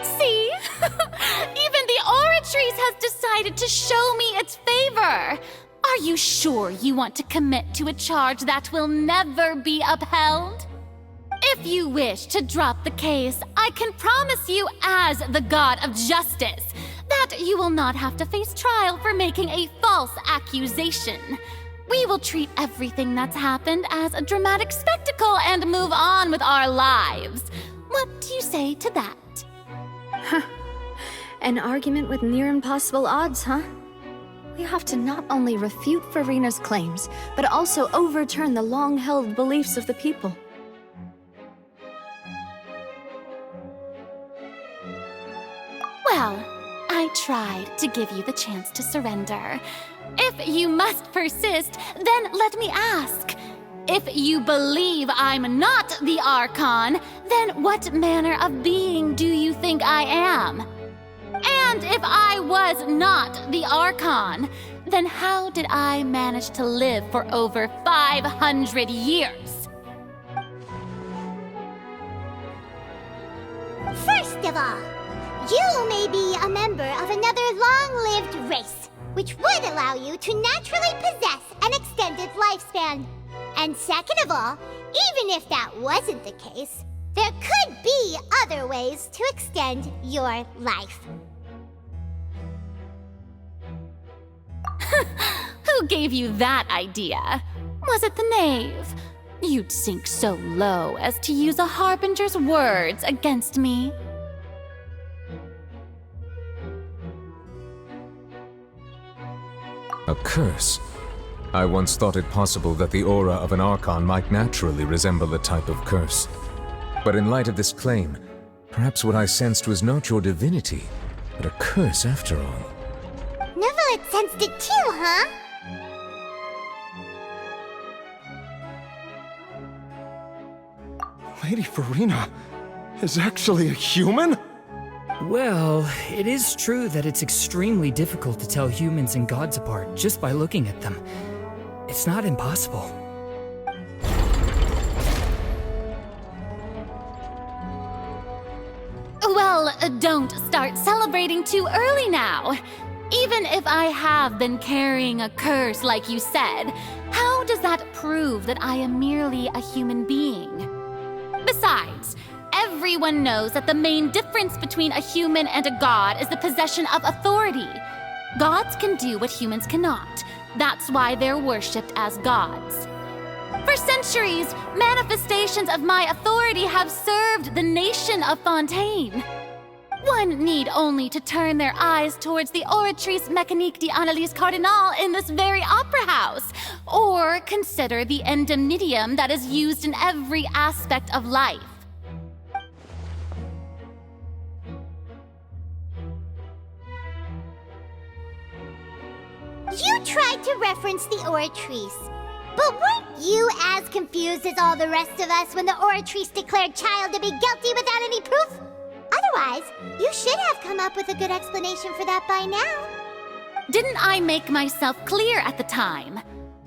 See? Even the Oratrice has decided to show me its favor. Are you sure you want to commit to a charge that will never be upheld? If you wish to drop the case, I can promise you as the God of Justice that you will not have to face trial for making a false accusation. We will treat everything that's happened as a dramatic spectacle and move on with our lives. What do you say to that? Huh. An argument with near impossible odds, huh? We have to not only refute Farina's claims, but also overturn the long-held beliefs of the people. Well, I tried to give you the chance to surrender. If you must persist, then let me ask. If you believe I'm not the Archon, then what manner of being do you think I am? And if I was not the Archon, then how did I manage to live for over 500 years? First of all, you may be a member of another long-lived race, which would allow you to naturally possess an extended lifespan. And second of all, even if that wasn't the case, there could be other ways to extend your life. Who gave you that idea? Was it the knave? You'd sink so low as to use a harbinger's words against me. A curse? I once thought it possible that the aura of an Archon might naturally resemble a type of curse. But in light of this claim, perhaps what I sensed was not your divinity, but a curse after all. Neuvillette sensed it too, huh? Lady Farina is actually a human? Well, it is true that it's extremely difficult to tell humans and gods apart just by looking at them. It's not impossible. Well, don't start celebrating too early now. Even if I have been carrying a curse like you said, how does that prove that I am merely a human being? Besides, everyone knows that the main difference between a human and a god is the possession of authority. Gods can do what humans cannot. That's why they're worshipped as gods. For centuries, manifestations of my authority have served the nation of Fontaine. One need only to turn their eyes towards the Oratrice Mécanique d'Analyse Cardinal in this very opera house, or consider the indemnitium that is used in every aspect of life. You tried to reference the Oratrice, but weren't you as confused as all the rest of us when the Oratrice declared Child to be guilty without any proof? Otherwise, you should have come up with a good explanation for that by now. Didn't I make myself clear at the time?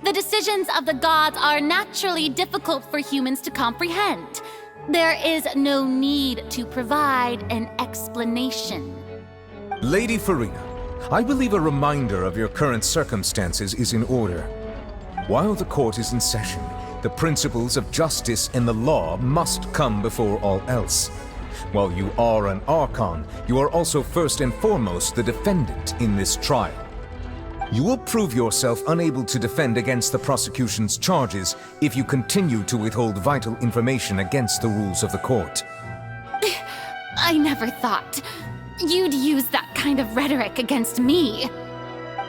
The decisions of the gods are naturally difficult for humans to comprehend. There is no need to provide an explanation. Lady Farina, I believe a reminder of your current circumstances is in order. While the court is in session, the principles of justice and the law must come before all else. While you are an Archon, you are also first and foremost the defendant in this trial. You will prove yourself unable to defend against the prosecution's charges if you continue to withhold vital information against the rules of the court. I never thought you'd use that kind of rhetoric against me.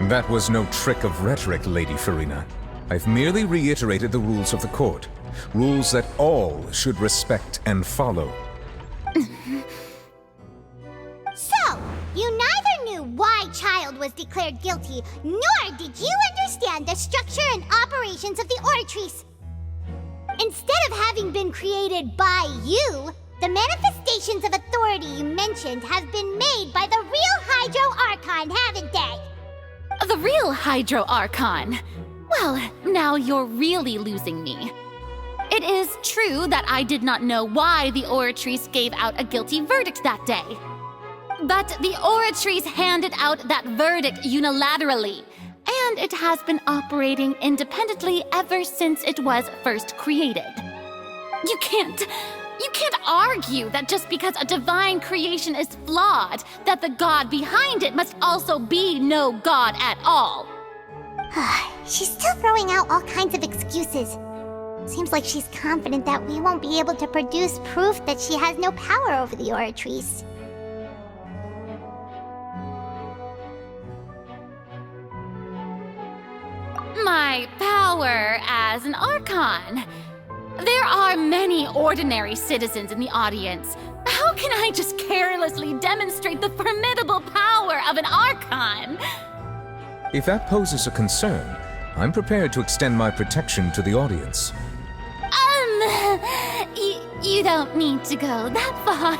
That was no trick of rhetoric, Lady Farina. I've merely reiterated the rules of the court. Rules that all should respect and follow. So, you neither knew why Child was declared guilty, nor did you understand the structure and operations of the Oratrice. Instead of having been created by you, the manifestations of authority you mentioned have been made by the real Hydro Archon, haven't they? The real Hydro Archon? Well, now you're really losing me. It is true that I did not know why the Oratrice gave out a guilty verdict that day. But the Oratrice handed out that verdict unilaterally, and it has been operating independently ever since it was first created. You can't argue that just because a divine creation is flawed, that the god behind it must also be no god at all. She's still throwing out all kinds of excuses. Seems like she's confident that we won't be able to produce proof that she has no power over the Oratrice. My power as an Archon. There are many ordinary citizens in the audience. How can I just carelessly demonstrate the formidable power of an Archon? If that poses a concern, I'm prepared to extend my protection to the audience. You don't need to go that far.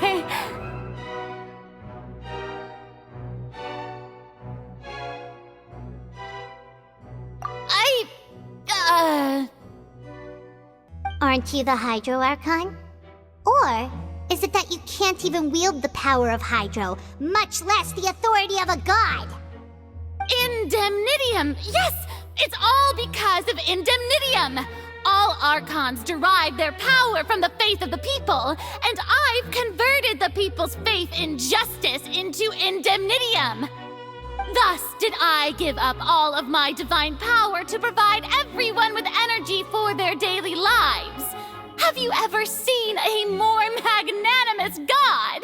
Aren't you the Hydro Archon? Or is it that you can't even wield the power of Hydro, much less the authority of a god? In Indemnitium! Yes! It's all because of Indemnitium! All Archons derive their power from the faith of the people, and I've converted the people's faith in justice into Indemnitium! Thus did I give up all of my divine power to provide everyone with energy for their daily lives. Have you ever seen a more magnanimous god?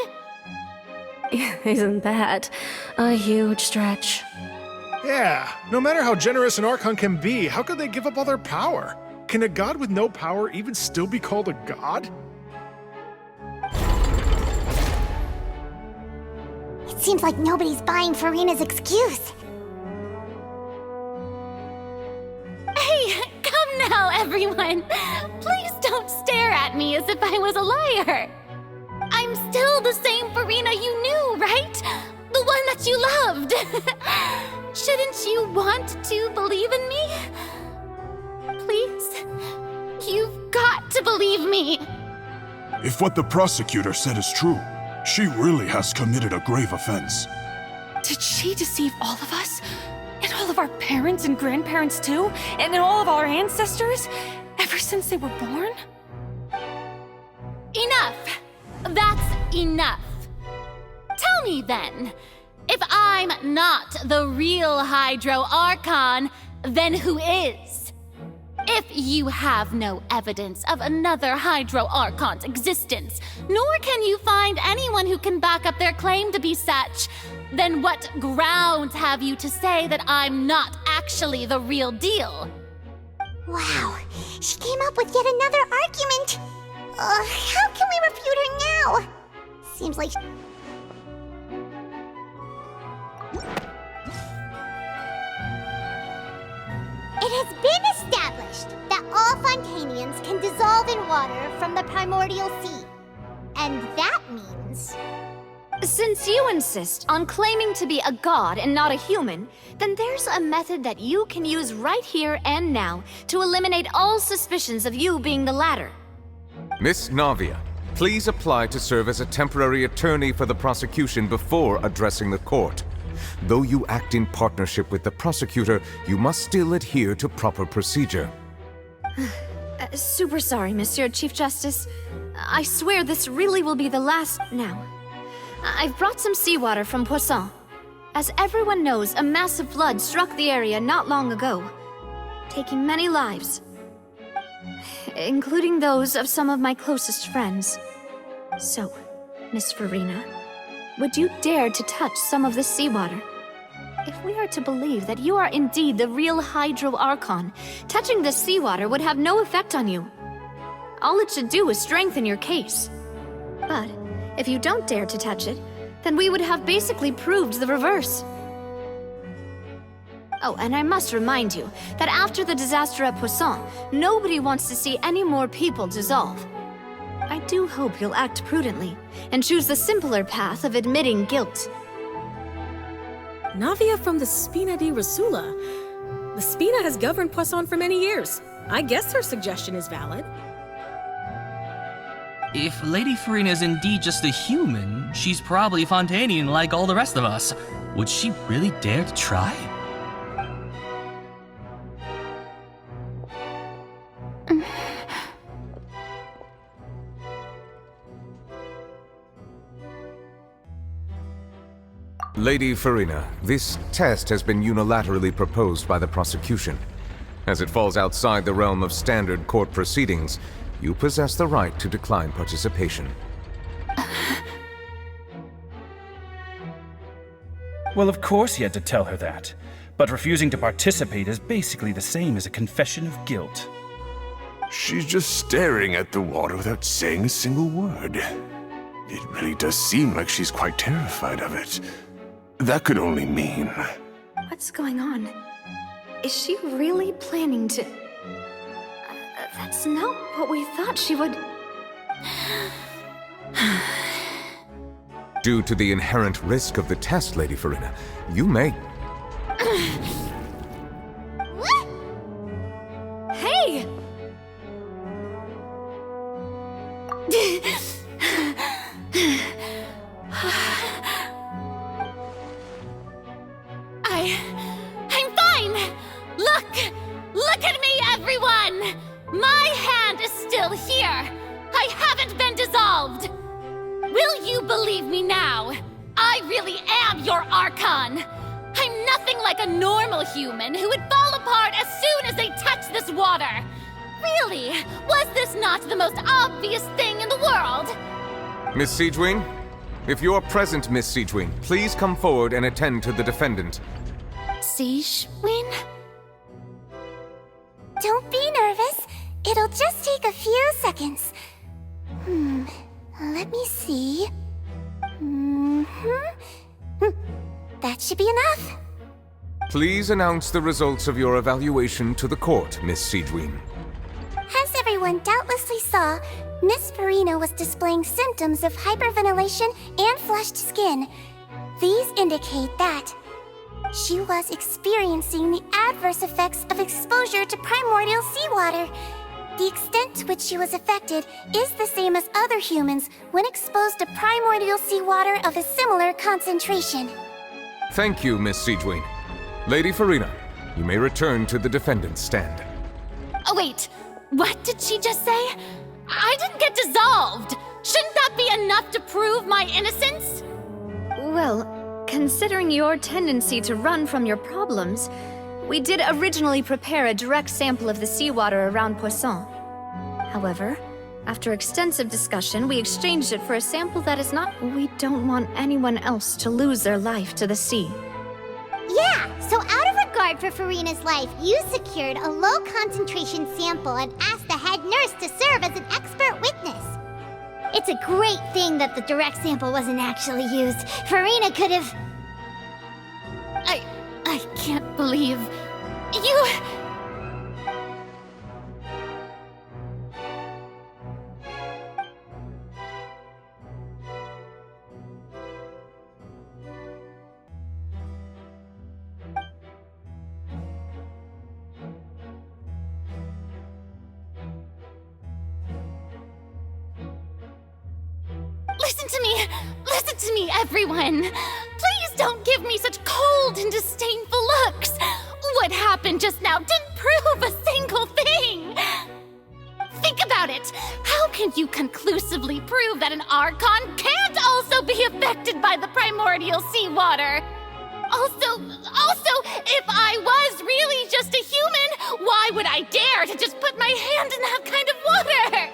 Isn't that a huge stretch? Yeah, no matter how generous an Archon can be, how could they give up all their power? Can a god with no power even still be called a god? It seems like nobody's buying Furina's excuse. Hey, come now, everyone! Please don't stare at me as if I was a liar! I'm still the same Furina you knew, right? The one that you loved! Shouldn't you want to believe in me? Please? You've got to believe me! If what the prosecutor said is true, she really has committed a grave offense. Did she deceive all of us? And all of our parents and grandparents too? And all of our ancestors? Ever since they were born? Enough! That's enough. Tell me then, if I'm not the real Hydro Archon, then who is? If you have no evidence of another Hydro Archon's existence, nor can you find anyone who can back up their claim to be such, then what grounds have you to say that I'm not actually the real deal? Wow, she came up with yet another argument. How can we refute her now? Seems like... It has been established that all Fontainians can dissolve in water from the primordial sea. And that means... Since you insist on claiming to be a god and not a human, then there's a method that you can use right here and now to eliminate all suspicions of you being the latter. Miss Navia, please apply to serve as a temporary attorney for the prosecution before addressing the court. Though you act in partnership with the prosecutor, you must still adhere to proper procedure. Super sorry, Monsieur Chief Justice. I swear this really will be the last now. I've brought some seawater from Poisson. As everyone knows, a massive flood struck the area not long ago, taking many lives, including those of some of my closest friends. So, Miss Furina, would you dare to touch some of this seawater? If we are to believe that you are indeed the real Hydro Archon, touching this seawater would have no effect on you. All it should do is strengthen your case. But if you don't dare to touch it, then we would have basically proved the reverse. Oh, and I must remind you that after the disaster at Poisson, nobody wants to see any more people dissolve. I do hope you'll act prudently and choose the simpler path of admitting guilt. Navia from the Spina di Rosula. The Spina has governed Poisson for many years. I guess her suggestion is valid. If Lady Furina is indeed just a human, she's probably Fontainian like all the rest of us. Would she really dare to try? Lady Furina, this test has been unilaterally proposed by the prosecution. As it falls outside the realm of standard court proceedings, you possess the right to decline participation. Well, of course he had to tell her that. But refusing to participate is basically the same as a confession of guilt. She's just staring at the water without saying a single word. It really does seem like she's quite terrified of it. That could only mean... What's going on? Is she really planning to... That's not what we thought she would... Due to the inherent risk of the test, Lady Furina, you may... Hey! I I haven't been dissolved! Will you believe me now? I really am your Archon! I'm nothing like a normal human who would fall apart as soon as they touch this water! Really? Was this not the most obvious thing in the world? Miss Siegewing? If you are present, Miss Siegewing, please come forward and attend to the defendant. Siegewing? Don't be nervous. It'll just take a few seconds. Let me see. That should be enough. Please announce the results of your evaluation to the court, Miss Siegewing. As everyone doubtlessly saw, Miss Farina was displaying symptoms of hyperventilation and flushed skin. These indicate that she was experiencing the adverse effects of exposure to primordial seawater. The extent to which she was affected is the same as other humans when exposed to primordial seawater of a similar concentration. Thank you, Miss Siegewing. Lady Farina, you may return to the defendant's stand. Oh wait, what did she just say? I didn't get dissolved! Shouldn't that be enough to prove my innocence? Well, considering your tendency to run from your problems, we did originally prepare a direct sample of the seawater around Poisson. However, after extensive discussion, we exchanged it for a sample that is not... We don't want anyone else to lose their life to the sea. Yeah, so out of regard for Farina's life, you secured a low-concentration sample and asked the head nurse to serve as an expert witness. It's a great thing that the direct sample wasn't actually used. Farina could have... I can't believe... You... Listen to me, everyone! Please don't give me such cold and disdainful looks! What happened just now didn't prove a single thing! Think about it! How can you conclusively prove that an Archon can't also be affected by the primordial seawater? Also, if I was really just a human, why would I dare to just put my hand in that kind of water?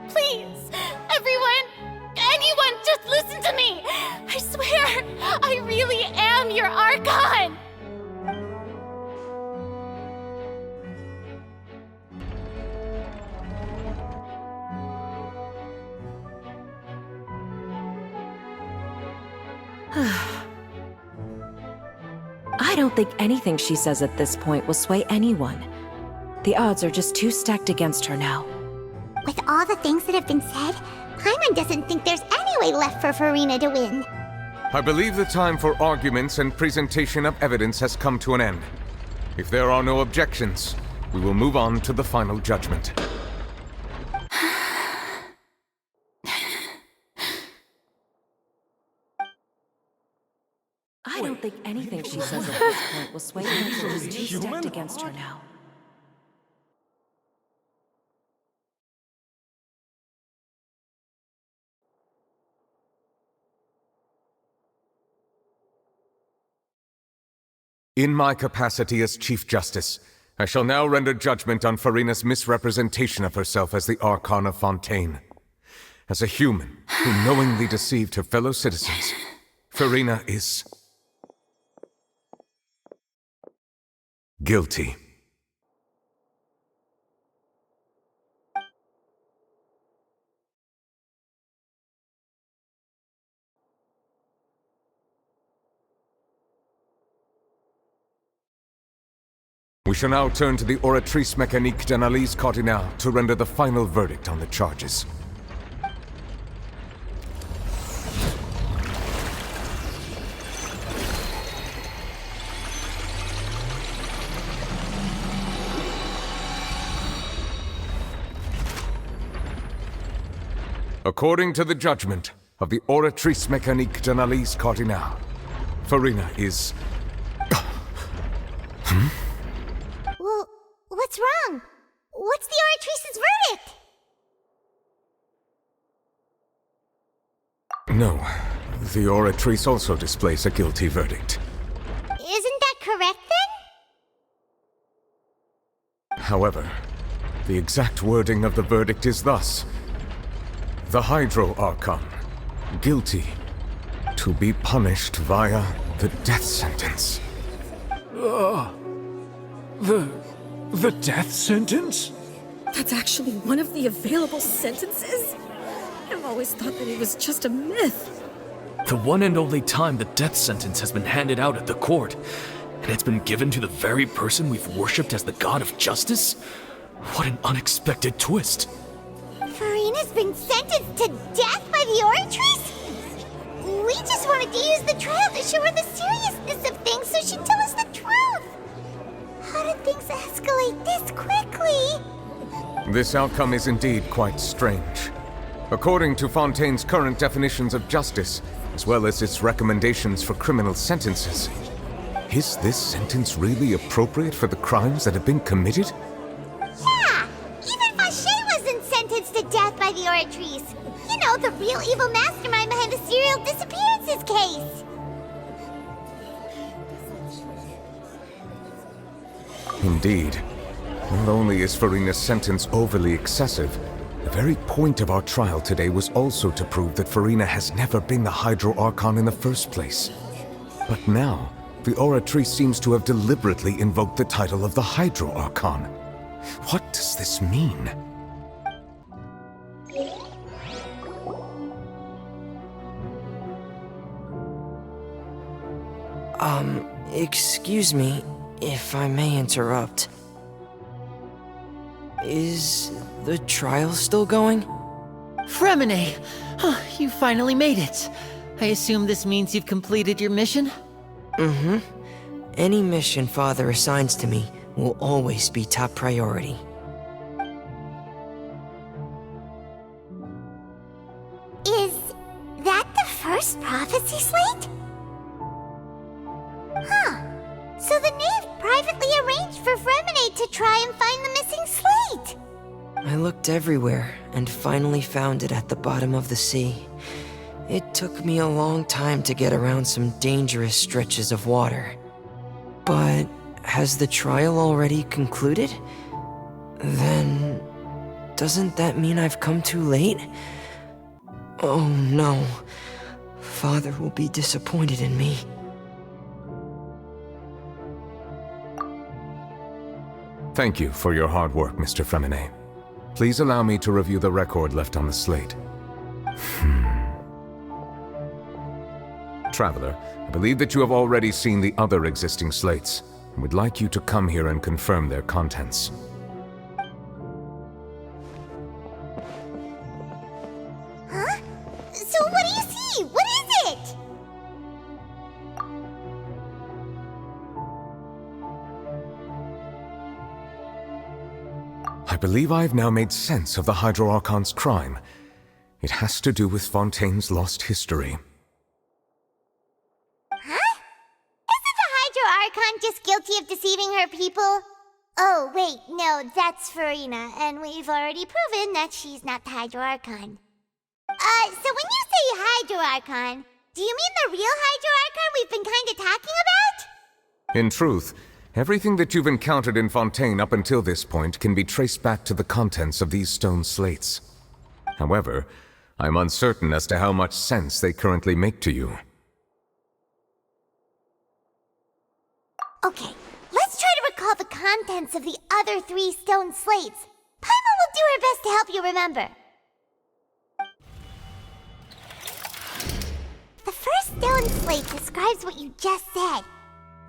Please, anyone, just listen to me! I swear, I really am your Archon! I don't think anything she says at this point will sway anyone. The odds are just too stacked against her now. With all the things that have been said, Paimon doesn't think there's any way left for Farina to win. I believe the time for arguments and presentation of evidence has come to an end. If there are no objections, we will move on to the final judgment. I don't think anything she says at this point will sway her. She's too stacked against her now. In my capacity as Chief Justice, I shall now render judgment on Farina's misrepresentation of herself as the Archon of Fontaine. As a human who knowingly deceived her fellow citizens, Farina is... guilty. We shall now turn to the Oratrice Mécanique d'Analyse Cardinale to render the final verdict on the charges. According to the judgment of the Oratrice Mécanique d'Analyse Cardinale, Farina is What's wrong? What's the Oratrice's verdict? No, the Oratrice also displays a guilty verdict. Isn't that correct then? However, the exact wording of the verdict is thus. The Hydro Archon, guilty, to be punished via the death sentence. The death sentence? That's actually one of the available sentences? I've always thought that it was just a myth. The one and only time the death sentence has been handed out at the court, and it's been given to the very person we've worshipped as the god of justice? What an unexpected twist. Furina's been sentenced to death by the Oratrice? We just wanted to use the trial to show her the seriousness of things so she'd tell us the truth. How did things escalate this quickly? This outcome is indeed quite strange. According to Fontaine's current definitions of justice, as well as its recommendations for criminal sentences, is this sentence really appropriate for the crimes that have been committed? Yeah! Even Fauché wasn't sentenced to death by the Oratrice. You know, the real evil mastermind behind the serial disappearances case. Indeed. Not only is Furina's sentence overly excessive, the very point of our trial today was also to prove that Furina has never been the Hydro Archon in the first place. But now, the Oratrice seems to have deliberately invoked the title of the Hydro Archon. What does this mean? Excuse me, if I may interrupt. Is the trial still going? Fremine! You finally made it. I assume this means you've completed your mission? Mm-hmm. Any mission Father assigns to me will always be top priority. Is that the first prophecy slate? Huh. So the knave privately arranged for Fremine to try and find the missing slate. I looked everywhere and finally found it at the bottom of the sea. It took me a long time to get around some dangerous stretches of water. But has the trial already concluded? Then doesn't that mean I've come too late? Oh no. Father will be disappointed in me. Thank you for your hard work, Mr. Fremine. Please allow me to review the record left on the slate. Traveler, I believe that you have already seen the other existing slates, and would like you to come here and confirm their contents. Huh? So what do you see? What is it? I believe I have now made sense of the Hydro Archon's crime. It has to do with Fontaine's lost history. Huh? Isn't the Hydro Archon just guilty of deceiving her people? Oh, wait, no, that's Furina, and we've already proven that she's not the Hydro Archon. So when you say Hydro Archon, do you mean the real Hydro Archon we've been kinda talking about? In truth, everything that you've encountered in Fontaine up until this point can be traced back to the contents of these stone slates. However, I'm uncertain as to how much sense they currently make to you. Okay, let's try to recall the contents of the other 3 stone slates. Paimon will do her best to help you remember. The first stone slate describes what you just said.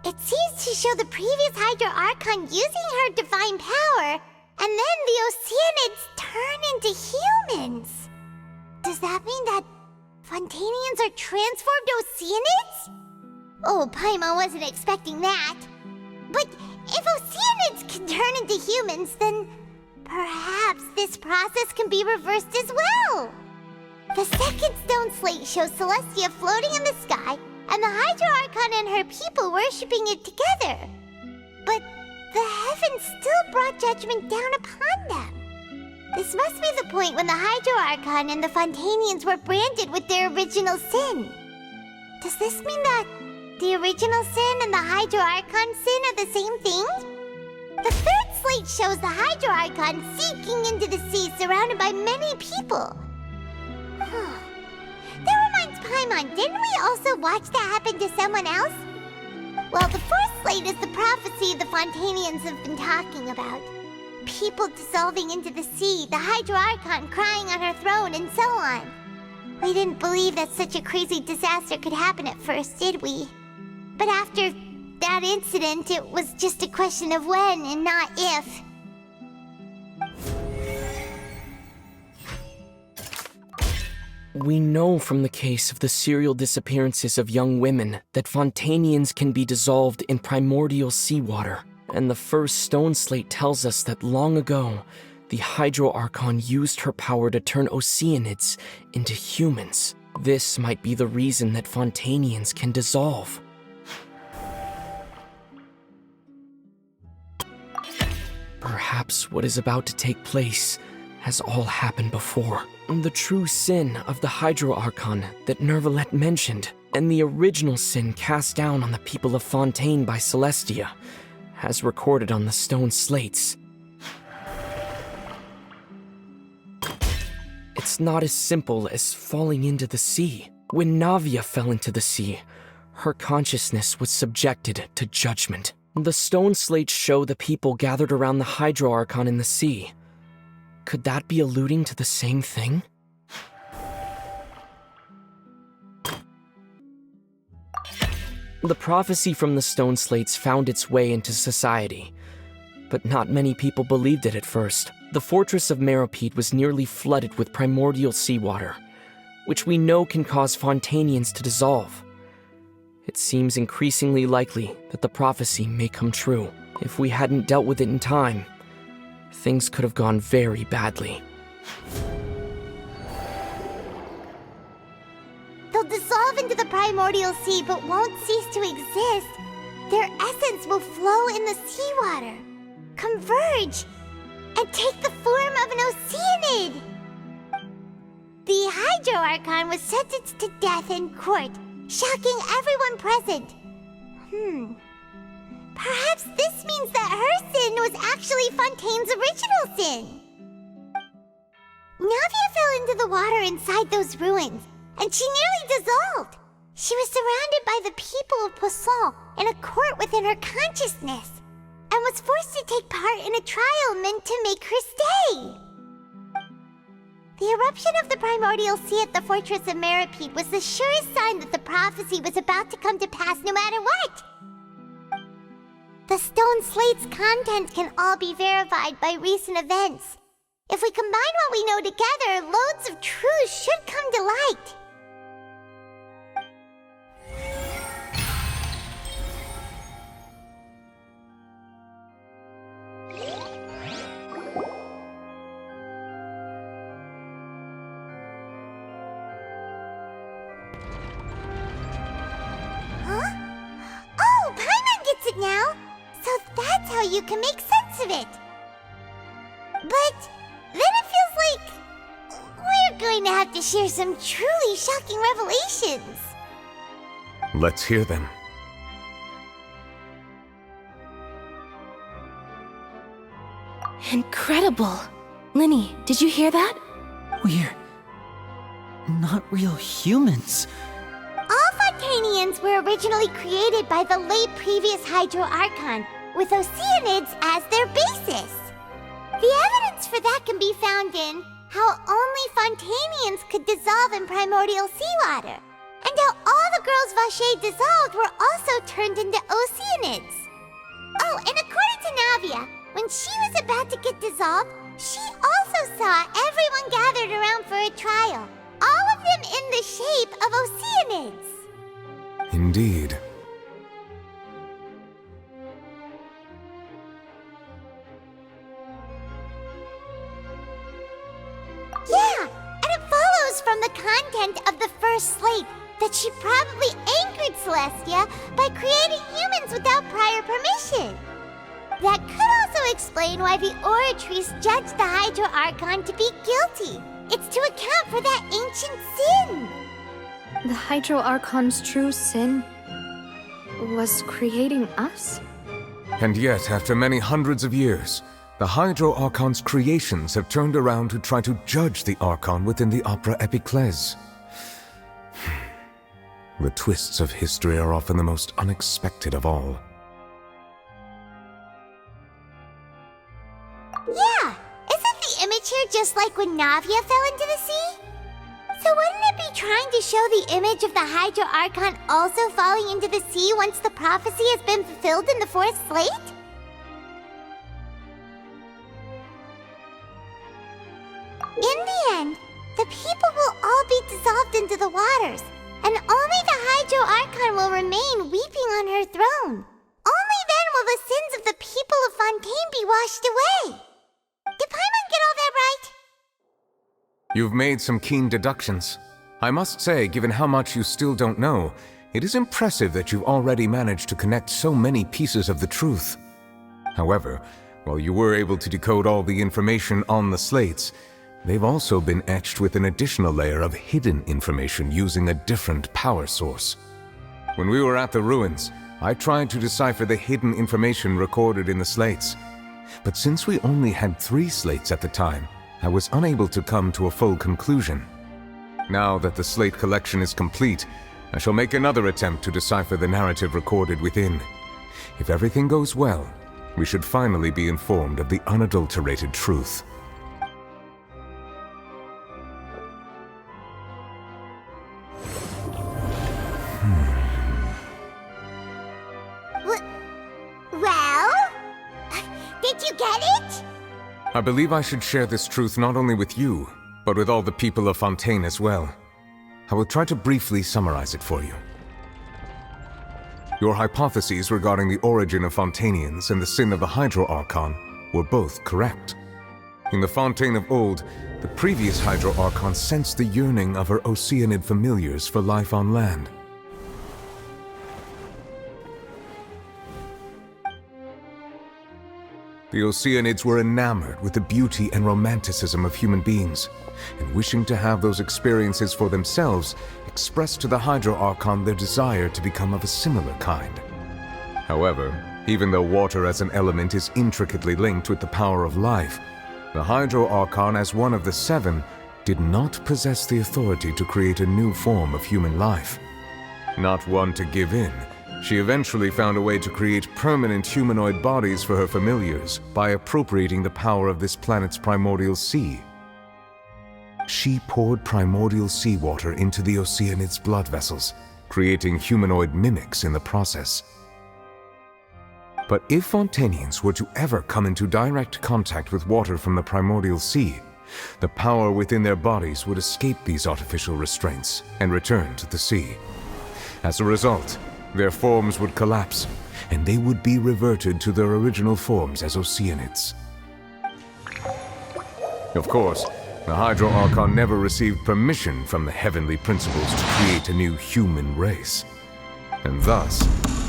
It seems to show the previous Hydro Archon using her divine power, and then the Oceanids turn into humans. Does that mean that Fontainians are transformed Oceanids? Oh, Paimon wasn't expecting that. But if Oceanids can turn into humans, then perhaps this process can be reversed as well. The second stone slate shows Celestia floating in the sky, and the Hydro Archon and her people worshipping it together. But the heavens still brought judgment down upon them. This must be the point when the Hydro Archon and the Fontainians were branded with their original sin. Does this mean that the original sin and the Hydro Archon sin are the same thing? The third slate shows the Hydro Archon sinking into the sea surrounded by many people. That reminds Paimon, didn't we also watch that happen to someone else? Well, the fourth slate is the prophecy the Fontainians have been talking about. People dissolving into the sea, the Hydro Archon crying on her throne, and so on. We didn't believe that such a crazy disaster could happen at first, did we? But after that incident, it was just a question of when and not if. We know from the case of the serial disappearances of young women that Fontainians can be dissolved in primordial seawater, and the first stone slate tells us that long ago, the Hydro Archon used her power to turn Oceanids into humans. This might be the reason that Fontainians can dissolve. Perhaps what is about to take place has all happened before. The true sin of the Hydro Archon that Nervalette mentioned, and the original sin cast down on the people of Fontaine by Celestia, as recorded on the stone slates. It's not as simple as falling into the sea. When Navia fell into the sea, her consciousness was subjected to judgment. The stone slates show the people gathered around the Hydro Archon in the sea. Could that be alluding to the same thing? The prophecy from the stone slates found its way into society, but not many people believed it at first. The fortress of Meropide was nearly flooded with primordial seawater, which we know can cause Fontainians to dissolve. It seems increasingly likely that the prophecy may come true. If we hadn't dealt with it in time, things could have gone very badly. They'll dissolve into the primordial sea but won't cease to exist. Their essence will flow in the seawater, converge, and take the form of an Oceanid. The Hydro Archon was sentenced to death in court, shocking everyone present. Perhaps this means that her sin was actually Fontaine's original sin. Navia fell into the water inside those ruins, and she nearly dissolved. She was surrounded by the people of Poisson in a court within her consciousness, and was forced to take part in a trial meant to make her stay. The eruption of the primordial sea at the fortress of Meropide was the surest sign that the prophecy was about to come to pass no matter what. The stone slate's content can all be verified by recent events. If we combine what we know together, loads of truths should come to light. Now, so that's how you can make sense of it. But then it feels like we're going to have to share some truly shocking revelations. Let's hear them. Incredible. Linny, did you hear that? We're not real humans. All Fontainians were originally created by the late previous Hydro Archon, with Oceanids as their basis. The evidence for that can be found in how only Fontainians could dissolve in primordial seawater, and how all the girls Vacher dissolved were also turned into Oceanids. Oh, and according to Navia, when she was about to get dissolved, she also saw everyone gathered around for a trial. All of them in the shape of Oceanids. Indeed. Yeah, and it follows from the content of the first slate that she probably anchored Celestia by creating humans without prior permission. That could also explain why the Oratrice judged the Hydro Archon to be guilty. It's to account for that ancient sin. The Hydro Archon's true sin was creating us? And yet, after many hundreds of years, the Hydro Archon's creations have turned around to try to judge the Archon within the Opera Epiclese. The twists of history are often the most unexpected of all. Yeah, isn't the image here just like when Navia fell into the sea? So wouldn't it be trying to show the image of the Hydro Archon also falling into the sea once the prophecy has been fulfilled in the fourth slate? In the end, the people will all be dissolved into the waters, and only the Hydro Archon will remain weeping on her throne. Only then will the sins of the people of Fontaine be washed away. Did Paimon get all that right? You've made some keen deductions. I must say, given how much you still don't know, it is impressive that you've already managed to connect so many pieces of the truth. However, while you were able to decode all the information on the slates, they've also been etched with an additional layer of hidden information using a different power source. When we were at the ruins, I tried to decipher the hidden information recorded in the slates. But since we only had 3 slates at the time, I was unable to come to a full conclusion. Now that the slate collection is complete, I shall make another attempt to decipher the narrative recorded within. If everything goes well, we should finally be informed of the unadulterated truth. Well? Did you get it? I believe I should share this truth not only with you, but with all the people of Fontaine as well. I will try to briefly summarize it for you. Your hypotheses regarding the origin of Fontainians and the sin of the Hydro Archon were both correct. In the Fontaine of old, the previous Hydro Archon sensed the yearning of her Oceanid familiars for life on land. The Oceanids were enamored with the beauty and romanticism of human beings, and wishing to have those experiences for themselves, expressed to the Hydro Archon their desire to become of a similar kind. However, even though water as an element is intricately linked with the power of life, the Hydro Archon, as one of the 7, did not possess the authority to create a new form of human life. Not one to give in, she eventually found a way to create permanent humanoid bodies for her familiars by appropriating the power of this planet's primordial sea. She poured primordial seawater into the Oceanids' blood vessels, creating humanoid mimics in the process. But if Fontainians were to ever come into direct contact with water from the primordial sea, the power within their bodies would escape these artificial restraints and return to the sea. As a result, their forms would collapse, and they would be reverted to their original forms as Oceanids. Of course, the Hydro Archon never received permission from the heavenly principles to create a new human race. And thus,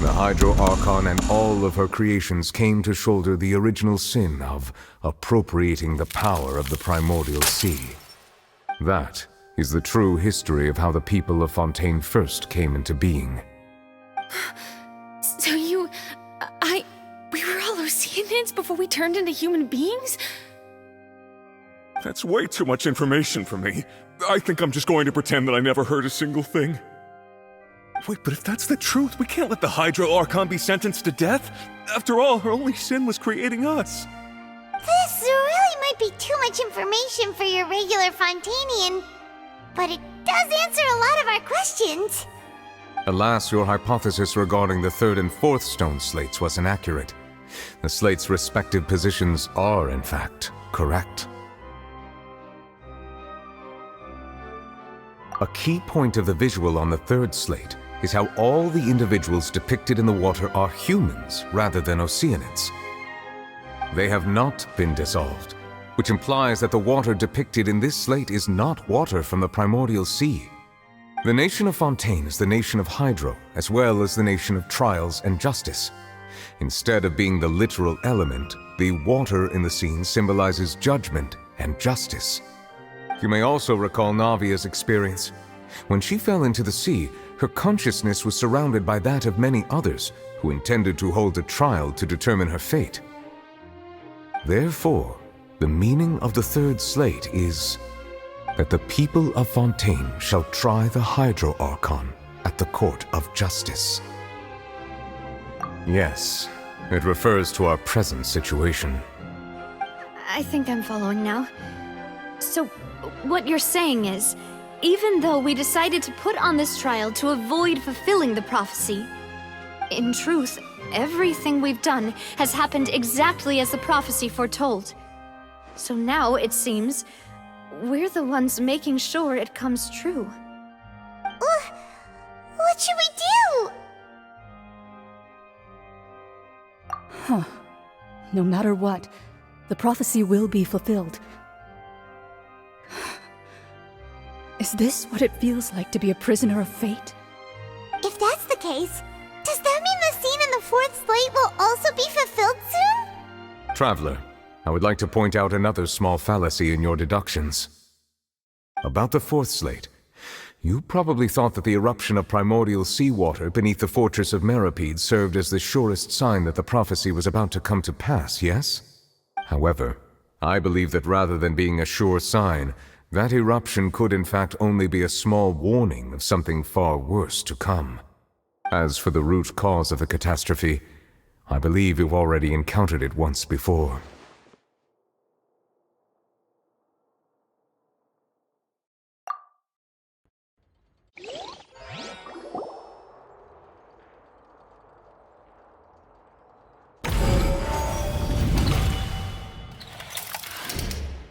the Hydro Archon and all of her creations came to shoulder the original sin of appropriating the power of the primordial sea. That is the true history of how the people of Fontaine first came into being. So we were all Oceanids before we turned into human beings? That's way too much information for me. I think I'm just going to pretend that I never heard a single thing. Wait, but if that's the truth, we can't let the Hydro Archon be sentenced to death. After all, her only sin was creating us. This really might be too much information for your regular Fontainian, but it does answer a lot of our questions. Alas, your hypothesis regarding the 3rd and 4th stone slates was inaccurate. The slates' respective positions are, in fact, correct. A key point of the visual on the 3rd slate is how all the individuals depicted in the water are humans rather than Oceanids. They have not been dissolved, which implies that the water depicted in this slate is not water from the primordial sea. The nation of Fontaine is the nation of Hydro, as well as the nation of Trials and Justice. Instead of being the literal element, the water in the scene symbolizes judgment and justice. You may also recall Navia's experience. When she fell into the sea, her consciousness was surrounded by that of many others who intended to hold a trial to determine her fate. Therefore, the meaning of the third slate is that the people of Fontaine shall try the Hydro Archon at the court of justice. Yes, it refers to our present situation. I think I'm following now. So, what you're saying is, even though we decided to put on this trial to avoid fulfilling the prophecy, in truth, everything we've done has happened exactly as the prophecy foretold. So now, it seems, we're the ones making sure it comes true. What should we do? Huh. No matter what, the prophecy will be fulfilled. Is this what it feels like to be a prisoner of fate? If that's the case, does that mean the scene in the fourth slate will also be fulfilled soon? Traveler, I would like to point out another small fallacy in your deductions. About the fourth slate, you probably thought that the eruption of primordial seawater beneath the fortress of Meripede served as the surest sign that the prophecy was about to come to pass, yes? However, I believe that rather than being a sure sign, that eruption could in fact only be a small warning of something far worse to come. As for the root cause of the catastrophe, I believe you've already encountered it once before.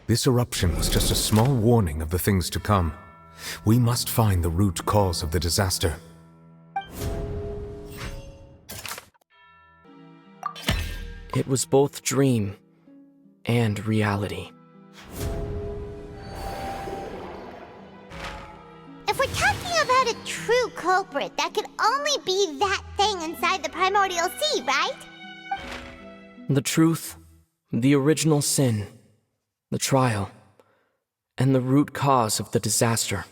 This eruption was just a small warning of the things to come. We must find the root cause of the disaster. It was both dream and reality. If we're talking about a true culprit, that could only be that thing inside the primordial sea, right? The truth, the original sin, the trial, and the root cause of the disaster.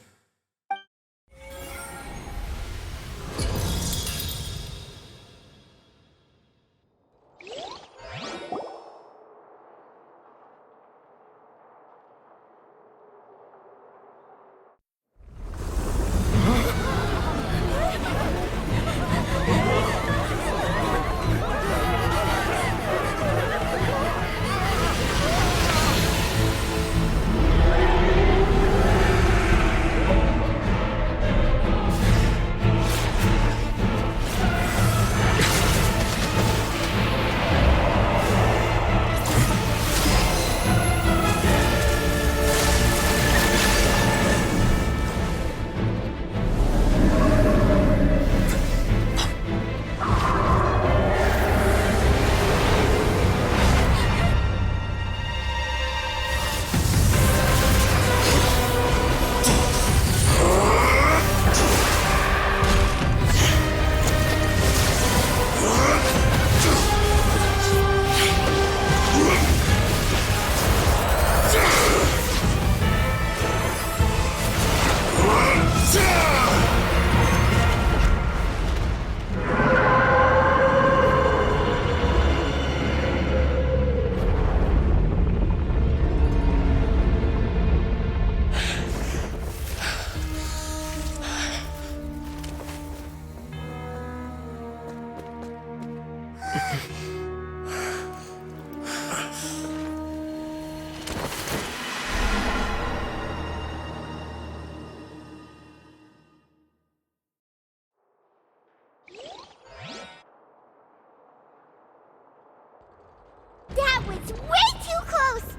That was way too close!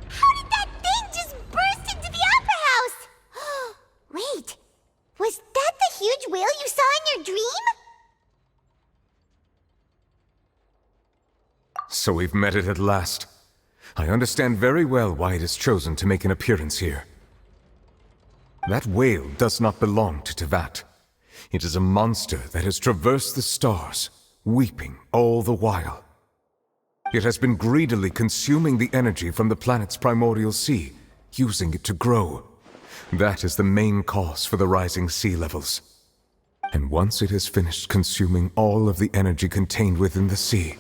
How did that thing just burst into the Opera House? Wait, was that the huge whale you saw in your dream? So we've met it at last. I understand very well why it has chosen to make an appearance here. That whale does not belong to Tevat. It is a monster that has traversed the stars, weeping all the while. It has been greedily consuming the energy from the planet's primordial sea, using it to grow. That is the main cause for the rising sea levels. And once it has finished consuming all of the energy contained within the sea,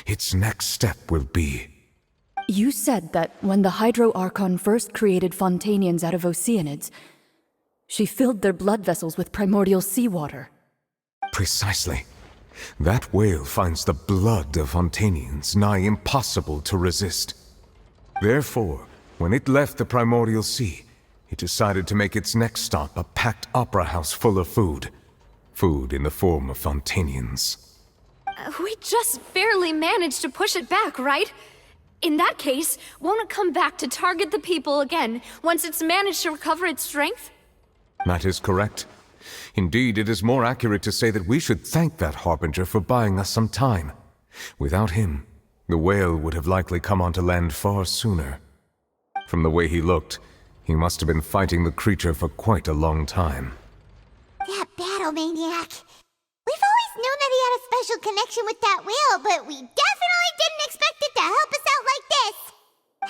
its next step will be... You said that when the Hydro Archon first created Fontainians out of Oceanids, she filled their blood vessels with primordial seawater. Precisely. That whale finds the blood of Fontainians nigh impossible to resist. Therefore, when it left the primordial sea, it decided to make its next stop a packed opera house full of food. Food in the form of Fontainians. We just barely managed to push it back, right? In that case, won't it come back to target the people again once it's managed to recover its strength? That is correct. Indeed, it is more accurate to say that we should thank that Harbinger for buying us some time. Without him, the whale would have likely come onto land far sooner. From the way he looked, he must have been fighting the creature for quite a long time. That battle maniac. We've always known that he had a special connection with that whale, but we definitely didn't expect it to help us out like this.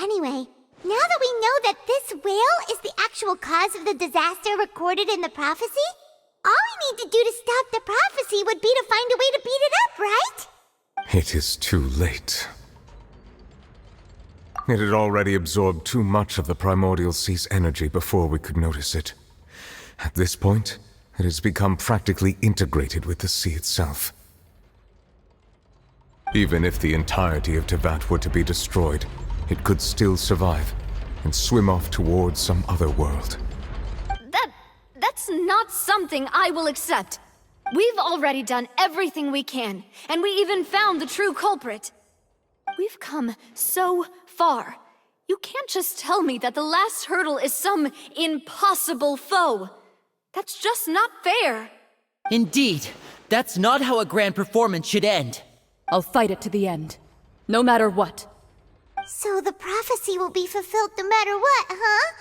Anyway, now that we know that this whale is the actual cause of the disaster recorded in the prophecy, all we need to do to stop the prophecy would be to find a way to beat it up, right? It is too late. It had already absorbed too much of the primordial sea's energy before we could notice it. At this point, it has become practically integrated with the sea itself. Even if the entirety of Tevat were to be destroyed, it could still survive and swim off towards some other world. That's not something I will accept. We've already done everything we can, and we even found the true culprit. We've come so far. You can't just tell me that the last hurdle is some impossible foe. That's just not fair. Indeed, that's not how a grand performance should end. I'll fight it to the end, no matter what. So the prophecy will be fulfilled no matter what, huh?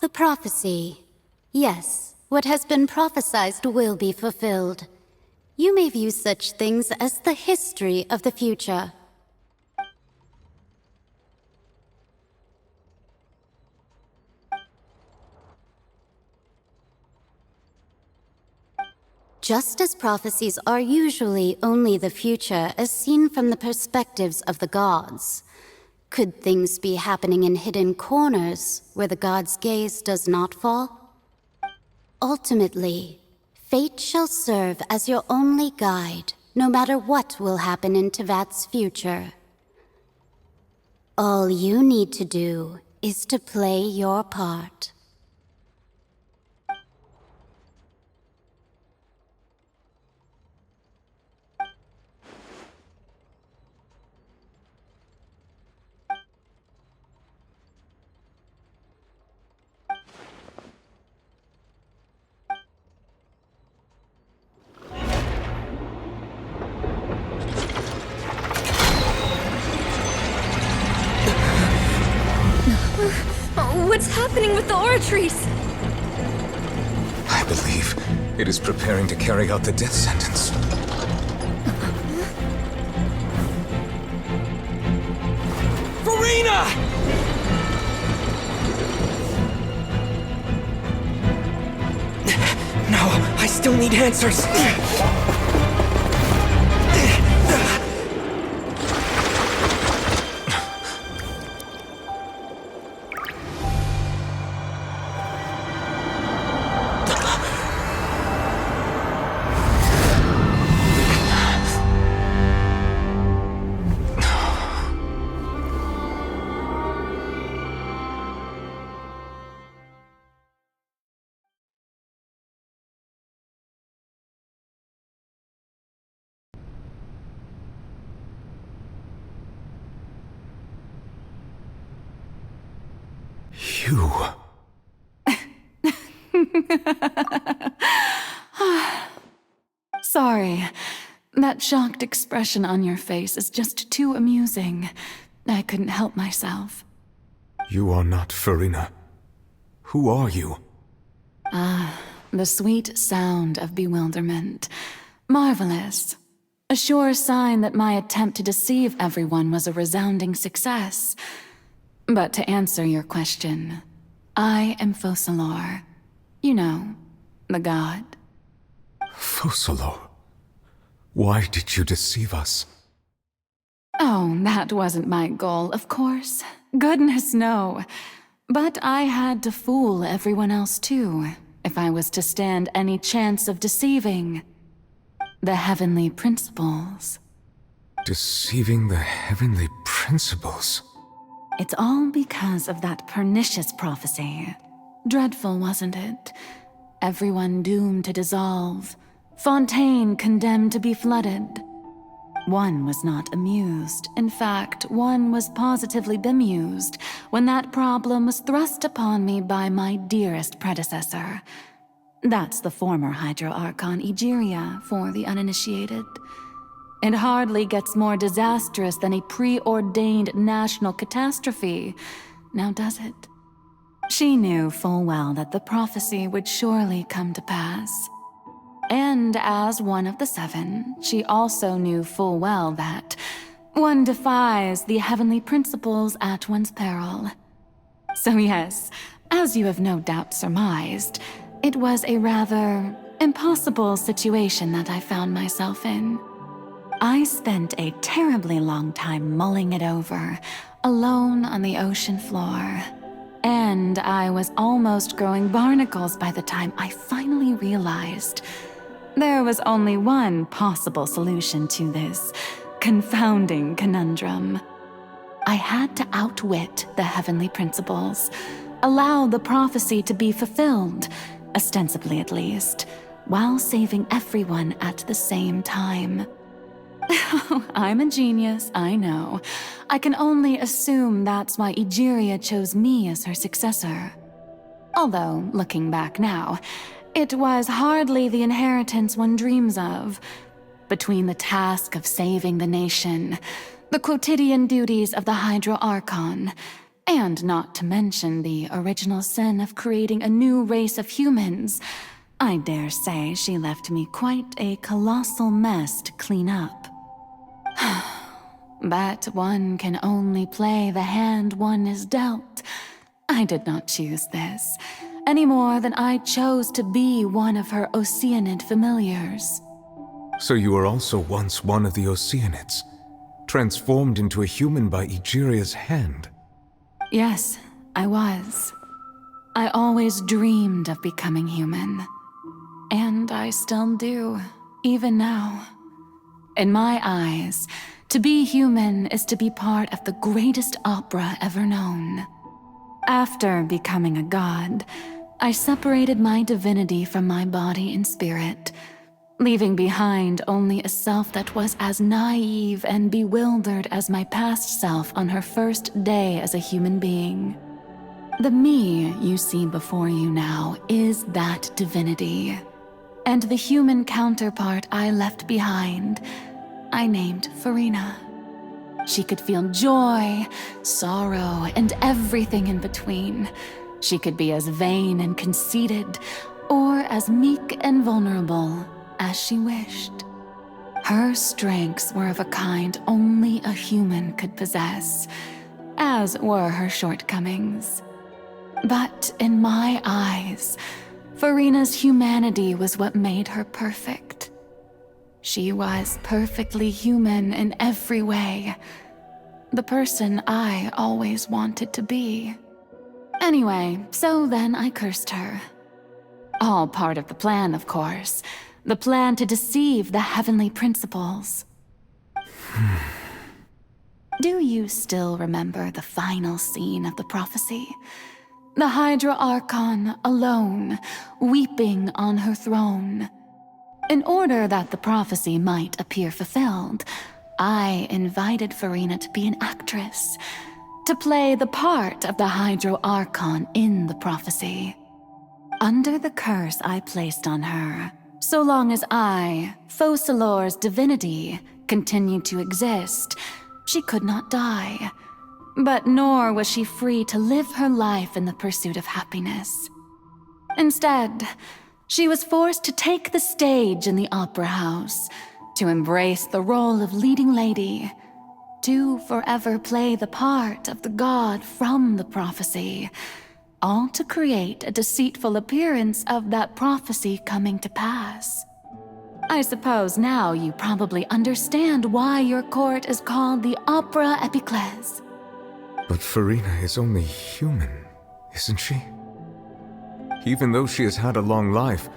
The prophecy. Yes, what has been prophesied will be fulfilled. You may view such things as the history of the future. Just as prophecies are usually only the future as seen from the perspectives of the gods, could things be happening in hidden corners where the gods' gaze does not fall? Ultimately, fate shall serve as your only guide, no matter what will happen in Tevat's future. All you need to do is to play your part. What's happening with the oratories? I believe it is preparing to carry out the death sentence. Farina! No, I still need answers. You... Sorry. That shocked expression on your face is just too amusing. I couldn't help myself. You are not Farina. Who are you? Ah, the sweet sound of bewilderment. Marvelous. A sure sign that my attempt to deceive everyone was a resounding success. But to answer your question, I am Focalor. You know, the god. Focalor? Why did you deceive us? Oh, that wasn't my goal, of course. Goodness, no. But I had to fool everyone else too, if I was to stand any chance of deceiving the heavenly principles. Deceiving the heavenly principles? It's all because of that pernicious prophecy. Dreadful, wasn't it? Everyone doomed to dissolve. Fontaine condemned to be flooded. One was not amused. In fact, one was positively bemused when that problem was thrust upon me by my dearest predecessor. That's the former Hydro Archon Egeria, for the uninitiated. It hardly gets more disastrous than a preordained national catastrophe, now does it? She knew full well that the prophecy would surely come to pass. And as one of the seven, she also knew full well that one defies the heavenly principles at one's peril. So yes, as you have no doubt surmised, it was a rather impossible situation that I found myself in. I spent a terribly long time mulling it over, alone on the ocean floor. And I was almost growing barnacles by the time I finally realized there was only one possible solution to this confounding conundrum. I had to outwit the heavenly principles, allow the prophecy to be fulfilled, ostensibly at least, while saving everyone at the same time. I'm a genius, I know. I can only assume that's why Egeria chose me as her successor. Although, looking back now, it was hardly the inheritance one dreams of. Between the task of saving the nation, the quotidian duties of the Hydro Archon, and not to mention the original sin of creating a new race of humans, I dare say she left me quite a colossal mess to clean up. But one can only play the hand one is dealt. I did not choose this, any more than I chose to be one of her Oceanid familiars. So you were also once one of the Oceanids, transformed into a human by Egeria's hand? Yes, I was. I always dreamed of becoming human. And I still do, even now. In my eyes, to be human is to be part of the greatest opera ever known. After becoming a god, I separated my divinity from my body and spirit, leaving behind only a self that was as naive and bewildered as my past self on her first day as a human being. The me you see before you now is that divinity, and the human counterpart I left behind, I named Furina. She could feel joy, sorrow, and everything in between. She could be as vain and conceited, or as meek and vulnerable as she wished. Her strengths were of a kind only a human could possess, as were her shortcomings. But in my eyes, Furina's humanity was what made her perfect. She was perfectly human in every way, the person I always wanted to be. Anyway, so then I cursed her. All part of the plan, of course. The plan to deceive the heavenly principles. Do you still remember the final scene of the prophecy? The Hydra Archon alone, weeping on her throne. In order that the prophecy might appear fulfilled, I invited Furina to be an actress, to play the part of the Hydro Archon in the prophecy. Under the curse I placed on her, so long as I, Focalor's divinity, continued to exist, she could not die. But nor was she free to live her life in the pursuit of happiness. Instead, she was forced to take the stage in the opera house, to embrace the role of leading lady, to forever play the part of the god from the prophecy, all to create a deceitful appearance of that prophecy coming to pass. I suppose now you probably understand why your court is called the Opera Epiclese. But Farina is only human, isn't she? Even though she has had a long life,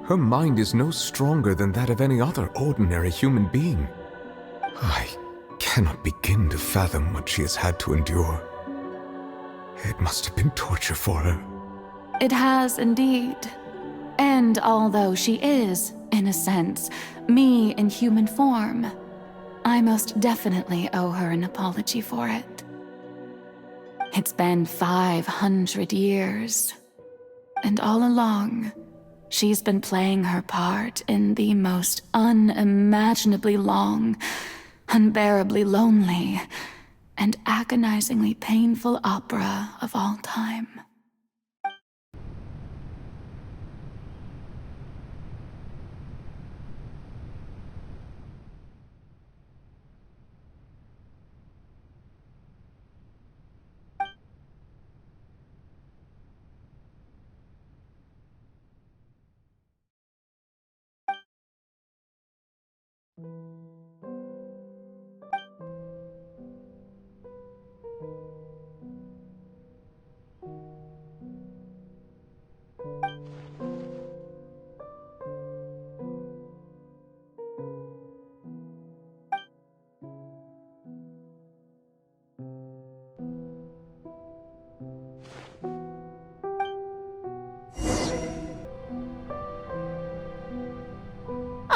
her mind is no stronger than that of any other ordinary human being. I cannot begin to fathom what she has had to endure. It must have been torture for her. It has indeed. And although she is, in a sense, me in human form, I most definitely owe her an apology for it. It's been 500 years, and all along, she's been playing her part in the most unimaginably long, unbearably lonely, and agonizingly painful opera of all time.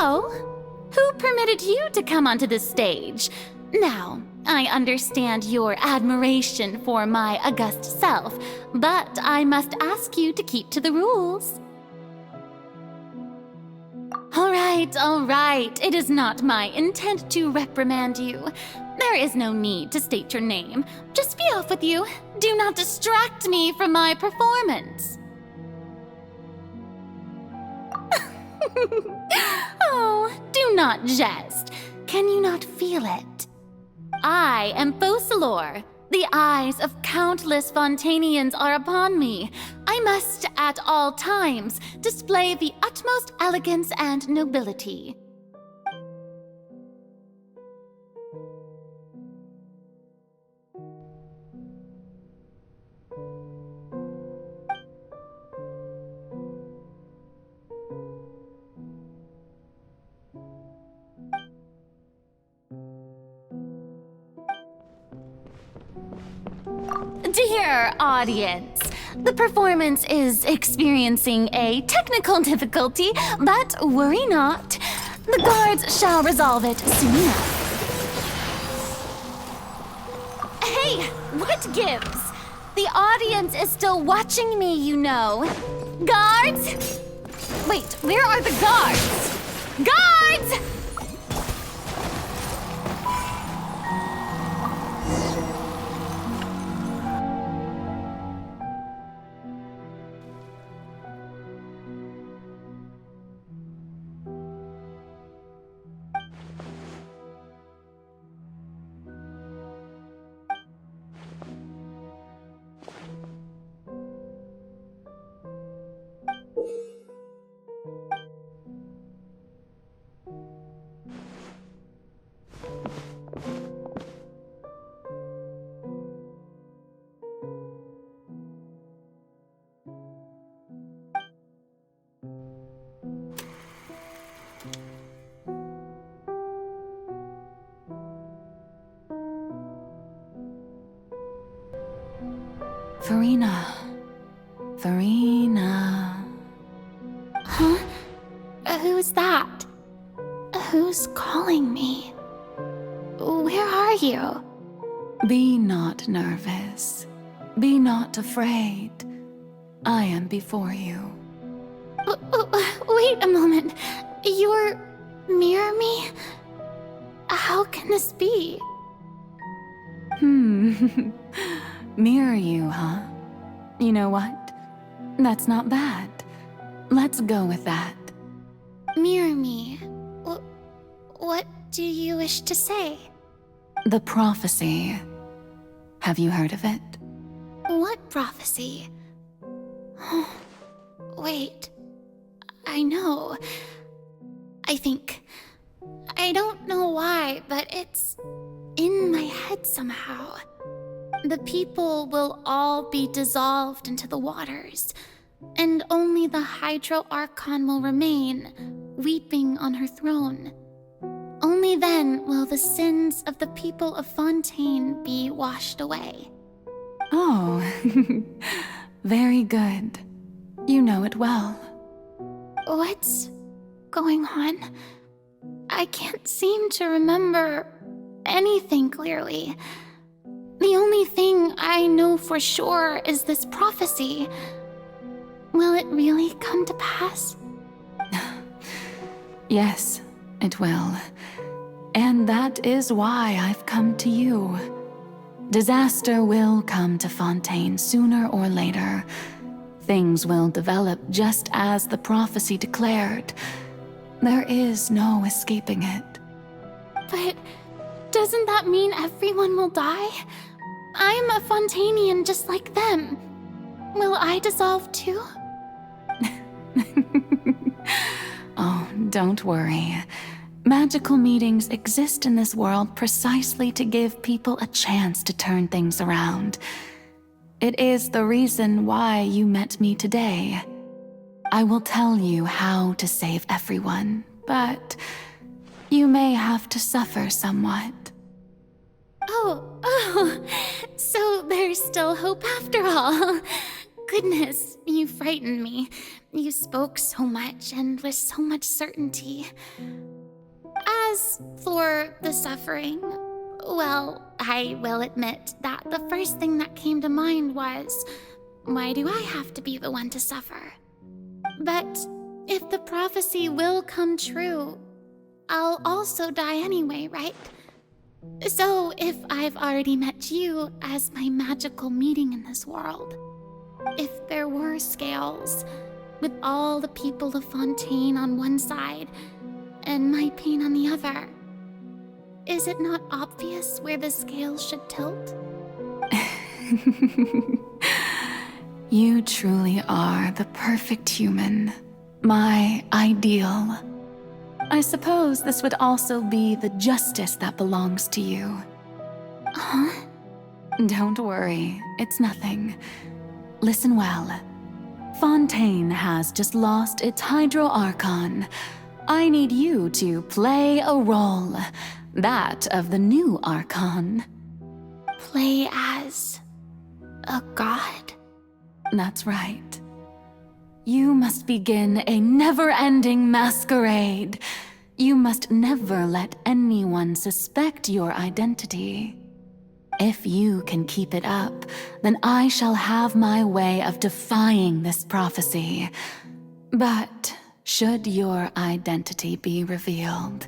Oh, who permitted you to come onto the stage? Now, I understand your admiration for my august self, but I must ask you to keep to the rules. All right. It is not my intent to reprimand you. There is no need to state your name. Just be off with you. Do not distract me from my performance. Oh, do not jest. Can you not feel it? I am Focalor. The eyes of countless Fontainians are upon me. I must, at all times, display the utmost elegance and nobility. Dear audience, the performance is experiencing a technical difficulty, but worry not. The guards shall resolve it soon enough. Hey, what gives? The audience is still watching me, you know. Guards? Wait, where are the guards? Guards! Farina. Huh? Who's that? Who's calling me? Where are you? Be not nervous. Be not afraid. I am before you. Wait a moment. You're near me? How can this be? Mirror you, huh? You know what? That's not bad. Let's go with that. Mirror me. What do you wish to say? The prophecy. Have you heard of it? What prophecy? Wait. I know. I don't know why, but it's in my head somehow. The people will all be dissolved into the waters, and only the Hydro Archon will remain, weeping on her throne. Only then will the sins of the people of Fontaine be washed away. Oh, very good. You know it well. What's going on? I can't seem to remember anything clearly. The only thing I know for sure is this prophecy. Will it really come to pass? Yes, it will. And that is why I've come to you. Disaster will come to Fontaine sooner or later. Things will develop just as the prophecy declared. There is no escaping it. But doesn't that mean everyone will die? I'm a Fontainian just like them. Will I dissolve too? Oh, don't worry. Magical meetings exist in this world precisely to give people a chance to turn things around. It is the reason why you met me today. I will tell you how to save everyone, but you may have to suffer somewhat. Oh, so there's still hope after all. Goodness, you frightened me. You spoke so much and with so much certainty. As for the suffering, well, I will admit that the first thing that came to mind was, why do I have to be the one to suffer? But if the prophecy will come true, I'll also die anyway, right? So if I've already met you as my magical meeting in this world, if there were scales, with all the people of Fontaine on one side, and my pain on the other, is it not obvious where the scales should tilt? You truly are the perfect human, my ideal. I suppose this would also be the justice that belongs to you. Huh? Don't worry, it's nothing. Listen well. Fontaine has just lost its Hydro Archon. I need you to play a role, that of the new Archon. Play as a god? That's right. You must begin a never-ending masquerade. You must never let anyone suspect your identity. If you can keep it up, then I shall have my way of defying this prophecy. But should your identity be revealed,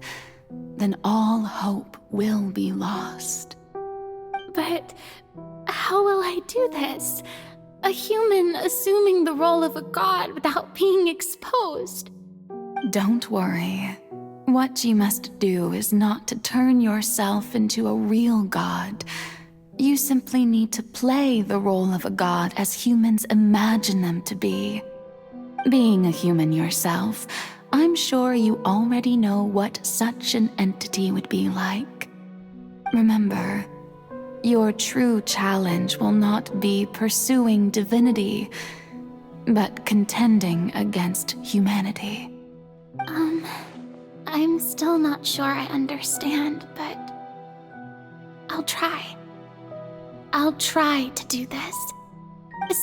then all hope will be lost. But how will I do this? A human assuming the role of a god without being exposed. Don't worry. What you must do is not to turn yourself into a real god. You simply need to play the role of a god as humans imagine them to be. Being a human yourself, I'm sure you already know what such an entity would be like. Remember, your true challenge will not be pursuing divinity, but contending against humanity. I'm still not sure I understand, but I'll try. I'll try to do this.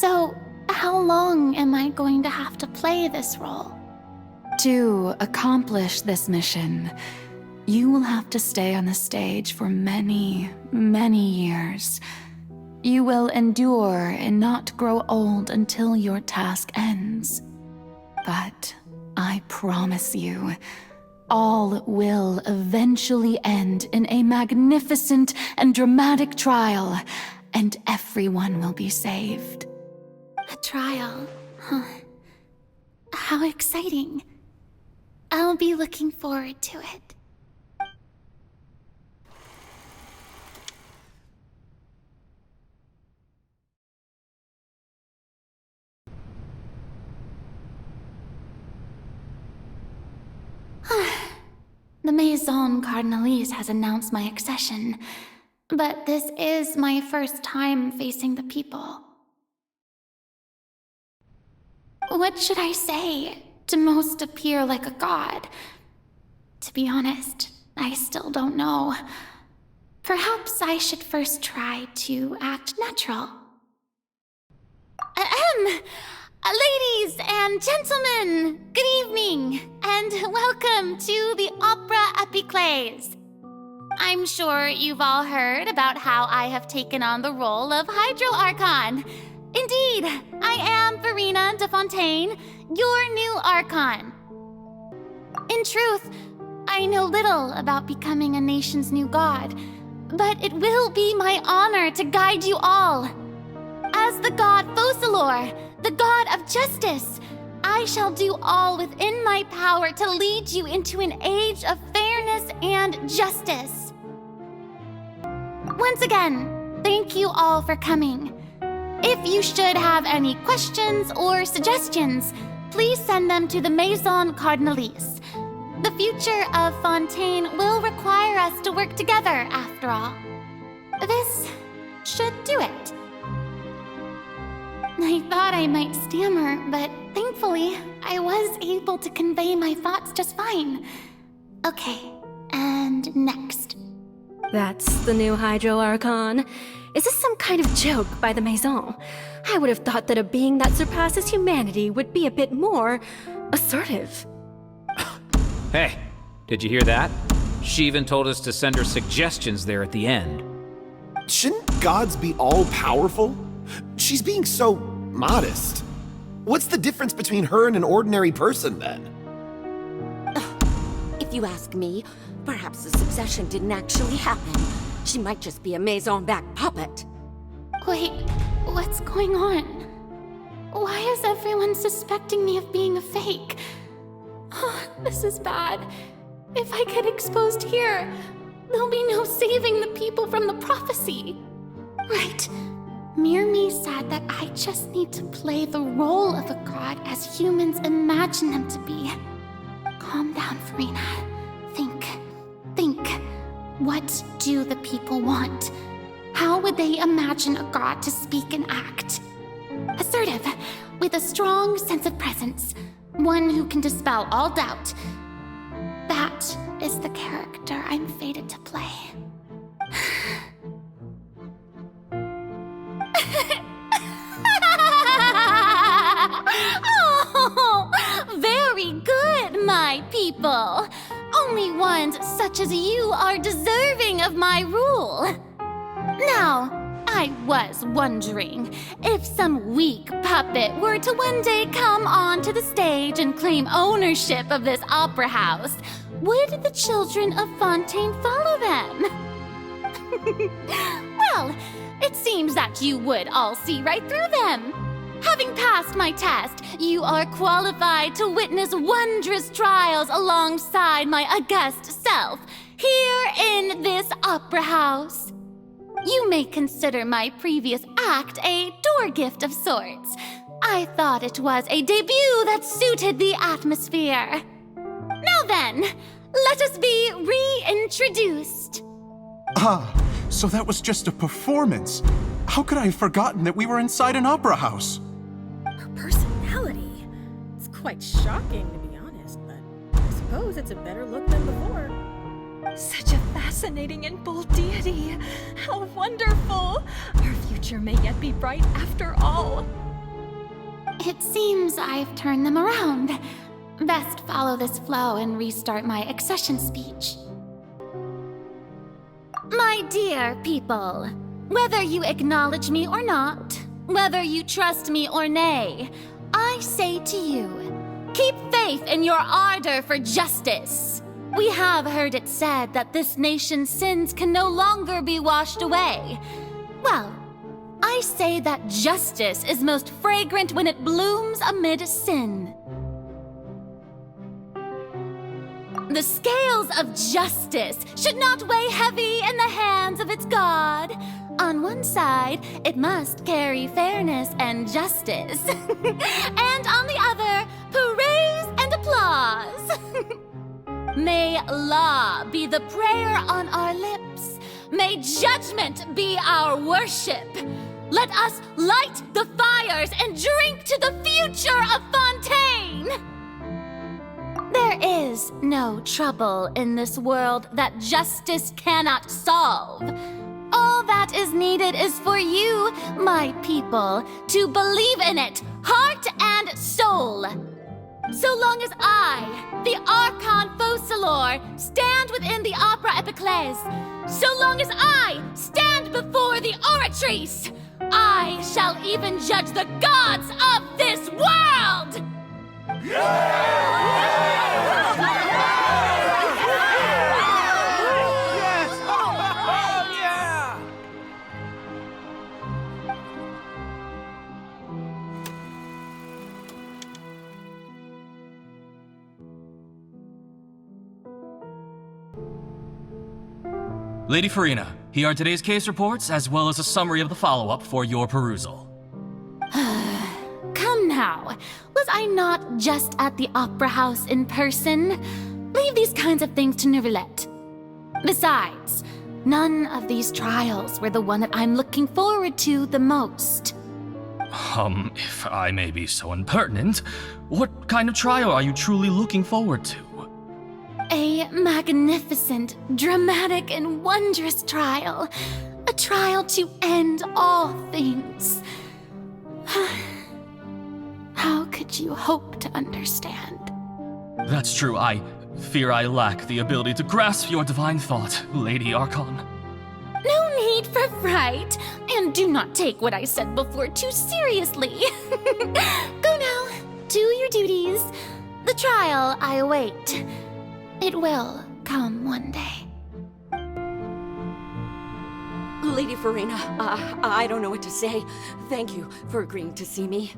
So, how long am I going to have to play this role? To accomplish this mission, you will have to stay on the stage for many, many years. You will endure and not grow old until your task ends. But I promise you, all will eventually end in a magnificent and dramatic trial, and everyone will be saved. A trial, huh? How exciting. I'll be looking forward to it. The Maison Cardinalise has announced my accession, but this is my first time facing the people. What should I say to most appear like a god? To be honest, I still don't know. Perhaps I should first try to act natural. Ladies and gentlemen, good evening, and welcome to the Opera Epiclese. I'm sure you've all heard about how I have taken on the role of Hydro Archon. Indeed, I am Verena de Fontaine, your new Archon. In truth, I know little about becoming a nation's new god, but it will be my honor to guide you all. As the god Focalor, the god of justice, I shall do all within my power to lead you into an age of fairness and justice. Once again, thank you all for coming. If you should have any questions or suggestions, please send them to the Maison Cardinalise. The future of Fontaine will require us to work together, after all. This should do it. I thought I might stammer, but thankfully, I was able to convey my thoughts just fine. Okay, and next. That's the new Hydro Archon. Is this some kind of joke by the Maison? I would have thought that a being that surpasses humanity would be a bit more assertive. Hey, did you hear that? She even told us to send her suggestions there at the end. Shouldn't gods be all-powerful? She's being so modest. What's the difference between her and an ordinary person, then? If you ask me, perhaps the succession didn't actually happen. She might just be a Maison-back puppet. Wait, what's going on? Why is everyone suspecting me of being a fake? Oh, this is bad. If I get exposed here, there'll be no saving the people from the prophecy. Right. Mirmi said that I just need to play the role of a god as humans imagine them to be. Calm down, Verena. Think. What do the people want? How would they imagine a god to speak and act? Assertive, with a strong sense of presence. One who can dispel all doubt. That is the character I'm fated to play. Oh, very good, my people. Only ones such as you are deserving of my rule. Now, I was wondering if some weak puppet were to one day come onto the stage and claim ownership of this opera house, would the children of Fontaine follow them? Well, it seems that you would all see right through them. Having passed my test, you are qualified to witness wondrous trials alongside my august self, here in this opera house. You may consider my previous act a door gift of sorts. I thought it was a debut that suited the atmosphere. Now then, let us be reintroduced. Ah, so that was just a performance. How could I have forgotten that we were inside an opera house? Her personality. It's quite shocking, to be honest, but I suppose it's a better look than before. Such a fascinating and bold deity. How wonderful! Our future may yet be bright after all. It seems I've turned them around. Best follow this flow and restart my accession speech. My dear people, whether you acknowledge me or not, whether you trust me or nay, I say to you, keep faith in your ardor for justice. We have heard it said that this nation's sins can no longer be washed away. Well, I say that justice is most fragrant when it blooms amid sin. The scales of justice should not weigh heavy in the hands of its God. On one side, it must carry fairness and justice. And on the other, praise and applause. May law be the prayer on our lips. May judgment be our worship. Let us light the fires and drink to the future of Fontaine. There is no trouble in this world that justice cannot solve. All that is needed is for you, my people, to believe in it, heart and soul. So long as I, the Archon Focalor, stand within the Opera Epiclese, so long as I stand before the Oratrice, I shall even judge the gods of this world! Lady Farina, here are today's case reports, as well as a summary of the follow-up for your perusal. Come now, was I not just at the Opera House in person? Leave these kinds of things to Neuvillette. Besides, none of these trials were the one that I'm looking forward to the most. If I may be so impertinent, what kind of trial are you truly looking forward to? A magnificent, dramatic, and wondrous trial. A trial to end all things. How could you hope to understand? That's true. I fear I lack the ability to grasp your divine thought, Lady Archon. No need for fright, and do not take what I said before too seriously. Go now, do your duties. The trial I await. It will come one day. Lady Farina, I don't know what to say. Thank you for agreeing to see me.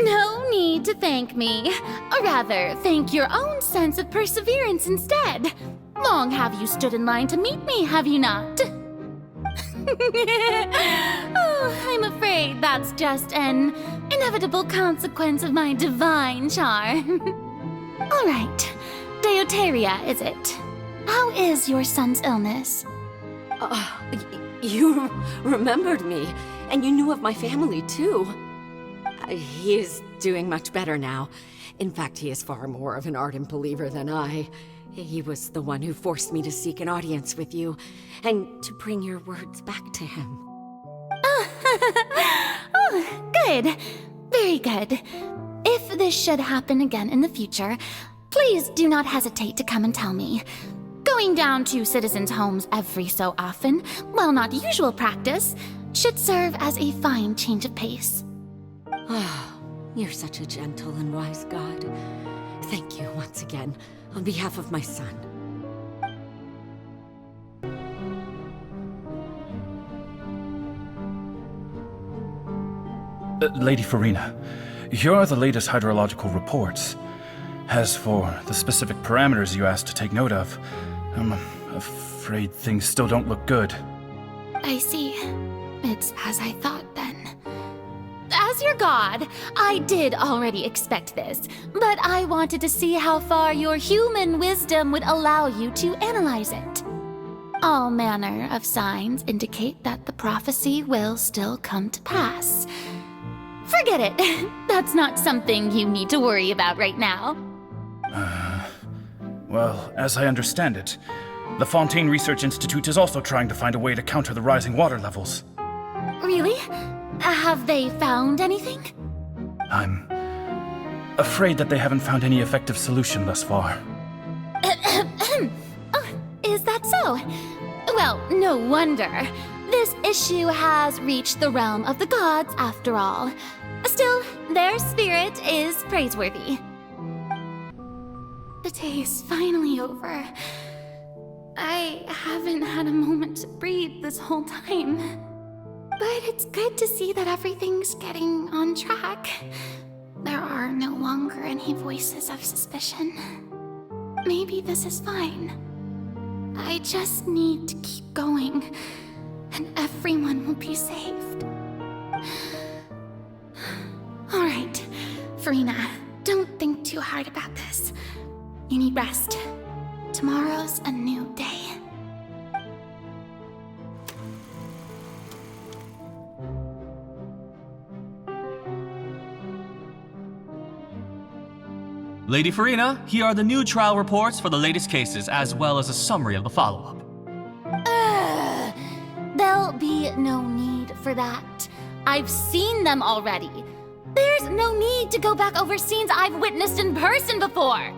No need to thank me. Or rather, thank your own sense of perseverance instead. Long have you stood in line to meet me, have you not? Oh, I'm afraid that's just an inevitable consequence of my divine charm. All right. Deoteria, is it? How is your son's illness? You remembered me, and you knew of my family, too. He is doing much better now. In fact, he is far more of an ardent believer than I. He was the one who forced me to seek an audience with you, and to bring your words back to him. Oh, good. Very good. If this should happen again in the future, please do not hesitate to come and tell me. Going down to citizens' homes every so often, while not usual practice, should serve as a fine change of pace. You're such a gentle and wise god. Thank you once again, on behalf of my son. Lady Farina, here are the latest hydrological reports. As for the specific parameters you asked to take note of, I'm afraid things still don't look good. I see. It's as I thought then. As your god, I did already expect this, but I wanted to see how far your human wisdom would allow you to analyze it. All manner of signs indicate that the prophecy will still come to pass. Forget it. That's not something you need to worry about right now. Well, as I understand it, the Fontaine Research Institute is also trying to find a way to counter the rising water levels. Really? Have they found anything? I'm afraid that they haven't found any effective solution thus far. Oh, is that so? Well, no wonder. This issue has reached the realm of the gods, after all. Still, their spirit is praiseworthy. the day is finally over. I haven't had a moment to breathe this whole time. But it's good to see that everything's getting on track. There are no longer any voices of suspicion. Maybe this is fine. I just need to keep going, and everyone will be saved. Alright, Farina, don't think too hard about this. You need rest. Tomorrow's a new day. Lady Farina, here are the new trial reports for the latest cases, as well as a summary of the follow-up. There'll be no need for that. I've seen them already. There's no need to go back over scenes I've witnessed in person before.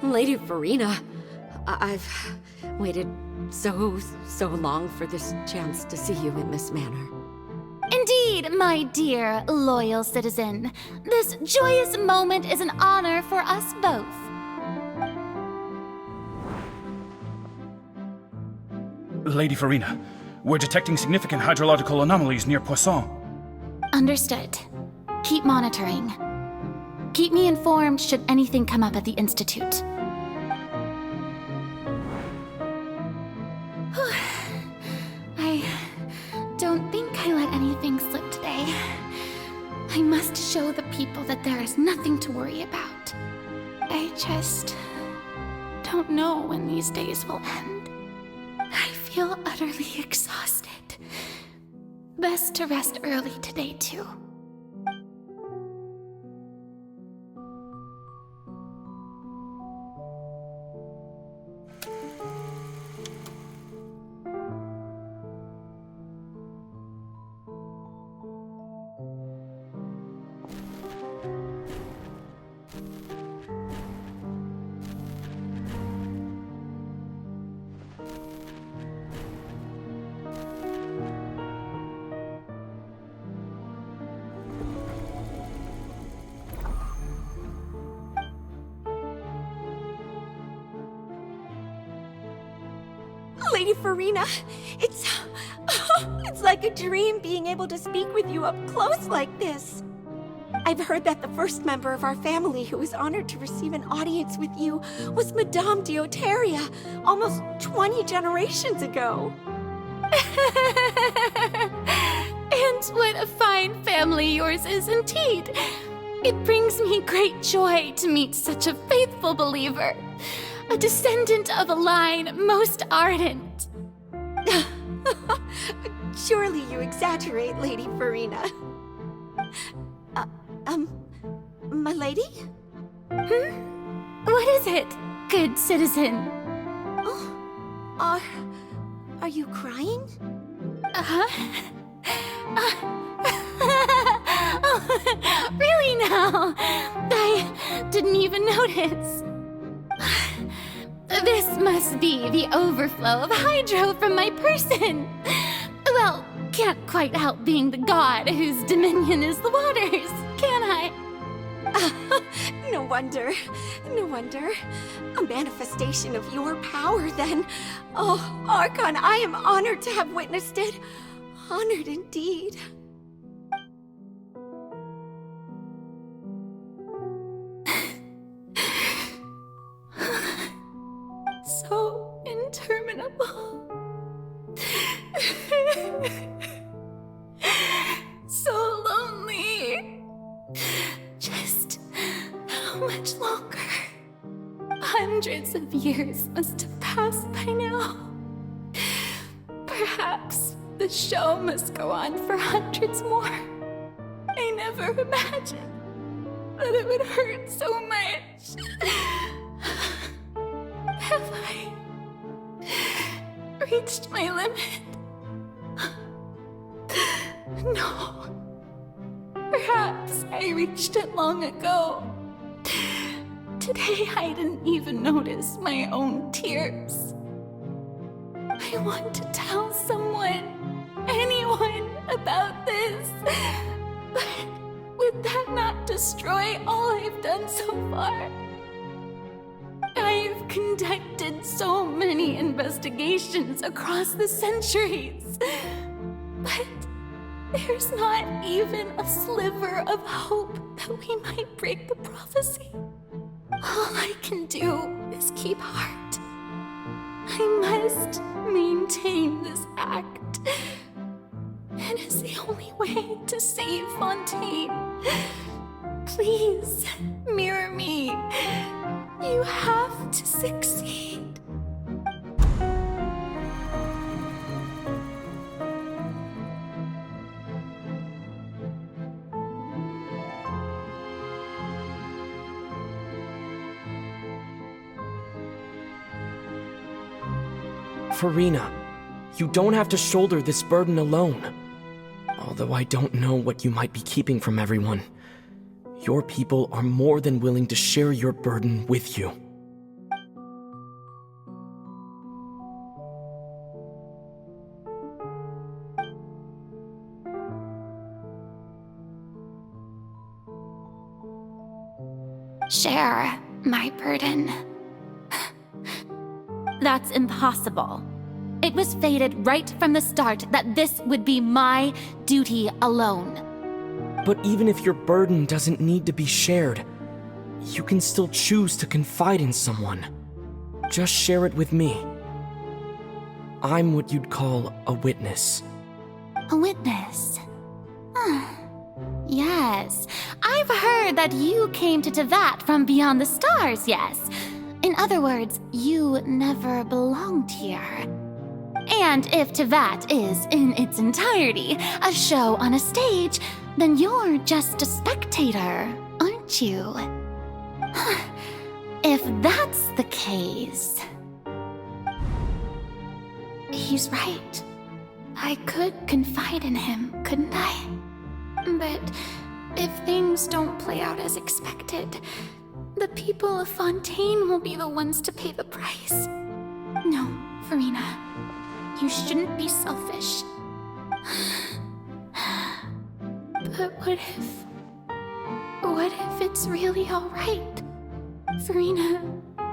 Lady Farina, I've waited so long for this chance to see you in this manner. Indeed, my dear, loyal citizen. This joyous moment is an honor for us both. Lady Farina, we're detecting significant hydrological anomalies near Poisson. Understood. Keep monitoring. Keep me informed should anything come up at the Institute. I don't think I let anything slip today. I must show the people that there is nothing to worry about. I just don't know when these days will end. I feel utterly exhausted. Best to rest early today, too. Lady Farina, it's like a dream being able to speak with you up close like this. I've heard that the first member of our family who was honored to receive an audience with you was Madame Dioteria, almost 20 generations ago. And what a fine family yours is indeed. It brings me great joy to meet such a faithful believer. A descendant of a line most ardent. Surely you exaggerate, Lady Farina. My lady? What is it, good citizen? Oh, are you crying? Oh, really now? I didn't even notice. This must be the overflow of hydro from my person. Well, can't quite help being the god whose dominion is the waters, can I? No wonder. No wonder. A manifestation of your power, then. Oh, Archon, I am honored to have witnessed it. Honored indeed. So interminable. So lonely. Just how much longer? Hundreds of years must have passed by now. Perhaps the show must go on for hundreds more. I never imagined that it would hurt so much. Have I reached my limit? No. Perhaps I reached it long ago. Today I didn't even notice my own tears. I want to tell someone, anyone, about this, but Would that not destroy all I've done so far? I've conducted so many investigations across the centuries, but there's not even a sliver of hope that we might break the prophecy. All I can do is keep heart. I must maintain this act. It is the only way to save Fontaine. Please, mirror me. You have to succeed. Furina, you don't have to shoulder this burden alone. Although I don't know what you might be keeping from everyone, your people are more than willing to share your burden with you. Share my burden. That's impossible. It was fated right from the start that this would be my duty alone. But even if your burden doesn't need to be shared, you can still choose to confide in someone. Just share it with me. I'm what you'd call a witness. A witness? Yes, I've heard that you came to Tevat from beyond the stars, yes. In other words, you never belonged here. And if Tevat is, in its entirety, a show on a stage, then you're just a spectator, aren't you? If that's the case... He's right. I could confide in him, couldn't I? But if things don't play out as expected, the people of Fontaine will be the ones to pay the price. No, Furina, you shouldn't be selfish. But what if it's really all right? Furina,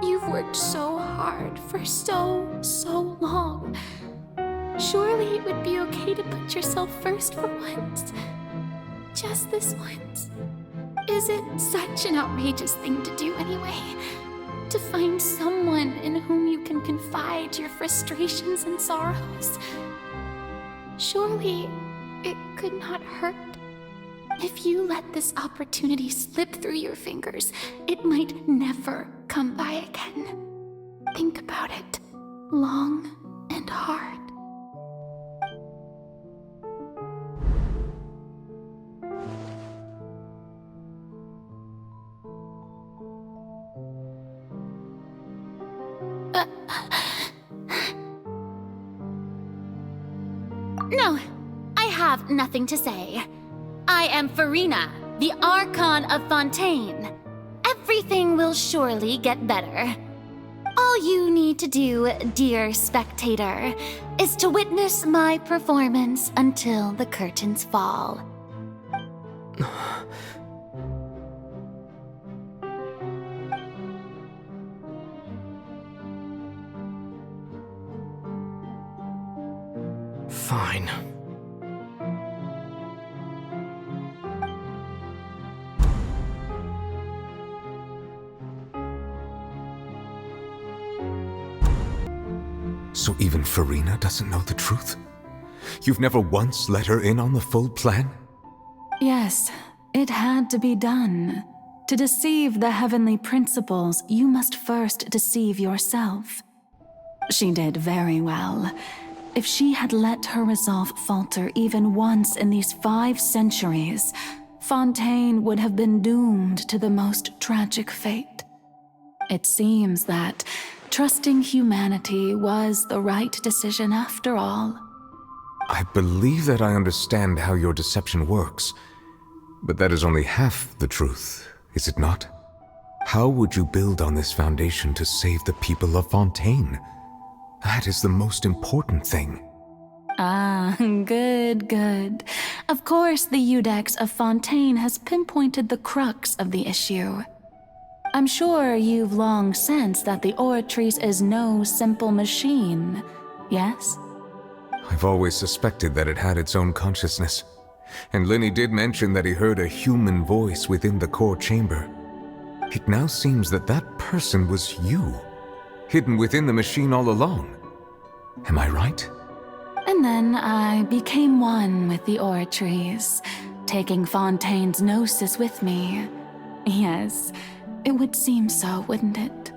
you've worked so hard for so long. Surely it would be okay to put yourself first for once. Just this once. Is it such an outrageous thing to do anyway? To find someone in whom you can confide your frustrations and sorrows? Surely it could not hurt. If you let this opportunity slip through your fingers, it might never come by again. Think about it long and hard. No, I have nothing to say. I am Furina, the Archon of Fontaine. Everything will surely get better. All you need to do, dear spectator, is to witness my performance until the curtains fall. Fine. So even Furina doesn't know the truth? You've never once let her in on the full plan? Yes, it had to be done. To deceive the heavenly principles, you must first deceive yourself. She did very well. If she had let her resolve falter even once in these 5 centuries, Fontaine would have been doomed to the most tragic fate. It seems that trusting humanity was the right decision after all. I believe that I understand how your deception works, but that is only half the truth, is it not? How would you build on this foundation to save the people of Fontaine? That is the most important thing. Ah, good, good. Of course, the Iudex of Fontaine has pinpointed the crux of the issue. I'm sure you've long sensed that the Oratrice is no simple machine, yes? I've always suspected that it had its own consciousness. And Lenny did mention that he heard a human voice within the core chamber. It now seems that that person was you, hidden within the machine all along. Am I right? And then I became one with the Oratrice, taking Fontaine's gnosis with me. Yes, it would seem so, wouldn't it?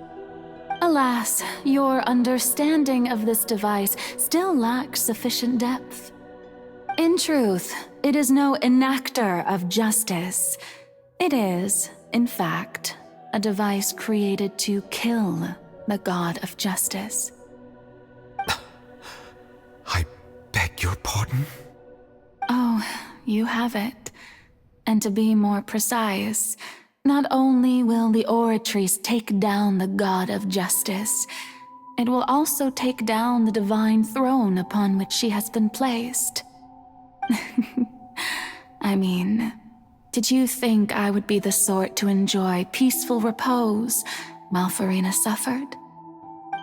Alas, your understanding of this device still lacks sufficient depth. In truth, it is no enactor of justice. It is, in fact, a device created to kill the god of justice. I beg your pardon? Oh, you have it. And to be more precise, not only will the Oratrice take down the god of justice, it will also take down the divine throne upon which she has been placed. I mean, did you think I would be the sort to enjoy peaceful repose while Furina suffered?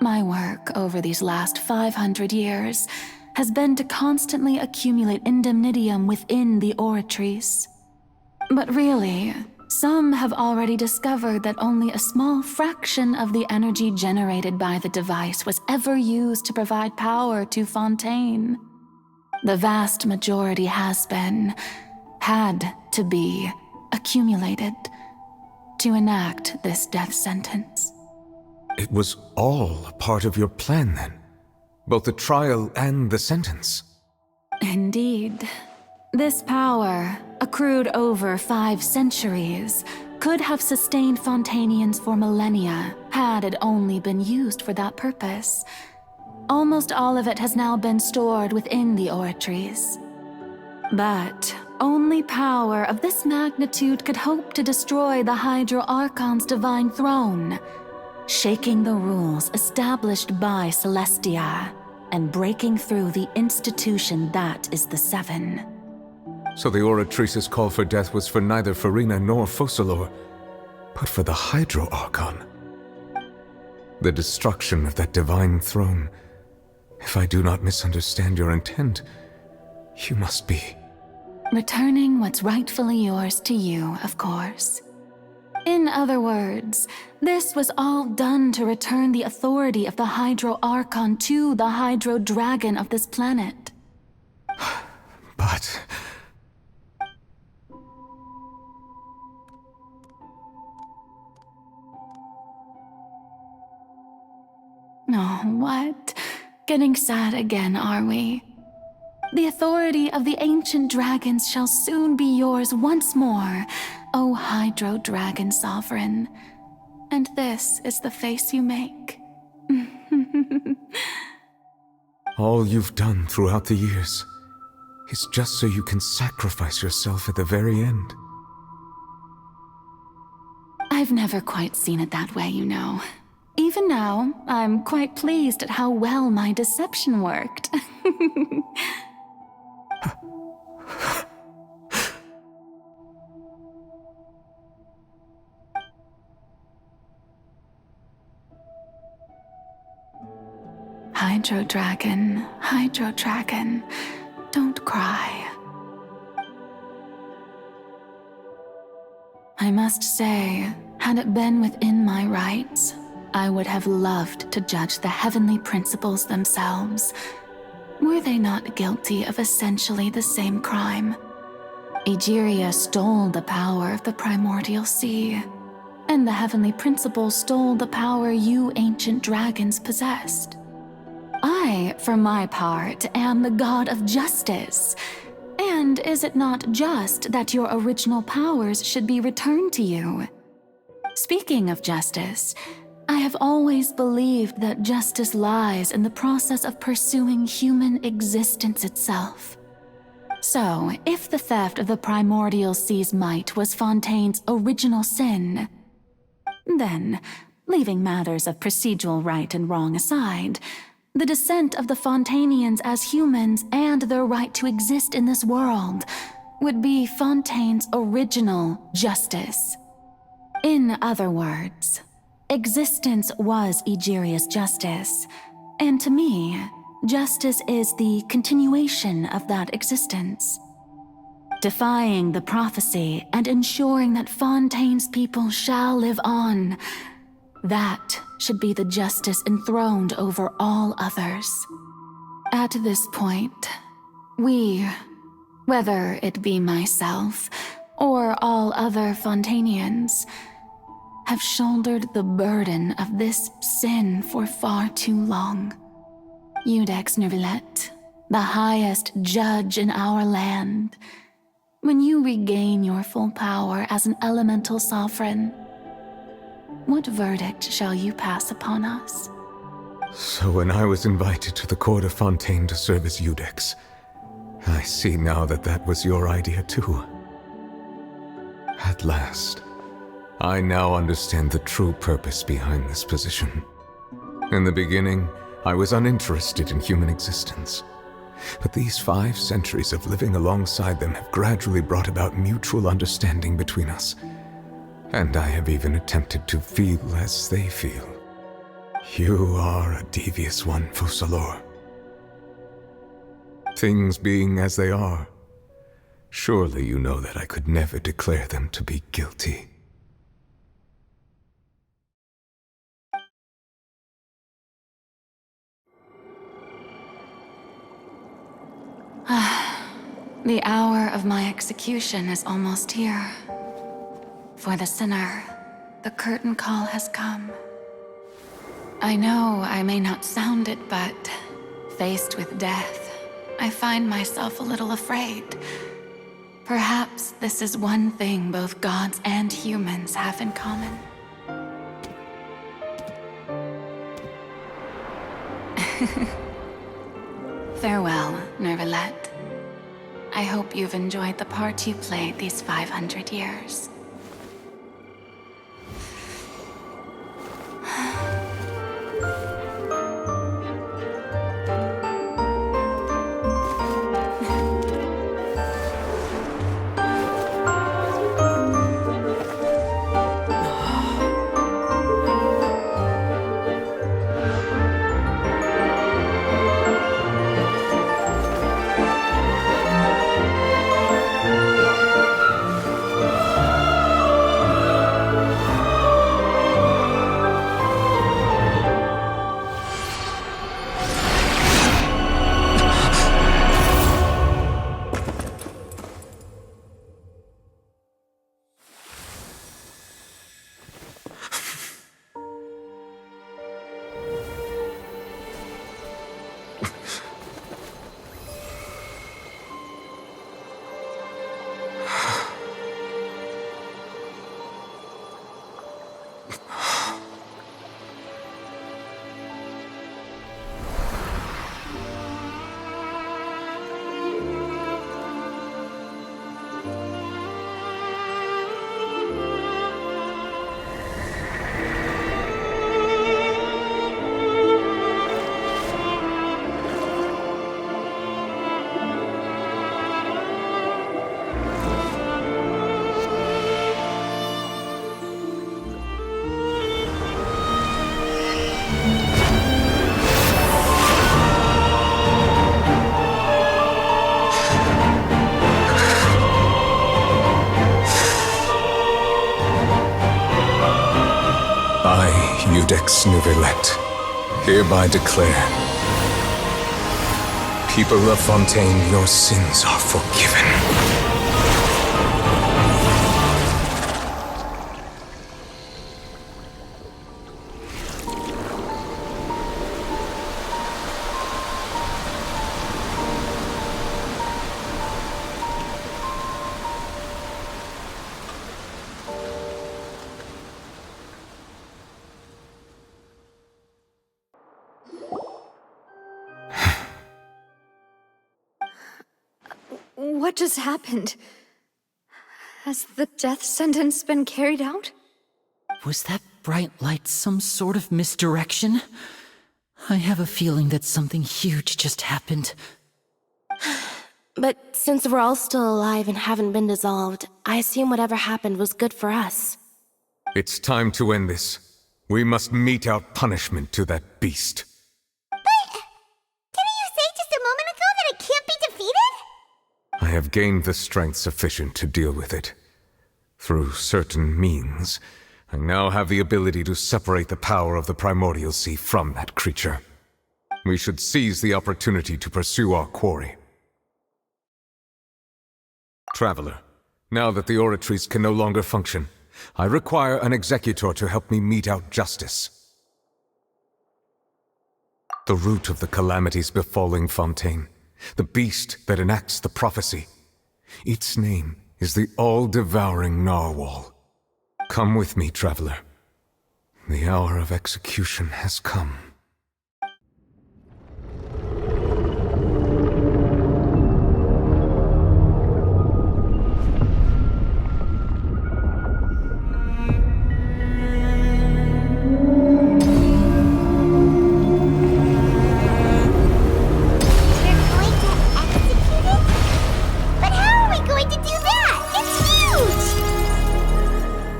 My work over these last 500 years has been to constantly accumulate indemnitium within the Oratrice. But really, some have already discovered that only a small fraction of the energy generated by the device was ever used to provide power to Fontaine. The vast majority has been, had to be, accumulated to enact this death sentence. It was all a part of your plan then? Both the trial and the sentence? Indeed. This power, accrued over 5 centuries, could have sustained Fontainians for millennia had it only been used for that purpose. Almost all of it has now been stored within the Oratrice. But only power of this magnitude could hope to destroy the Hydro Archon's divine throne, shaking the rules established by Celestia and breaking through the institution that is the Seven. So the Oratrice's call for death was for neither Furina nor Focalor, but for the Hydro Archon. The destruction of that divine throne. If I do not misunderstand your intent, you must be... Returning what's rightfully yours to you, of course. In other words, this was all done to return the authority of the Hydro Archon to the Hydro Dragon of this planet. But... Oh, what? Getting sad again, are we? The authority of the ancient dragons shall soon be yours once more, O Hydro Dragon Sovereign. And this is the face you make. All you've done throughout the years is just so you can sacrifice yourself at the very end. I've never quite seen it that way, you know. Even now, I'm quite pleased at how well my deception worked. Hydro Dragon, don't cry. I must say, had it been within my rights, I would have loved to judge the heavenly principles themselves. Were they not guilty of essentially the same crime? Egeria stole the power of the primordial sea, and the heavenly principles stole the power you ancient dragons possessed. I, for my part, am the god of justice. And is it not just that your original powers should be returned to you? Speaking of justice, I have always believed that justice lies in the process of pursuing human existence itself. So, if the theft of the primordial sea's might was Fontaine's original sin, then, leaving matters of procedural right and wrong aside, The descent of the Fontainians as humans and their right to exist in this world would be Fontaine's original justice. In other words, existence was Egeria's justice, and to me, justice is the continuation of that existence. Defying the prophecy and ensuring that Fontaine's people shall live on, that should be the justice enthroned over all others. At this point, we, whether it be myself or all other Fontainians, have shouldered the burden of this sin for far too long. Iudex Nervillet, the highest judge in our land, when you regain your full power as an elemental sovereign, what verdict shall you pass upon us? So when I was invited to the court of Fontaine to serve as Iudex, I see now that that was your idea too. At last, I now understand the true purpose behind this position. In the beginning, I was uninterested in human existence. But these 5 centuries of living alongside them have gradually brought about mutual understanding between us. And I have even attempted to feel as they feel. You are a devious one, Fussalor. Things being as they are, surely you know that I could never declare them to be guilty. The hour of my execution is almost here. For the sinner, the curtain call has come. I know I may not sound it, but faced with death, I find myself a little afraid. Perhaps this is one thing both gods and humans have in common. Farewell, Nervillet. I hope you've enjoyed the part you played these 500 years. Iudex Nervillet, hereby declare, people of Fontaine, your sins are forgiven. What just happened? Has the death sentence been carried out? Was that bright light some sort of misdirection? I have a feeling that something huge just happened. But since we're all still alive and haven't been dissolved, I assume whatever happened was good for us. It's time to end this. We must mete out punishment to that beast. Didn't you say just a moment ago that it can't be defeated? I have gained the strength sufficient to deal with it. Through certain means, I now have the ability to separate the power of the Primordial Sea from that creature. We should seize the opportunity to pursue our quarry. Traveler, now that the oratories can no longer function, I require an executor to help me mete out justice. The root of the calamities befalling Fontaine, the beast that enacts the prophecy. Its name is the all-devouring narwhal. Come with me, traveler. The hour of execution has come.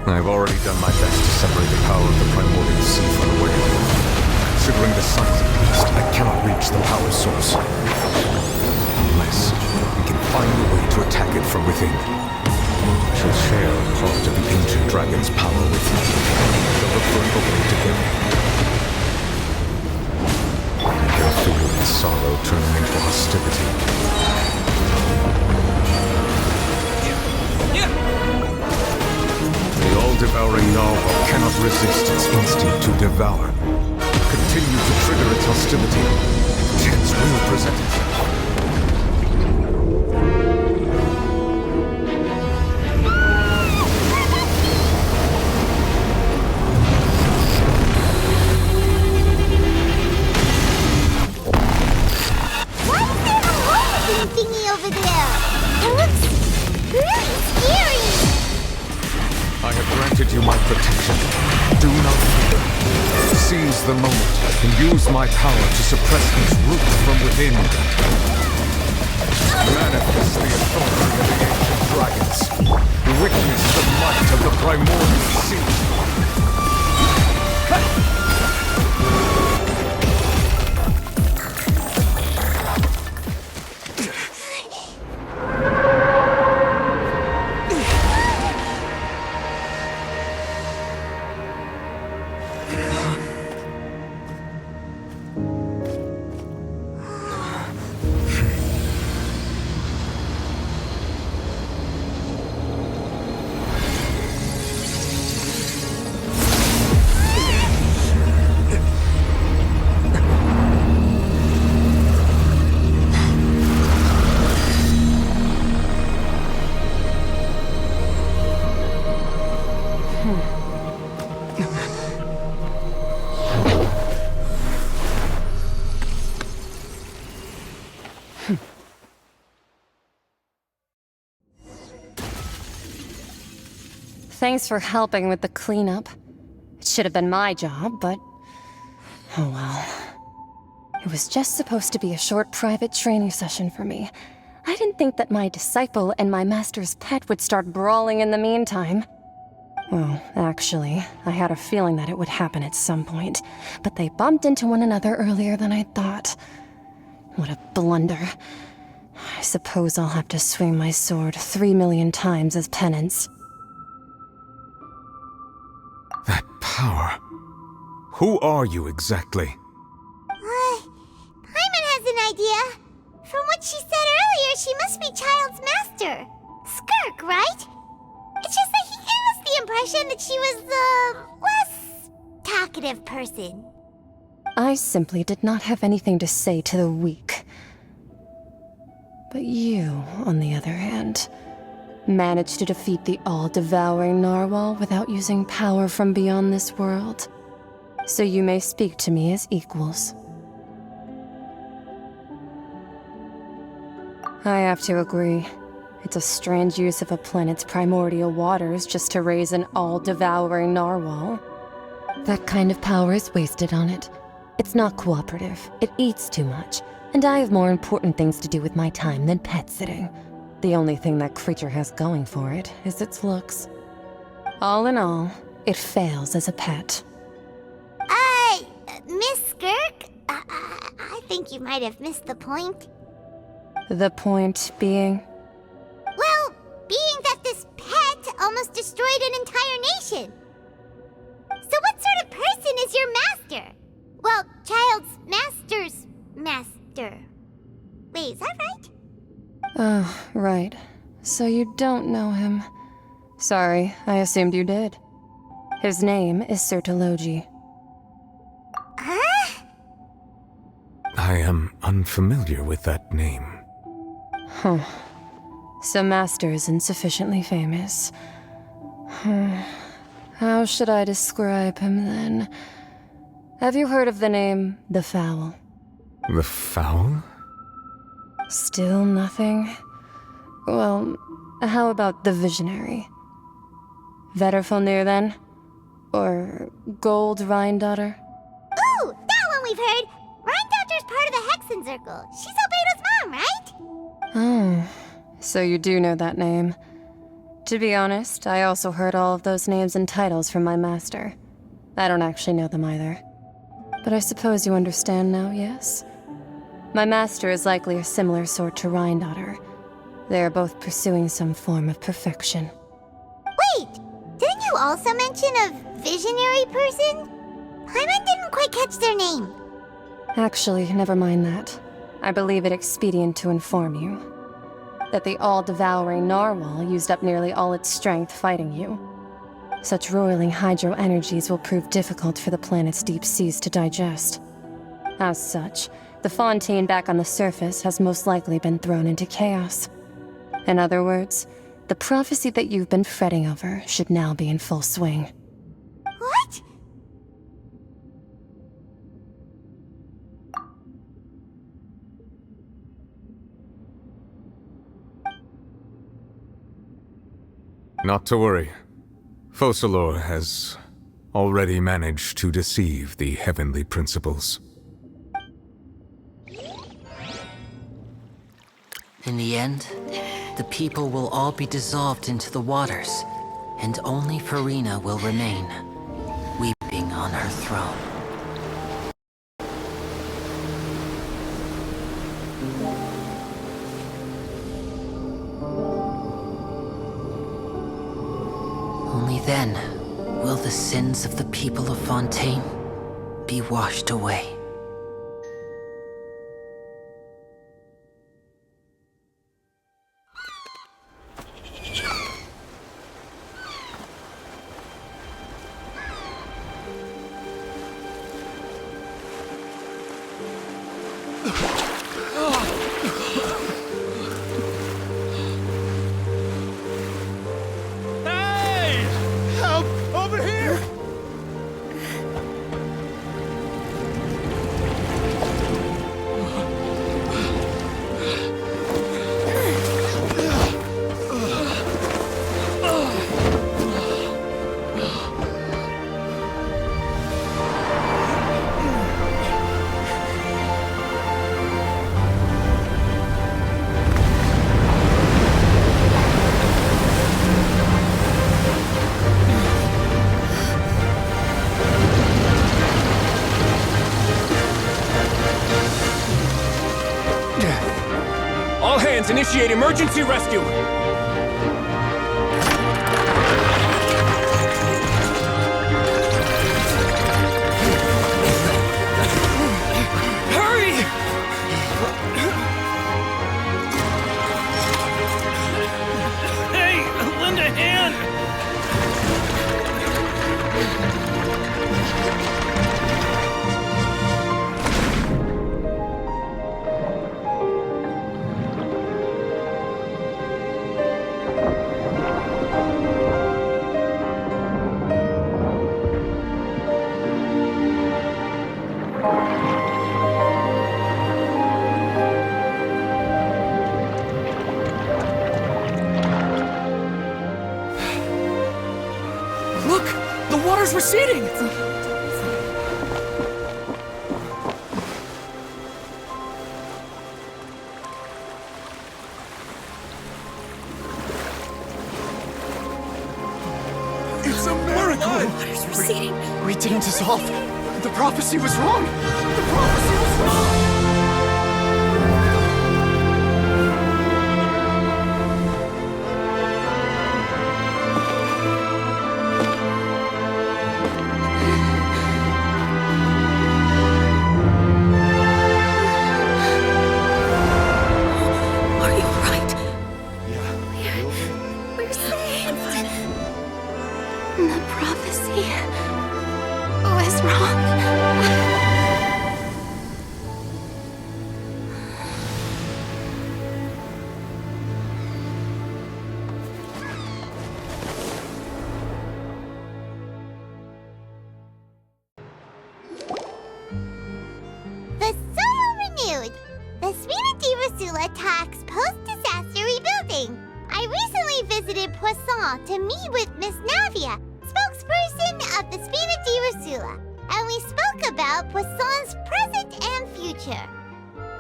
I've already done my best to separate the power of the Primordial Sea from the whale. Considering the size of the beast, I cannot reach the power source. Unless we can find a way to attack it from within. I shall share a part of the ancient dragon's power with you. We'll look for an opening together. I can feel its sorrow turning into hostility. The all-devouring narwhal cannot resist its instinct to devour. Continue to trigger its hostility. The chance will present itself. Why is there a horse thingy over there? It looks really scary. I have granted you my protection. Do not fear. Seize the moment and use my power to suppress its root from within. Manifest the authority of the ancient dragons. Witness the might of the Primordial Sea. Thanks for helping with the cleanup. It should have been my job, but... oh well. It was just supposed to be a short private training session for me. I didn't think that my disciple and my master's pet would start brawling in the meantime. Well, actually, I had a feeling that it would happen at some point, but they bumped into one another earlier than I thought. What a blunder. I suppose I'll have to swing my sword 3 million times as penance. That power. Who are you exactly? Paimon has an idea. From what she said earlier, she must be Child's master. Skirk, right? It's just that he gave us the impression that she was the less talkative person. I simply did not have anything to say to the weak. But you, on the other hand, managed to defeat the all-devouring narwhal without using power from beyond this world. So you may speak to me as equals. I have to agree. It's a strange use of a planet's primordial waters just to raise an all-devouring narwhal. That kind of power is wasted on it, It's not cooperative. It eats too much. And I have more important things to do with my time than pet sitting. The only thing that creature has going for it is its looks. All in all, it fails as a pet. Miss Skirk? I think you might have missed the point. The point being? Well, being that this pet almost destroyed an entire nation. So what sort of person is your master? Well, child's master's master. Wait, is that right? Oh, right. So you don't know him. Sorry, I assumed you did. His name is Cerita. Huh? I am unfamiliar with that name. Huh. So Master isn't sufficiently famous. How should I describe him then? Have you heard of the name The Fowl? The Fowl? Still nothing? Well, how about the Visionary? Vetterfulnir then? Or Gold Rhindaughter? Ooh, that one we've heard! Rhindaughter's part of the Hexen Circle. She's Albedo's mom, right? Oh, so you do know that name. To be honest, I also heard all of those names and titles from my master. I don't actually know them either. But I suppose you understand now, yes? My master is likely a similar sort to Rhindaughter. They are both pursuing some form of perfection. Wait! Didn't you also mention a visionary person? Paimon didn't quite catch their name. Actually, never mind that. I believe it expedient to inform you that the all-devouring narwhal used up nearly all its strength fighting you. Such roiling hydro energies will prove difficult for the planet's deep seas to digest. As such, the Fontaine back on the surface has most likely been thrown into chaos. In other words, the prophecy that you've been fretting over should now be in full swing. What? Not to worry. Focalor has already managed to deceive the heavenly principles. In the end, the people will all be dissolved into the waters, and only Furina will remain, weeping on her throne. Only then will the sins of the people of Fontaine be washed away. All hands, initiate emergency rescue! Hurry! Hey, lend a hand! Look! The water's receding! working. We didn't dissolve. The prophecy was wrong. The prophecy was wrong. The prophecy was wrong. The Soul Renewed! The Cerita di Rasula talks post-disaster rebuilding. I recently visited Poisson to meet with Miss Navia, spokesperson of the Cerita di Rasula, and we spoke about Poisson's present and future.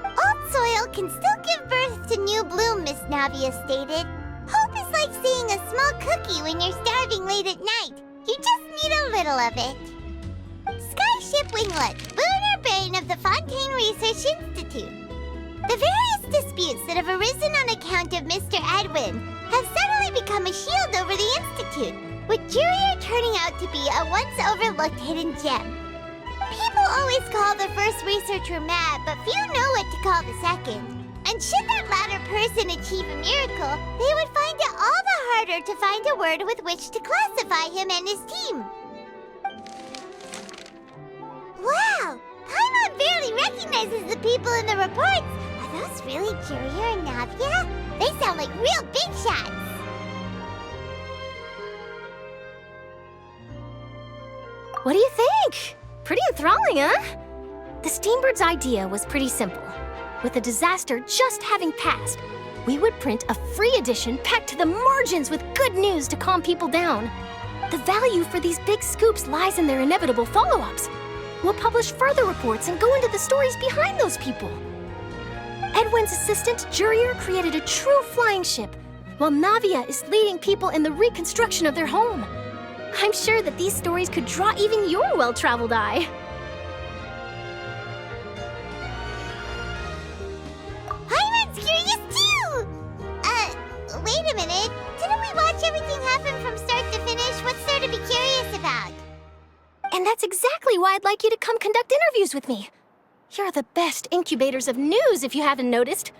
Old soil can still give birth to new bloom, Miss Navia stated. Hope is like seeing a small cookie when you're starving late at night. You just need a little of it. Skyship Winglet, lunar brain of the Fontaine Research Institute. The various disputes that have arisen on account of Mr. Edwin have suddenly become a shield over the Institute, with Jurier turning out to be a once overlooked hidden gem. People always call the first researcher mad, but few know what to call the second. And should that latter person achieve a miracle, they would find it all the harder to find a word with which to classify him and his team. Wow! Paimon barely recognizes the people in the reports. Are those really Jurier and Navia? They sound like real big shots. What do you think? Pretty enthralling, huh? The Steambird's idea was pretty simple. With the disaster just having passed, we would print a free edition packed to the margins with good news to calm people down. The value for these big scoops lies in their inevitable follow-ups. We'll publish further reports and go into the stories behind those people. Edwin's assistant, Jurier, created a true flying ship, while Navia is leading people in the reconstruction of their home. I'm sure that these stories could draw even your well-traveled eye. Paimon's curious too! Wait a minute. Didn't we watch everything happen from start to finish? What's there to be curious about? And that's exactly why I'd like you to come conduct interviews with me. You're the best incubators of news, if you haven't noticed.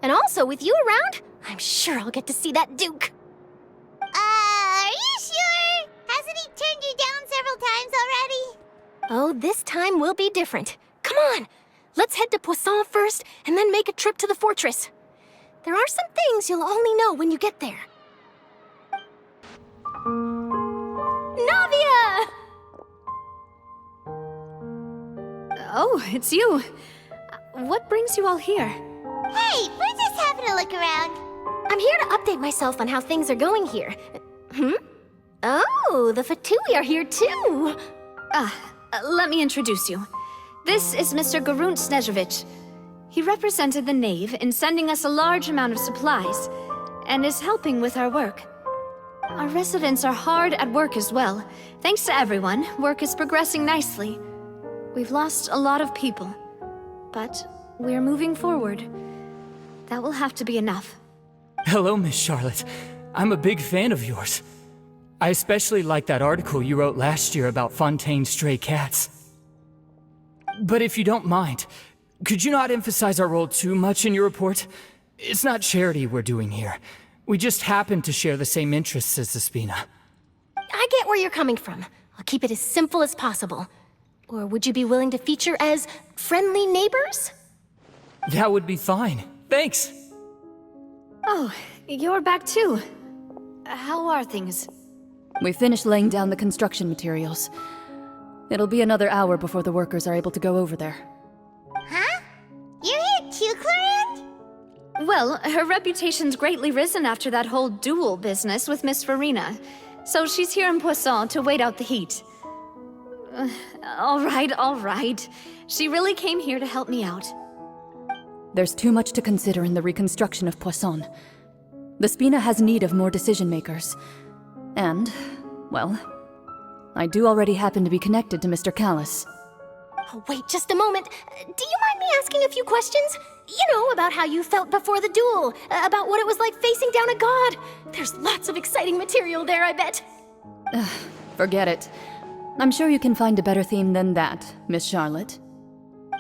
And also, with you around, I'm sure I'll get to see that Duke. Are you sure? Hasn't he turned you down several times already? Oh, this time will be different. Come on, let's head to Poisson first, and then make a trip to the fortress. There are some things you'll only know when you get there. Navia! Oh, it's you. What brings you all here? Hey, we're just having a look around. I'm here to update myself on how things are going here. Oh, the Fatui are here too. Let me introduce you. This is Mr. Garunt Snežević. He represented the Knave in sending us a large amount of supplies, and is helping with our work. Our residents are hard at work as well. Thanks to everyone, work is progressing nicely. We've lost a lot of people, but we're moving forward. That will have to be enough. Hello, Miss Charlotte. I'm a big fan of yours. I especially like that article you wrote last year about Fontaine's stray cats. But if you don't mind, could you not emphasize our role too much in your report? It's not charity we're doing here. We just happen to share the same interests as the Spina. I get where you're coming from. I'll keep it as simple as possible. Or would you be willing to feature as friendly neighbors? That would be fine. Thanks! Oh, you're back too. How are things? We finished laying down the construction materials. It'll be another hour before the workers are able to go over there. Huh? You're here too, Clarant? Well, her reputation's greatly risen after that whole duel business with Miss Farina. So she's here in Poisson to wait out the heat. All right. She really came here to help me out. There's too much to consider in the reconstruction of Poisson. The Spina has need of more decision-makers. And, well, I do already happen to be connected to Mr. Callis. Oh, wait just a moment. Do you mind me asking a few questions? You know, about how you felt before the duel, about what it was like facing down a god. There's lots of exciting material there, I bet. Forget it. I'm sure you can find a better theme than that, Miss Charlotte.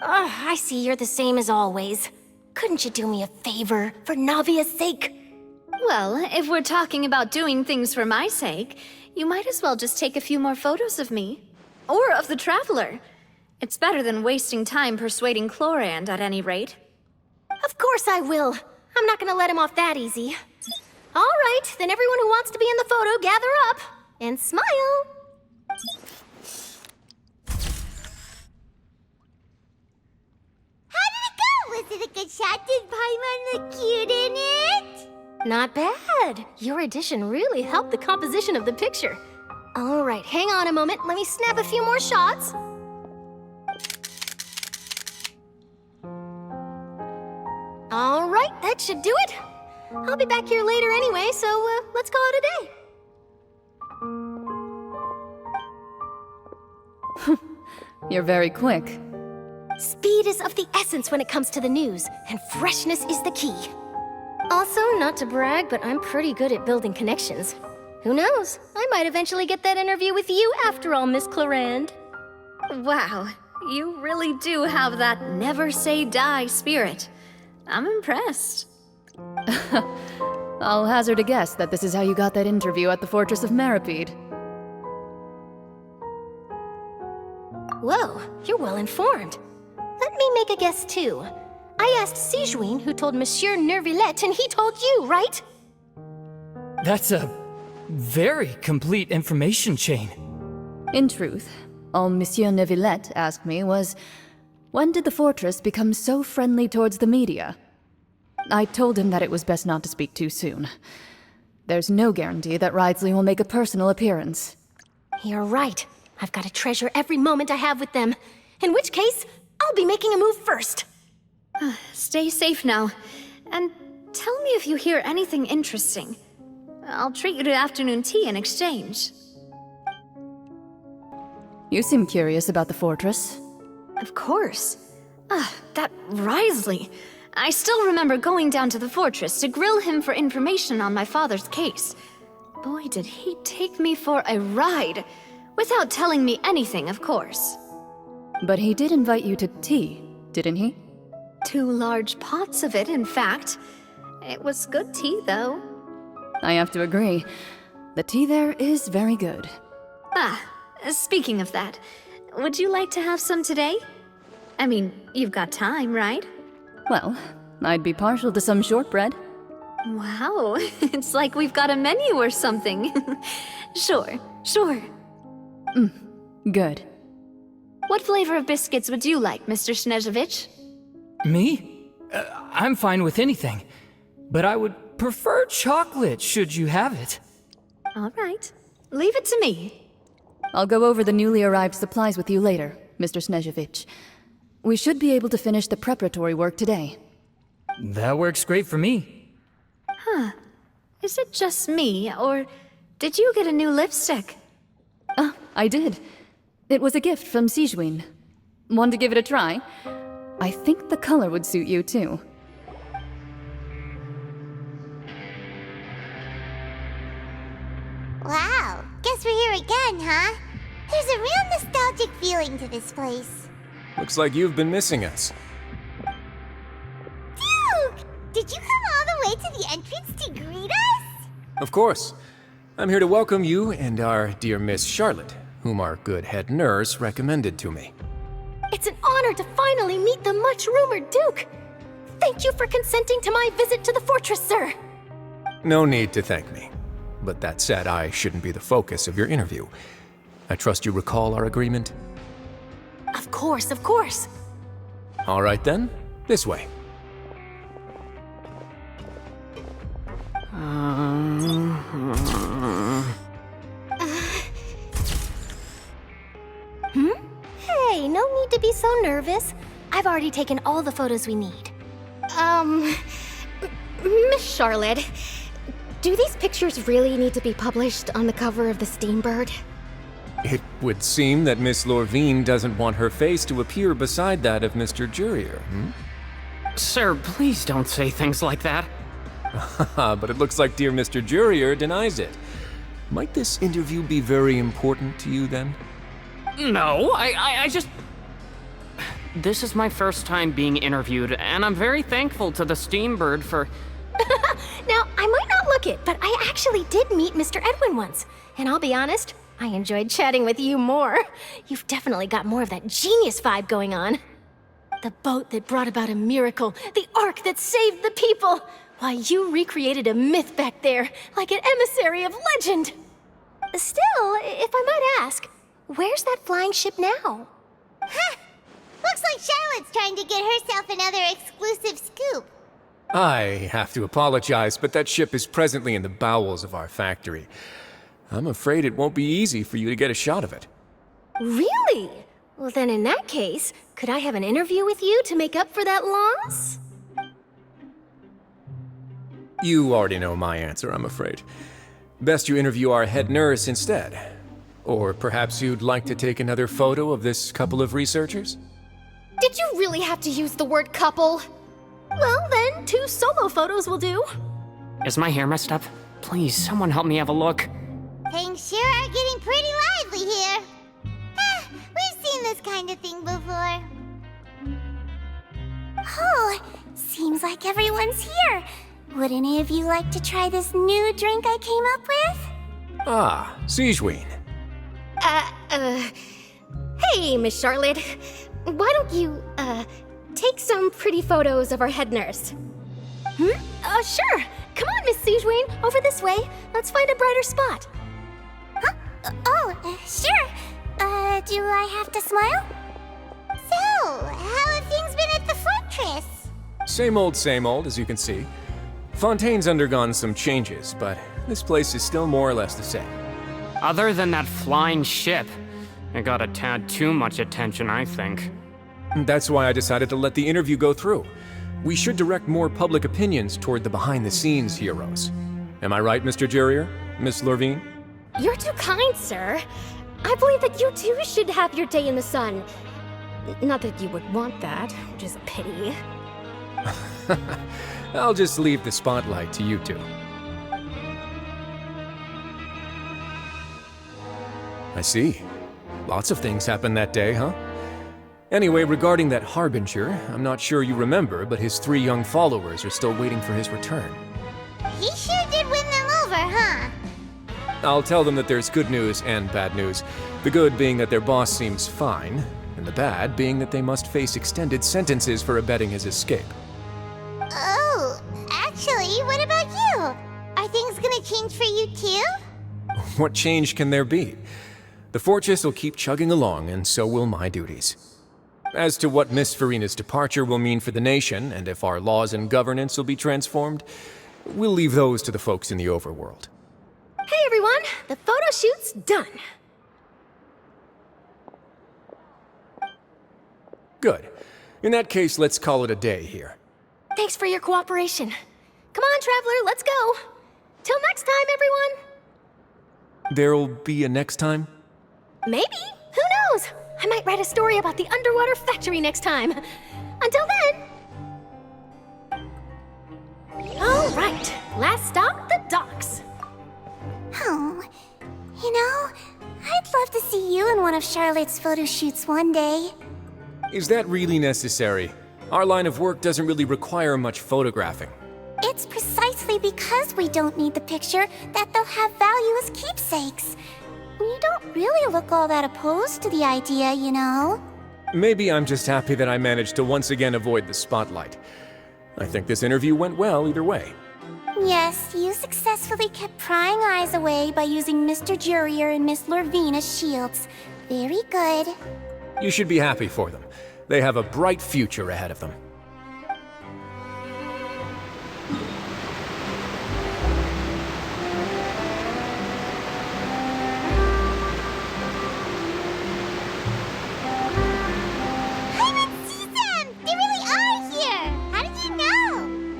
I see you're the same as always. Couldn't you do me a favor, for Navia's sake? Well, if we're talking about doing things for my sake, you might as well just take a few more photos of me. Or of the Traveler. It's better than wasting time persuading Chlorand, at any rate. Of course I will. I'm not gonna let him off that easy. All right, then everyone who wants to be in the photo, gather up. And smile. How did it go? Was it a good shot? Did Paimon look cute in it? Not bad. Your addition really helped the composition of the picture. All right, hang on a moment. Let me snap a few more shots. All right, that should do it. I'll be back here later anyway, so let's call it a day. You're very quick. Speed is of the essence when it comes to the news, and freshness is the key. Also, not to brag, but I'm pretty good at building connections. Who knows? I might eventually get that interview with you after all, Miss Chlorand. Wow, you really do have that never say die spirit. I'm impressed. I'll hazard a guess that this is how you got that interview at the Fortress of Meripede. Whoa, you're well informed. Let me make a guess too. I asked Sijuin who told Monsieur Nervillet, and he told you, right? That's a very complete information chain. In truth, all Monsieur Neuvillette asked me was, when did the fortress become so friendly towards the media? I told him that it was best not to speak too soon. There's no guarantee that Ridsley will make a personal appearance. You're right. I've got to treasure every moment I have with them. In which case, I'll be making a move first. Stay safe now. And tell me if you hear anything interesting. I'll treat you to afternoon tea in exchange. You seem curious about the fortress. Of course. That Wriothesley. I still remember going down to the fortress to grill him for information on my father's case. Boy, did he take me for a ride. Without telling me anything, of course. But he did invite you to tea, didn't he? 2 large pots of it, in fact. It was good tea, though. I have to agree. The tea there is very good. Speaking of that, would you like to have some today? I mean, you've got time, right? Well, I'd be partial to some shortbread. Wow, it's like we've got a menu or something. Sure. Good. What flavor of biscuits would you like, Mr. Snezhevich? Me? I'm fine with anything. But I would prefer chocolate, should you have it. All right. Leave it to me. I'll go over the newly arrived supplies with you later, Mr. Snezhevich. We should be able to finish the preparatory work today. That works great for me. Is it just me, or did you get a new lipstick? I did. It was a gift from Sijuin. Want to give it a try? I think the color would suit you, too. Wow, guess we're here again, huh? There's a real nostalgic feeling to this place. Looks like you've been missing us. Duke! Did you come all the way to the entrance to greet us? Of course. I'm here to welcome you and our dear Miss Charlotte, whom our good head nurse recommended to me. It's an honor to finally meet the much-rumored Duke. Thank you for consenting to my visit to the fortress, sir. No need to thank me. But that said, I shouldn't be the focus of your interview. I trust you recall our agreement? Of course. All right then, this way. Hey, no need to be so nervous. I've already taken all the photos we need. Miss Charlotte, do these pictures really need to be published on the cover of the Steambird? It would seem that Miss Lorvine doesn't want her face to appear beside that of Mr. Jurier, Sir, please don't say things like that. But it looks like dear Mr. Jurier denies it. Might this interview be very important to you then? No, I just... This is my first time being interviewed, and I'm very thankful to the Steambird for... Now, I might not look it, but I actually did meet Mr. Edwin once. And I'll be honest, I enjoyed chatting with you more. You've definitely got more of that genius vibe going on. The boat that brought about a miracle, the ark that saved the people. Why, you recreated a myth back there, like an emissary of legend. Still, if I might ask, where's that flying ship now? Huh! Looks like Charlotte's trying to get herself another exclusive scoop. I have to apologize, but that ship is presently in the bowels of our factory. I'm afraid it won't be easy for you to get a shot of it. Really? Well, then in that case, could I have an interview with you to make up for that loss? You already know my answer, I'm afraid. Best you interview our head nurse instead. Or perhaps you'd like to take another photo of this couple of researchers? Did you really have to use the word couple? Well, then, 2 solo photos will do. Is my hair messed up? Please, someone help me have a look. Things sure are getting pretty lively here. We've seen this kind of thing before. Oh, seems like everyone's here. Would any of you like to try this new drink I came up with? Ah, Sigewinne. Hey, Miss Charlotte. Why don't you, take some pretty photos of our head nurse? Sure. Come on, Miss Sigewinne, over this way. Let's find a brighter spot. Huh? Sure. Do I have to smile? So, how have things been at the fortress? Same old, as you can see. Fontaine's undergone some changes, but this place is still more or less the same. Other than that flying ship, it got a tad too much attention, I think. That's why I decided to let the interview go through. We should direct more public opinions toward the behind-the-scenes heroes. Am I right, Mr. Jurier? Miss Lorvine? You're too kind, sir. I believe that you too should have your day in the sun. Not that you would want that, which is a pity. I'll just leave the spotlight to you two. I see. Lots of things happened that day, huh? Anyway, regarding that Harbinger, I'm not sure you remember, but his 3 young followers are still waiting for his return. He sure did win them over, huh? I'll tell them that there's good news and bad news. The good being that their boss seems fine, and the bad being that they must face extended sentences for abetting his escape. Oh, actually, what about you? Are things gonna change for you too? What change can there be? The fortress will keep chugging along, and so will my duties. As to what Miss Furina's departure will mean for the nation, and if our laws and governance will be transformed, we'll leave those to the folks in the overworld. Hey everyone, the photo shoot's done. Good. In that case, let's call it a day here. Thanks for your cooperation. Come on, Traveler, let's go. Till next time, everyone. There'll be a next time? Maybe. Who knows? I might write a story about the underwater factory next time. Until then. All right, last stop, the docks. Oh, you know, I'd love to see you in one of Charlotte's photo shoots one day. Is that really necessary? Our line of work doesn't really require much photographing. It's precisely because we don't need the picture that they'll have value as keepsakes. You don't really look all that opposed to the idea, you know. Maybe I'm just happy that I managed to once again avoid the spotlight. I think this interview went well either way. Yes, you successfully kept prying eyes away by using Mr. Jurier and Miss Lorvine as shields. Very good. You should be happy for them. They have a bright future ahead of them.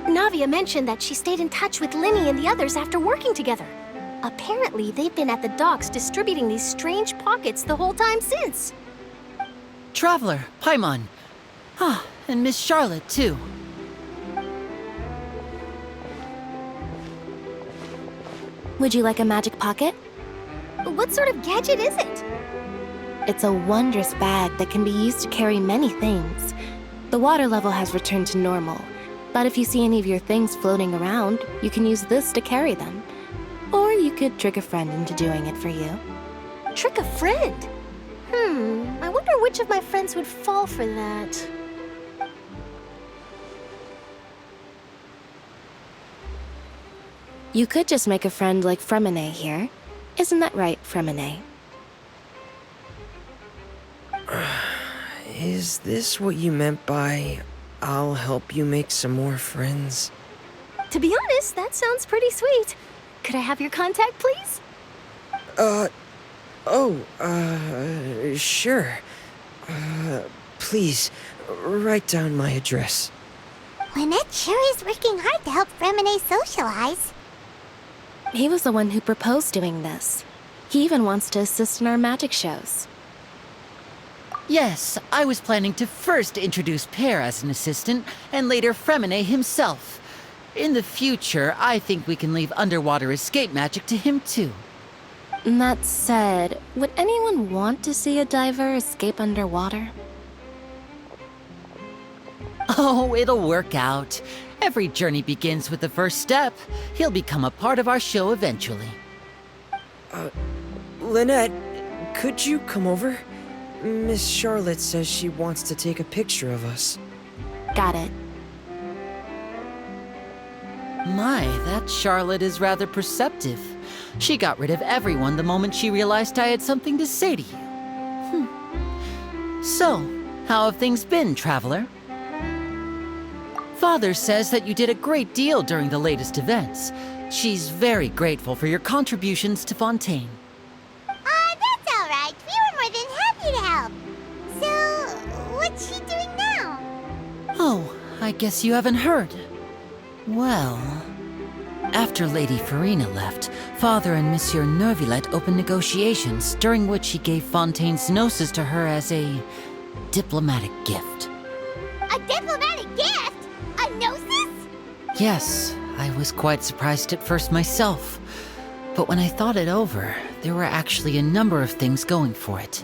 Navia mentioned that she stayed in touch with Linny and the others after working together. Apparently, they've been at the docks distributing these strange pockets the whole time since. Traveler, Paimon. Ah, and Miss Charlotte, too. Would you like a magic pocket? What sort of gadget is it? It's a wondrous bag that can be used to carry many things. The water level has returned to normal, but if you see any of your things floating around, you can use this to carry them. Or you could trick a friend into doing it for you. Trick a friend? I wonder which of my friends would fall for that. You could just make a friend like Fremine here. Isn't that right, Fremine? Is this what you meant by, I'll help you make some more friends? To be honest, that sounds pretty sweet. Could I have your contact, please? Sure. Please, write down my address. Lynette sure is working hard to help Fremine socialize. He was the one who proposed doing this. He even wants to assist in our magic shows. Yes, I was planning to first introduce Pear as an assistant, and later Fremine himself. In the future, I think we can leave underwater escape magic to him too. That said, would anyone want to see a diver escape underwater? Oh, it'll work out. Every journey begins with the first step. He'll become a part of our show eventually. Lynette, could you come over? Miss Charlotte says she wants to take a picture of us. Got it. My, that Charlotte is rather perceptive. She got rid of everyone the moment she realized I had something to say to you. So, how have things been, Traveler? Father says that you did a great deal during the latest events. She's very grateful for your contributions to Fontaine. That's all right. We were more than happy to help. So, what's she doing now? Oh, I guess you haven't heard. Well, after Lady Farina left, Father and Monsieur Neuvillette opened negotiations, during which he gave Fontaine's gnosis to her as a diplomatic gift. A diplomatic gift? A gnosis? Yes, I was quite surprised at first myself. But when I thought it over, there were actually a number of things going for it.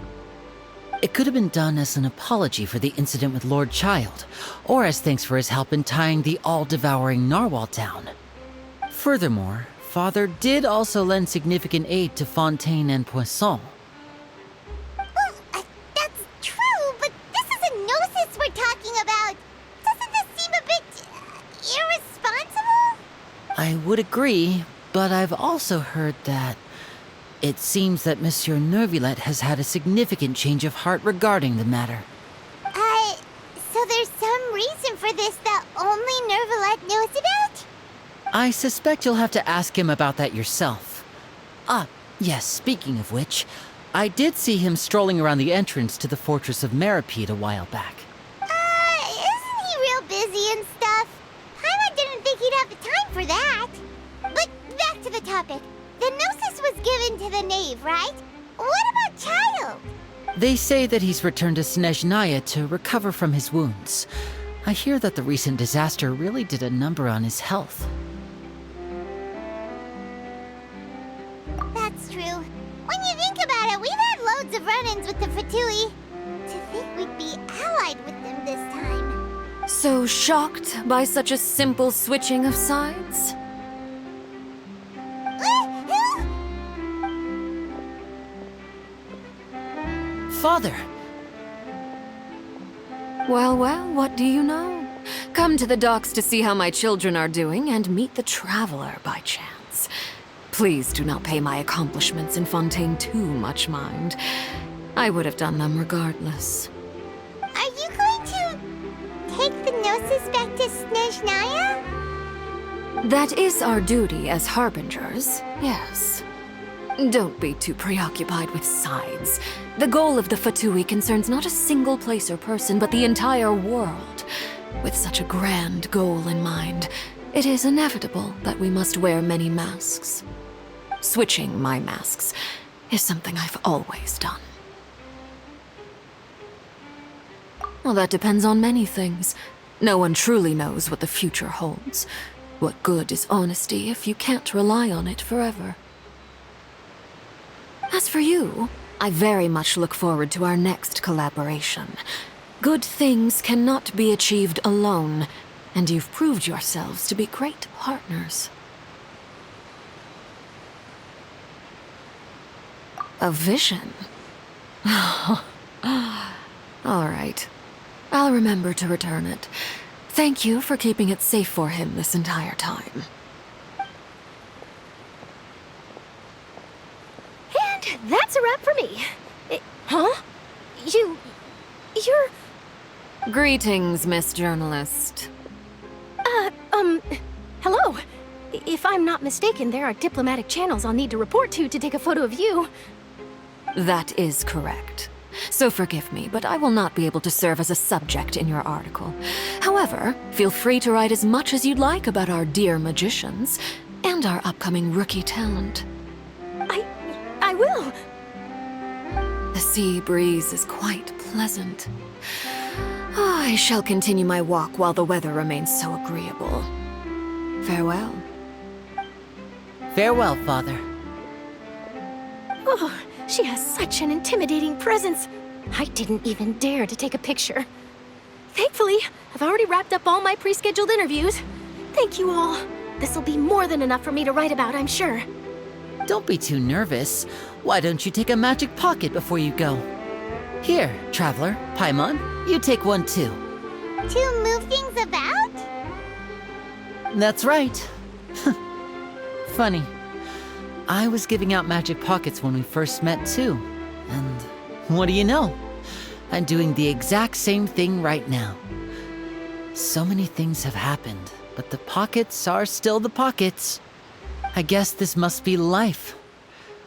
It could have been done as an apology for the incident with Lord Child, or as thanks for his help in tying the all-devouring narwhal down. Furthermore, Father did also lend significant aid to Fontaine and Poisson. Well, that's true, but this is a gnosis we're talking about. Doesn't this seem a bit irresponsible? I would agree, but I've also heard that it seems that Monsieur Neuvillette has had a significant change of heart regarding the matter. So there's some reason for this that only Neuvillette knows about? I suspect you'll have to ask him about that yourself. Ah, yes, speaking of which, I did see him strolling around the entrance to the Fortress of Meripede a while back. Isn't he real busy and stuff? Paimon didn't think he'd have the time for that. But back to the topic. The gnosis was given to the knave, right? What about Child? They say that he's returned to Snezhnaya to recover from his wounds. I hear that the recent disaster really did a number on his health. That's true. When you think about it, we've had loads of run-ins with the Fatui. To think we'd be allied with them this time. So shocked by such a simple switching of sides? Father! Well, what do you know? Come to the docks to see how my children are doing and meet the Traveler by chance. Please do not pay my accomplishments in Fontaine too much mind. I would have done them regardless. Are you going to take the gnosis back to Snezhnaya? That is our duty as harbingers, yes. Don't be too preoccupied with sides. The goal of the Fatui concerns not a single place or person, but the entire world. With such a grand goal in mind, it is inevitable that we must wear many masks. Switching my masks is something I've always done. Well, that depends on many things. No one truly knows what the future holds. What good is honesty if you can't rely on it forever? As for you, I very much look forward to our next collaboration. Good things cannot be achieved alone, and you've proved yourselves to be great partners. A vision? All right. I'll remember to return it. Thank you for keeping it safe for him this entire time. And that's a wrap for me. Huh? You're... Greetings, Miss Journalist. Hello. If I'm not mistaken, there are diplomatic channels I'll need to report to take a photo of you. That is correct. So forgive me, but I will not be able to serve as a subject in your article. However, feel free to write as much as you'd like about our dear magicians and our upcoming rookie talent. I will. The sea breeze is quite pleasant. I shall continue my walk while the weather remains so agreeable. Farewell. Farewell, Father. Oh, she has such an intimidating presence. I didn't even dare to take a picture. Thankfully, I've already wrapped up all my pre-scheduled interviews. Thank you all. This'll be more than enough for me to write about, I'm sure. Don't be too nervous. Why don't you take a magic pocket before you go? Here, Traveler, Paimon, you take one too. To move things about? That's right. Funny. I was giving out magic pockets when we first met too. And what do you know? I'm doing the exact same thing right now. So many things have happened, but the pockets are still the pockets. I guess this must be life.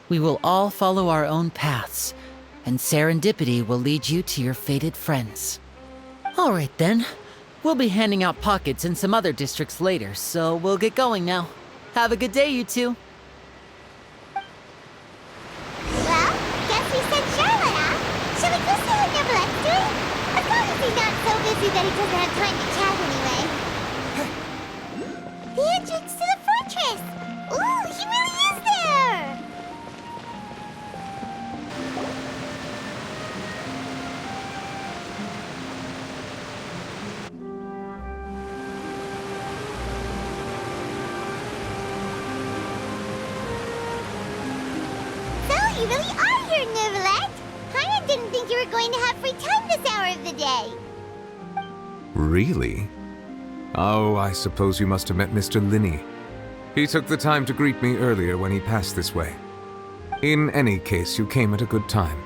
We will all follow our own paths, and serendipity will lead you to your fated friends. All right then. We'll be handing out pockets in some other districts later, so we'll get going now. Have a good day, you two. Well, guess we sent Charlotte off. Shall we go see what Neverlette's doing? As long as he's not so busy that he doesn't have time to chat anyway. The entrance to the fortress! Ooh, he really is there! So, you really are here, Neverlette! Paimon didn't think you were going to have free time this hour of the day. Really? Oh, I suppose you must have met Mr. Linney. He took the time to greet me earlier when he passed this way. In any case, you came at a good time.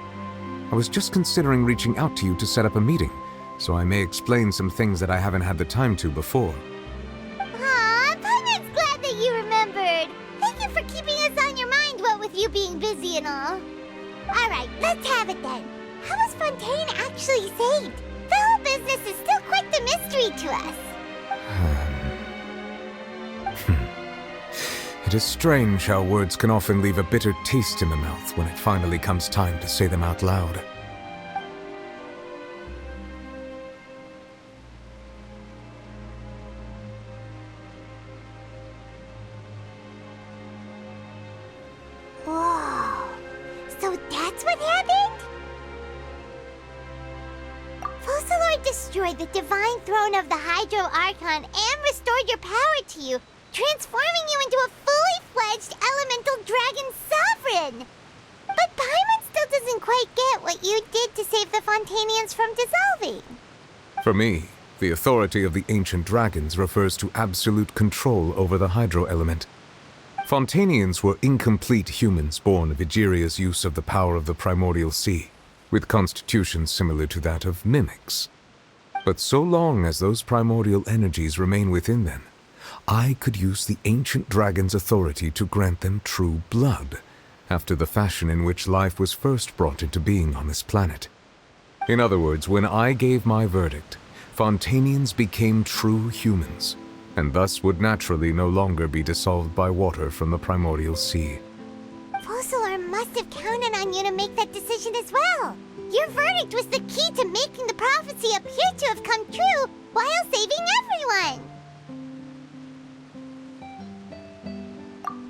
I was just considering reaching out to you to set up a meeting, so I may explain some things that I haven't had the time to before. Aw, Paimon's glad that you remembered. Thank you for keeping us on your mind, what with you being busy and all. Alright, let's have it then. How was Fontaine actually saved? The whole business is still quite the mystery to us. It is strange how words can often leave a bitter taste in the mouth when it finally comes time to say them out loud. Whoa. So that's what happened? Focalor destroyed the divine throne of the Hydro Archon and restored your power to you, transforming you into a fully fledged elemental dragon sovereign! But Paimon still doesn't quite get what you did to save the Fontainians from dissolving. For me, the authority of the ancient dragons refers to absolute control over the hydro element. Fontainians were incomplete humans born of Egeria's use of the power of the primordial sea, with constitutions similar to that of mimics. But so long as those primordial energies remain within them, I could use the ancient dragon's authority to grant them true blood, after the fashion in which life was first brought into being on this planet. In other words, when I gave my verdict, Fontainians became true humans, and thus would naturally no longer be dissolved by water from the primordial sea. must have counted on you to make that decision as well. Your verdict was the key to making the prophecy appear to have come true while saving everyone.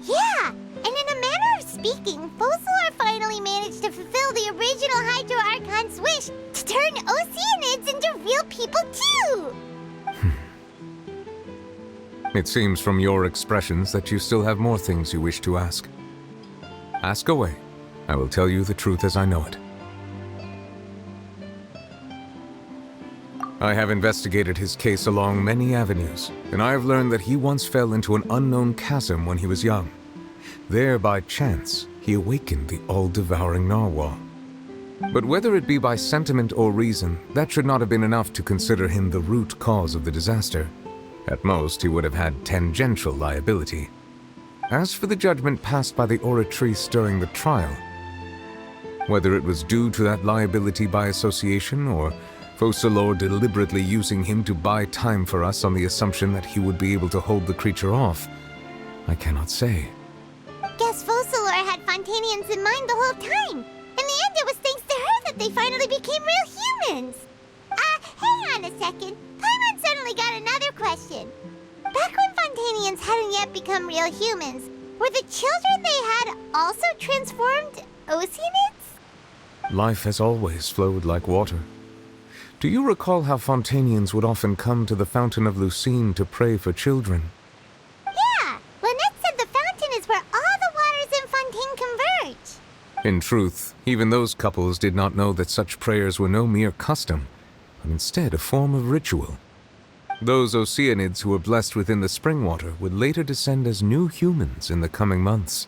Yeah, and in a manner of speaking, Focalor finally managed to fulfill the original Hydro Archon's wish to turn Oceanids into real people too! It seems from your expressions that you still have more things you wish to ask. Ask away. I will tell you the truth as I know it. I have investigated his case along many avenues, and I have learned that he once fell into an unknown chasm when he was young. There, by chance, he awakened the all-devouring narwhal. But whether it be by sentiment or reason, that should not have been enough to consider him the root cause of the disaster. At most, he would have had tangential liability. As for the judgment passed by the Oratrice during the trial, whether it was due to that liability by association or Focalor deliberately using him to buy time for us on the assumption that he would be able to hold the creature off, I cannot say. Guess Focalor had Fontainians in mind the whole time. In the end, it was thanks to her that they finally became real humans. Hang on a second. Paimon suddenly got another question. Back when Fontainians hadn't yet become real humans, were the children they had also transformed Oceanids? Life has always flowed like water. Do you recall how Fontainians would often come to the Fountain of Lucine to pray for children? Yeah! Lynette said the fountain is where all the waters in Fontaine converge. In truth, even those couples did not know that such prayers were no mere custom, but instead a form of ritual. Those Oceanids who were blessed within the spring water would later descend as new humans in the coming months.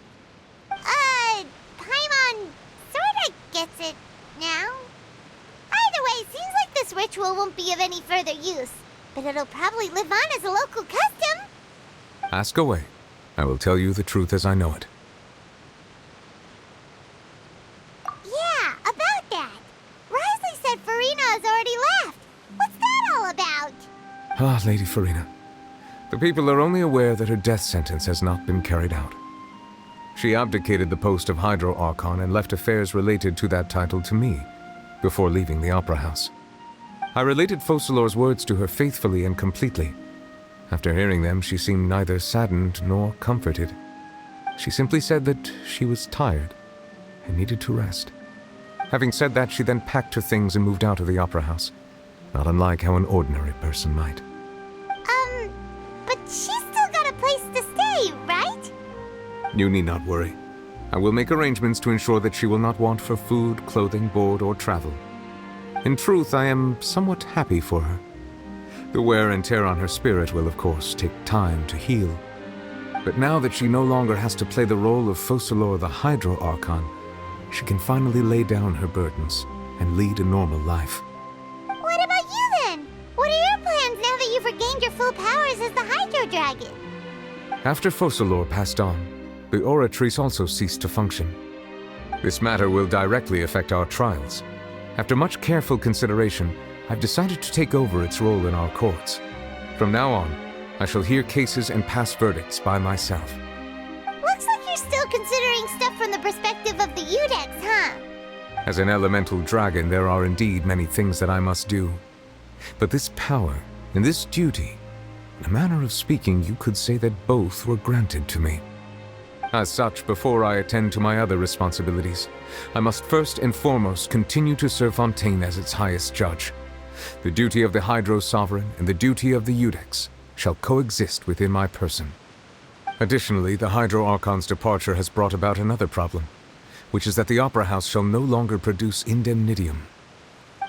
Paimon sorta gets it now. Either way, seems like this ritual won't be of any further use, but it'll probably live on as a local custom. Ask away. I will tell you the truth as I know it. Yeah, about that. Risley said Farina has already left. What's that all about? Ah, Lady Farina. The people are only aware that her death sentence has not been carried out. She abdicated the post of Hydro Archon and left affairs related to that title to me, before leaving the Opera House. I related Focalor's words to her faithfully and completely. After hearing them, she seemed neither saddened nor comforted. She simply said that she was tired and needed to rest. Having said that, she then packed her things and moved out of the Opera House, not unlike how an ordinary person might. But she's still got a place to stay, right? You need not worry. I will make arrangements to ensure that she will not want for food, clothing, board, or travel. In truth, I am somewhat happy for her. The wear and tear on her spirit will, of course, take time to heal. But now that she no longer has to play the role of Focalor the Hydro Archon, she can finally lay down her burdens and lead a normal life. What about you then? What are your plans now that you've regained your full powers as the Hydro Dragon? After Focalor passed on, the Oratrice also ceased to function. This matter will directly affect our trials. After much careful consideration, I've decided to take over its role in our courts. From now on, I shall hear cases and pass verdicts by myself. Looks like you're still considering stuff from the perspective of the Udex, huh? As an elemental dragon, there are indeed many things that I must do. But this power and this duty, in a manner of speaking, you could say that both were granted to me. As such, before I attend to my other responsibilities, I must first and foremost continue to serve Fontaine as its highest judge. The duty of the Hydro Sovereign and the duty of the Udex shall coexist within my person. Additionally, the Hydro Archon's departure has brought about another problem, which is that the Opera House shall no longer produce indemnitium.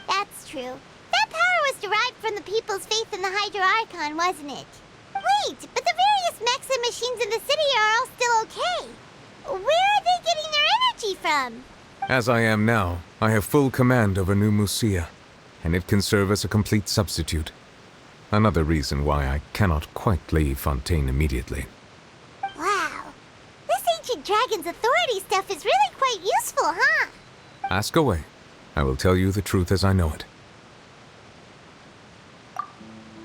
That's true. That power was derived from the people's faith in the Hydro Archon, wasn't it? Wait, but the various mechs and machines in the city are all still okay. Where are they getting their energy from? As I am now, I have full command over New Musia, and it can serve as a complete substitute. Another reason why I cannot quite leave Fontaine immediately. Wow. This ancient dragon's authority stuff is really quite useful, huh? Ask away. I will tell you the truth as I know it.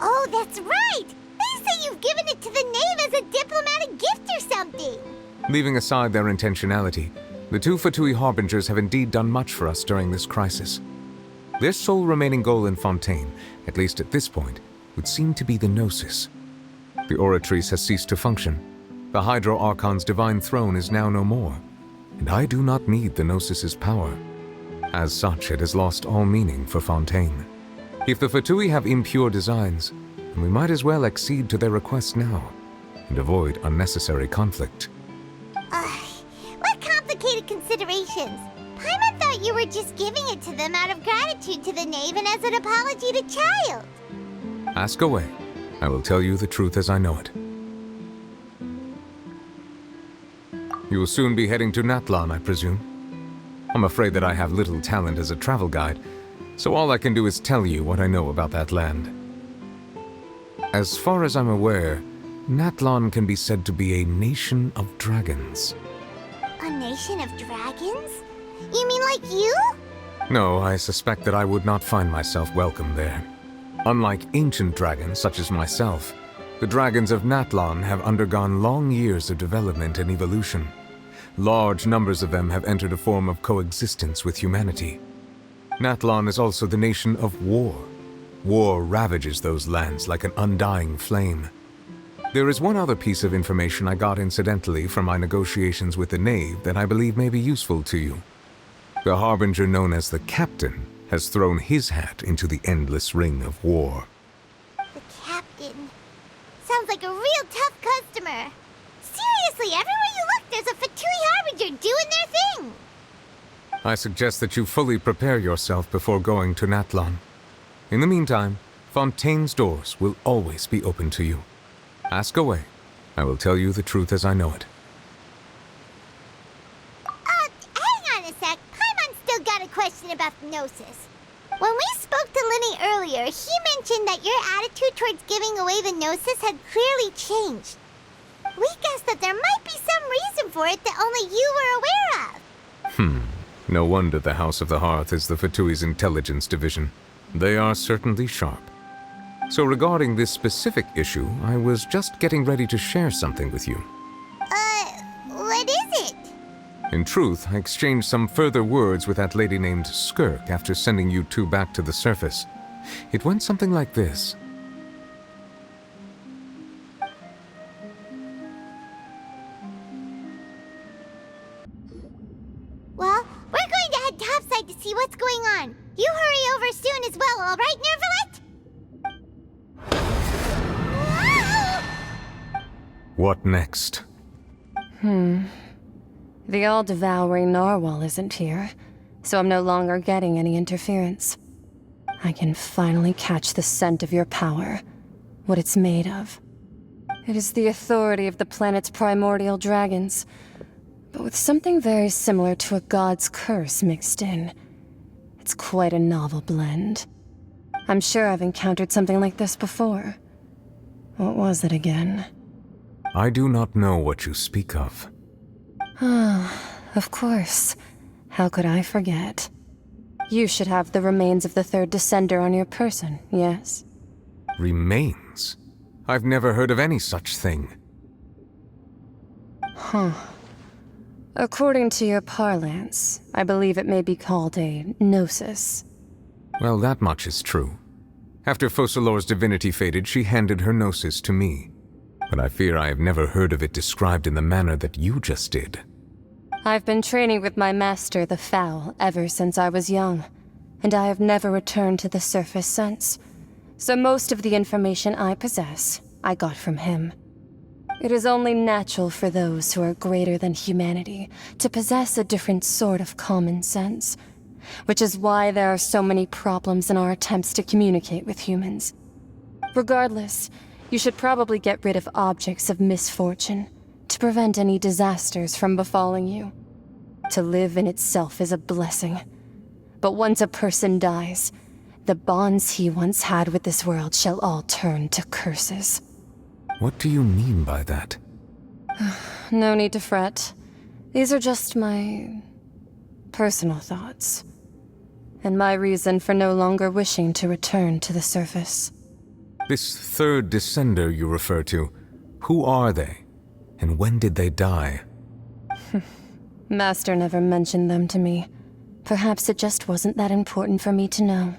Oh, that's right! They say you've given it to the knave as a diplomatic gift or something! Leaving aside their intentionality, The two Fatui Harbingers have indeed done much for us during this crisis. Their sole remaining goal in Fontaine, at least at this point, would seem to be the Gnosis. The Oratrice has ceased to function. The Hydro Archon's divine throne is now no more, and I do not need the Gnosis's power. As such, it has lost all meaning for Fontaine. If the Fatui have impure designs, then we might as well accede to their request now, and avoid unnecessary conflict. What complicated considerations? Paimon thought you were just giving it to them out of gratitude to the knave and as an apology to Child. Ask away. I will tell you the truth as I know it. You will soon be heading to Natlan, I presume. I'm afraid that I have little talent as a travel guide, so all I can do is tell you what I know about that land. As far as I'm aware, Natlan can be said to be a nation of dragons. A nation of dragons? You mean like you? No, I suspect that I would not find myself welcome there. Unlike ancient dragons such as myself, the dragons of Natlan have undergone long years of development and evolution. Large numbers of them have entered a form of coexistence with humanity. Natlan is also the nation of war. War ravages those lands like an undying flame. There is one other piece of information I got incidentally from my negotiations with the knave that I believe may be useful to you. The harbinger known as the Captain has thrown his hat into the endless ring of war. The Captain. Sounds like a real tough customer. Seriously, everywhere you look, there's a Fatui Harbinger doing their thing. I suggest that you fully prepare yourself before going to Natlan. In the meantime, Fontaine's doors will always be open to you. Ask away. I will tell you the truth as I know it. Hang on a sec. Paimon's still got a question about the Gnosis. When we spoke to Linny earlier, he mentioned that your attitude towards giving away the Gnosis had clearly changed. We guessed that there might be some reason for it that only you were aware of. No wonder the House of the Hearth is the Fatui's intelligence division. They are certainly sharp. So regarding this specific issue, I was just getting ready to share something with you. What is it? In truth, I exchanged some further words with that lady named Skirk after sending you two back to the surface. It went something like this. Well, we're going to head topside to see what's going on. You hurry over soon as well, all right, Nervalet? What next? The all-devouring narwhal isn't here, so I'm no longer getting any interference. I can finally catch the scent of your power, what it's made of. It is the authority of the planet's primordial dragons, but with something very similar to a god's curse mixed in. It's quite a novel blend. I'm sure I've encountered something like this before. What was it again? I do not know what you speak of. Of course. How could I forget? You should have the remains of the third descender on your person, yes? Remains? I've never heard of any such thing. According to your parlance, I believe it may be called a gnosis. Well, that much is true. After Focalor's divinity faded, she handed her gnosis to me. But I fear I have never heard of it described in the manner that you just did. I've been training with my master, the Foul, ever since I was young, and I have never returned to the surface since. So most of the information I possess, I got from him. It is only natural for those who are greater than humanity to possess a different sort of common sense, which is why there are so many problems in our attempts to communicate with humans. Regardless, you should probably get rid of objects of misfortune to prevent any disasters from befalling you. To live in itself is a blessing. But once a person dies, the bonds he once had with this world shall all turn to curses. What do you mean by that? No need to fret. These are just my personal thoughts, and my reason for no longer wishing to return to the surface. This third descender you refer to, who are they? And when did they die? Master never mentioned them to me. Perhaps it just wasn't that important for me to know.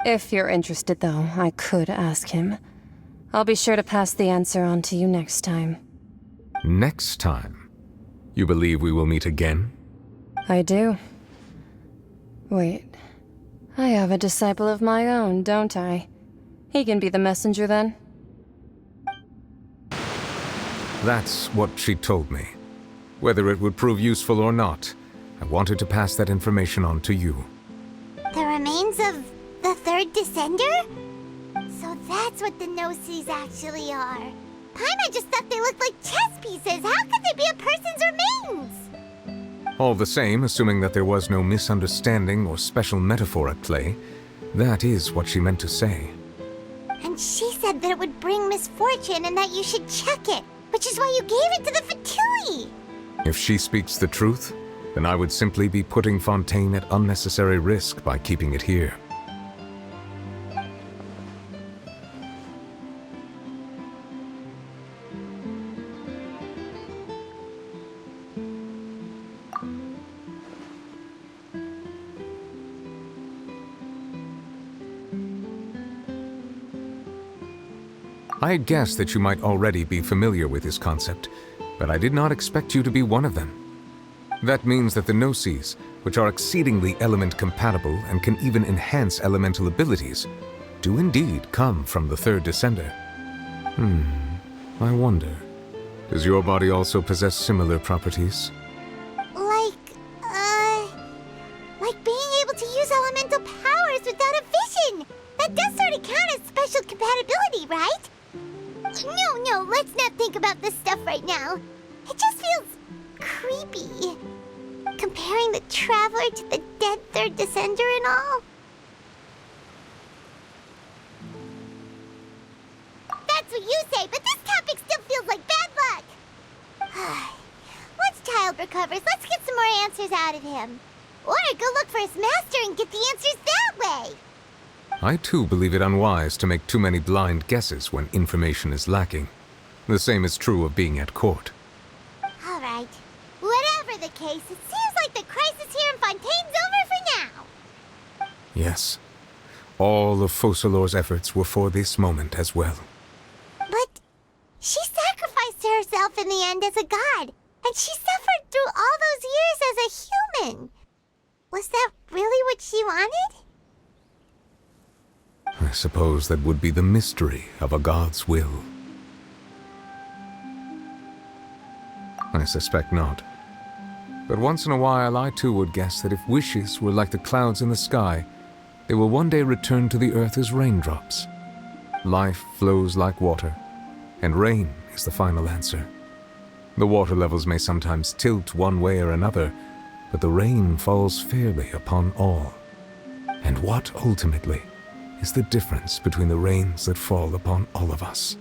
If you're interested, though, I could ask him. I'll be sure to pass the answer on to you next time. Next time? You believe we will meet again? I do. Wait. I have a disciple of my own, don't I? He can be the messenger then? That's what she told me. Whether it would prove useful or not, I wanted to pass that information on to you. The remains of the third descender? So that's what the Gnosis actually are. Paimon just thought they looked like chess pieces. How could they be a person's remains? All the same, assuming that there was no misunderstanding or special metaphor at play, that is what she meant to say. And she said that it would bring misfortune and that you should check it, which is why you gave it to the Fatui. If she speaks the truth, then I would simply be putting Fontaine at unnecessary risk by keeping it here. I had guessed that you might already be familiar with this concept, but I did not expect you to be one of them. That means that the Gnosis, which are exceedingly element-compatible and can even enhance elemental abilities, do indeed come from the third descender. I wonder, does your body also possess similar properties? Like being able to use elemental powers without a vision! That does sort of count as special compatibility, right? No, let's not think about this stuff right now. It just feels creepy. Comparing the Traveler to the dead third descender and all. That's what you say, but this topic still feels like bad luck. Once Child recovers, let's get some more answers out of him. Or go look for his master and get the answers that way. I too believe it unwise to make too many blind guesses when information is lacking. The same is true of being at court. All right. Whatever the case, it seems like the crisis here in Fontaine's over for now. Yes. All of Focalor's efforts were for this moment as well. But she sacrificed herself in the end as a god, and she suffered through all those years as a human. Was that really what she wanted? I suppose that would be the mystery of a god's will. I suspect not. But once in a while I too would guess that if wishes were like the clouds in the sky, they will one day return to the earth as raindrops. Life flows like water, and rain is the final answer. The water levels may sometimes tilt one way or another, but the rain falls fairly upon all. And what ultimately is the difference between the rains that fall upon all of us?